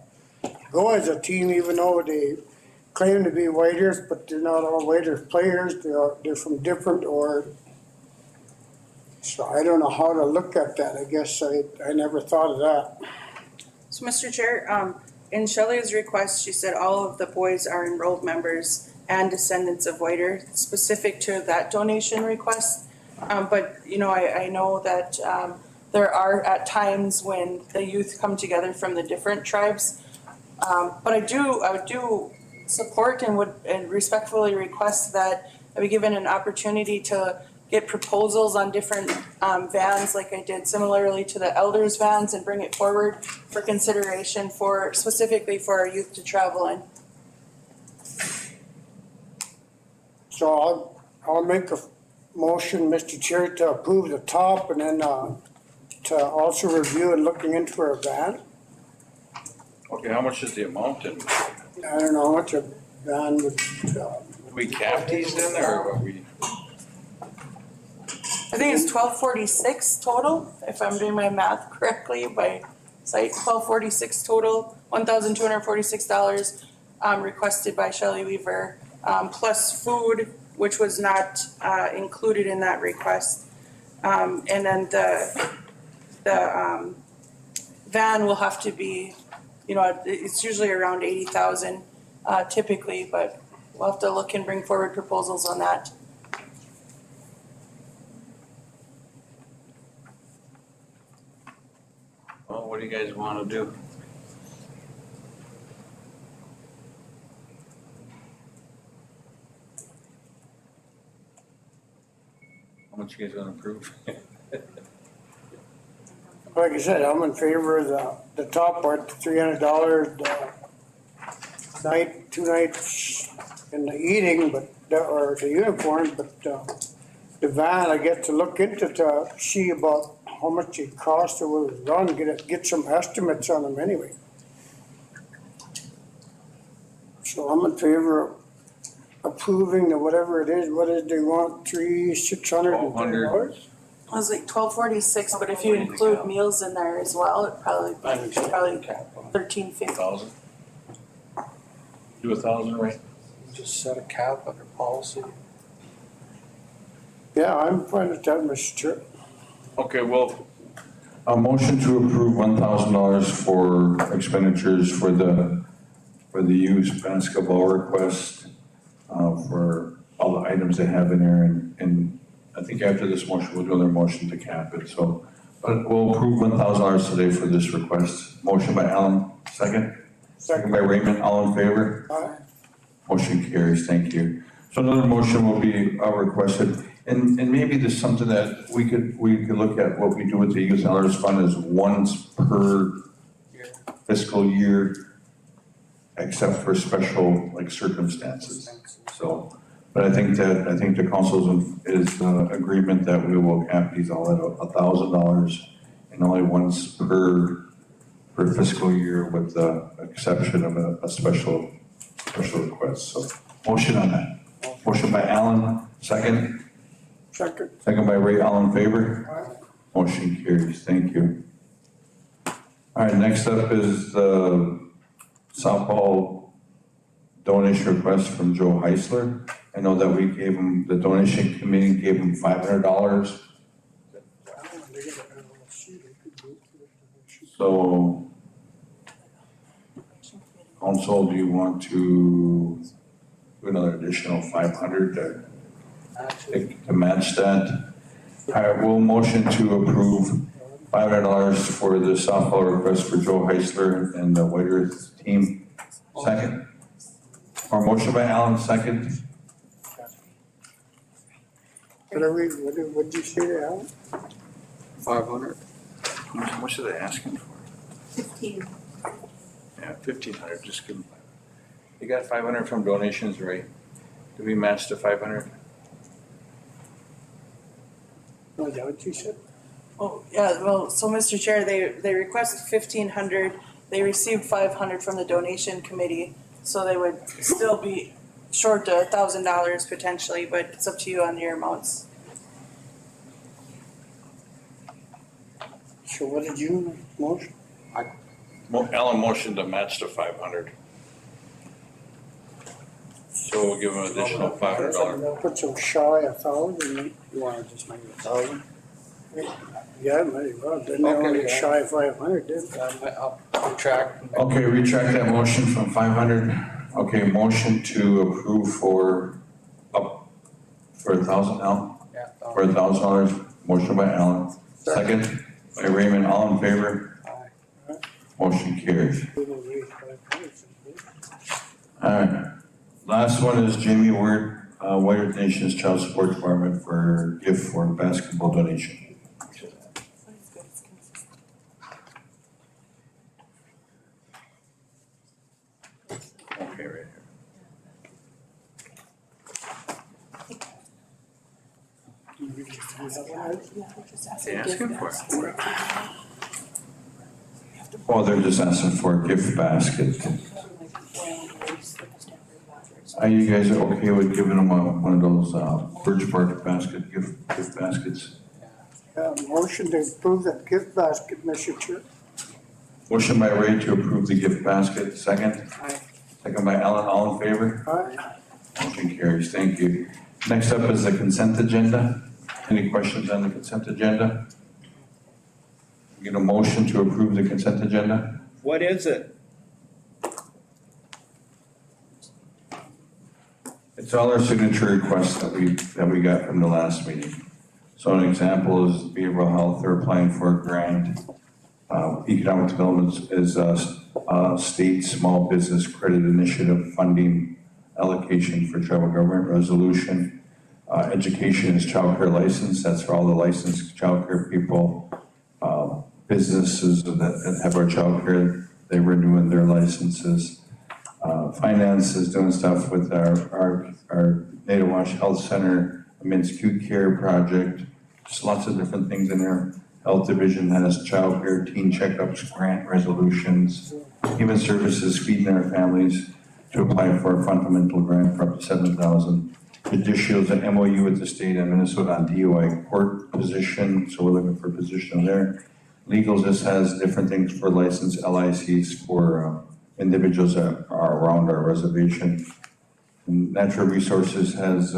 S4: team, even though they claim to be White Earth, but they're not all White Earth players. They're from different so I don't know how to look at that. I guess I never thought of that.
S7: So, Mr. Chair, in Shelley's request, she said all of the boys are enrolled members and descendants of White Earth, specific to that donation request. But, you know, I know that there are at times when the youth come together from the different tribes. But I do support and would respectfully request that I be given an opportunity to get proposals on different vans, like I did similarly to the elders vans, and bring it forward for consideration specifically for our youth to travel in.
S4: So I'll make a motion, Mr. Chair, to approve the top, and then to also review and looking into our van.
S15: Okay, how much is the amount and
S4: I don't know how much a van would.
S15: we cap these then, or are we?
S7: I think it's $1,246 total, if I'm doing my math correctly by site. $1,246 total, $1,246 requested by Shelley Weaver, plus food, which was not included in that request. And then the van will have to be, you know, it's usually around 80,000 typically, but we'll have to look and bring forward proposals on that.
S15: What do you guys wanna do? How much you guys wanna approve?
S4: Like I said, I'm in favor of the top part, $300, night, 2 nights in the eating, but, or the uniform, but, the van, I get to look into to see about how much it costs or what it's run, get some estimates on them anyway. So I'm in favor of approving the whatever it is, what is they want, $610?
S7: It was like $12.46, but if you include meals in there as well, it probably $13.50.
S15: 1,000? Do 1,000, right?
S8: Just set a cap under policy.
S4: Yeah, I'm fine with that, Mr. Chair.
S15: Okay, well,
S1: A motion to approve $1,000 for expenditures for the youth basketball request, for all the items they have in there, and I think after this motion, we'll do another motion to cap it, so. But we'll approve $1,000 today for this request. Motion by Alan, second? Second by Raymond, all in favor?
S4: Aye.
S1: Motion carries, thank you. So another motion will be requested, and maybe there's something that we could look at what we do with the Youth Elders Fund is once per fiscal year, except for special like circumstances. So, but I think the council's is agreement that we will cap these all at $1,000 and only once per fiscal year with the exception of a special request. So motion on that. Motion by Alan, second.
S4: Second.
S1: Second by Ray, all in favor? Motion carries, thank you. All right, next up is the softball donation request from Joe Heisler. I know that we gave him, the donation committee gave him $500. So, council, do you want to do another additional 500 to match that? All right, we'll motion to approve $500 for the softball request for Joe Heisler and the White Earth team. Second. Or motion by Alan, second.
S4: What did you say there, Alan?
S15: 500. How much are they asking for?
S7: 15.
S15: Yeah, 1,500, just give them. You got 500 from donations, right? Do we match the 500?
S4: Oh, is that what you said?
S7: Oh, yeah, well, so Mr. Chair, they requested 1,500, they received 500 from the donation committee, so they would still be short to $1,000 potentially, but it's up to you on your amounts.
S4: So what did you motion?
S15: Alan motioned to match the 500. So we'll give him an additional $500.
S4: Put some shy of 1,000.
S3: You wanna just make it 1,000?
S4: Yeah, maybe, well, then they only
S3: Okay.
S4: shy of 500, didn't they?
S8: I'll retract.
S1: Okay, retract that motion from 500. Okay, motion to approve for $1,000, Alan?
S8: Yeah.
S1: For $1,000, motion by Alan, second by Raymond, all in favor? Motion carries. All right, last one is Jamie Ward, White Earth Nation's Child Support Department for gift for basketball donation. Okay, right here.
S15: They asking for it.
S1: Oh, they're just asking for a gift basket. Are you guys okay with giving them one of those Birch Bark basket, gift baskets?
S4: Motion to approve that gift basket, Mr. Chair.
S1: Motion by Ray to approve the gift basket, second. Second by Alan, all in favor?
S4: Aye.
S1: Motion carries, thank you. Next up is the consent agenda. Any questions on the consent agenda? Get a motion to approve the consent agenda?
S19: What is it?
S1: It's all our signature requests that we got from the last meeting. So an example is behavioral health, they're applying for a grant. Economic development is state small business credit initiative funding allocation for tribal government resolution. Education is childcare license, that's for all the licensed childcare people. Businesses that have our childcare, they renewing their licenses. Finance is doing stuff with our Native Wash Health Center, Immense Acute Care Project, just lots of different things in there. Health Division has childcare, teen checkups, grant resolutions, Human Services feeding their families to apply for a fundamental grant for up to $7,000. Judicial is an MOU with the state of Minnesota on DOI court position, so we're looking for a position there. Legal just has different things for licensed LICs for individuals that are around our reservation. And Natural Resources has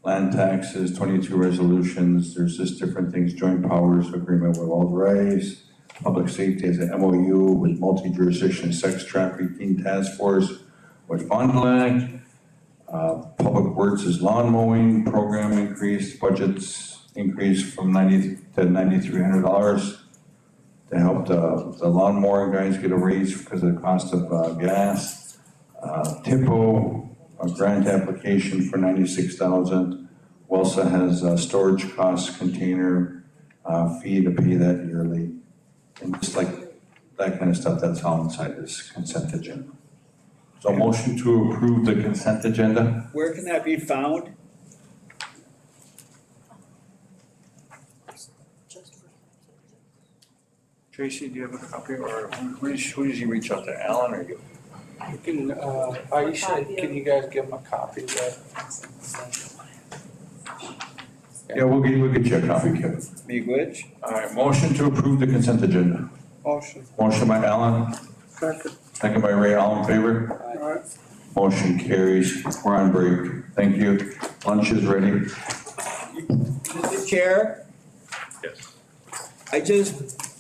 S1: land taxes, 22 resolutions, there's just different things, joint powers agreement with all rights. Public Safety has an MOU with multi-jurisdiction sex trafficking task force with Fond du Lac. Public Works is lawn mowing program increased, budgets increased from $90 to $9,300 to help the lawnmower guys get a raise because of the cost of gas. TIPO, a grant application for $96,000. WELSA has a storage cost container fee to pay that yearly. And just like that kind of stuff, that's all inside this consent agenda. So motion to approve the consent agenda.
S19: Where can that be found?
S15: Tracy, do you have a copy, or who does he reach out to, Alan or you?
S8: You can, Aisha, can you guys give them a copy of that?
S1: Yeah, we'll get you a copy, Kevin.
S19: Miigwech?
S1: All right, motion to approve the consent agenda.
S8: Motion.
S1: Motion by Alan,
S4: Second.
S1: second by Ray, all in favor?
S4: All right.
S1: Motion carries. We're on break. Thank you. Lunch is ready.
S19: Mr. Chair?
S15: Yes.
S19: I just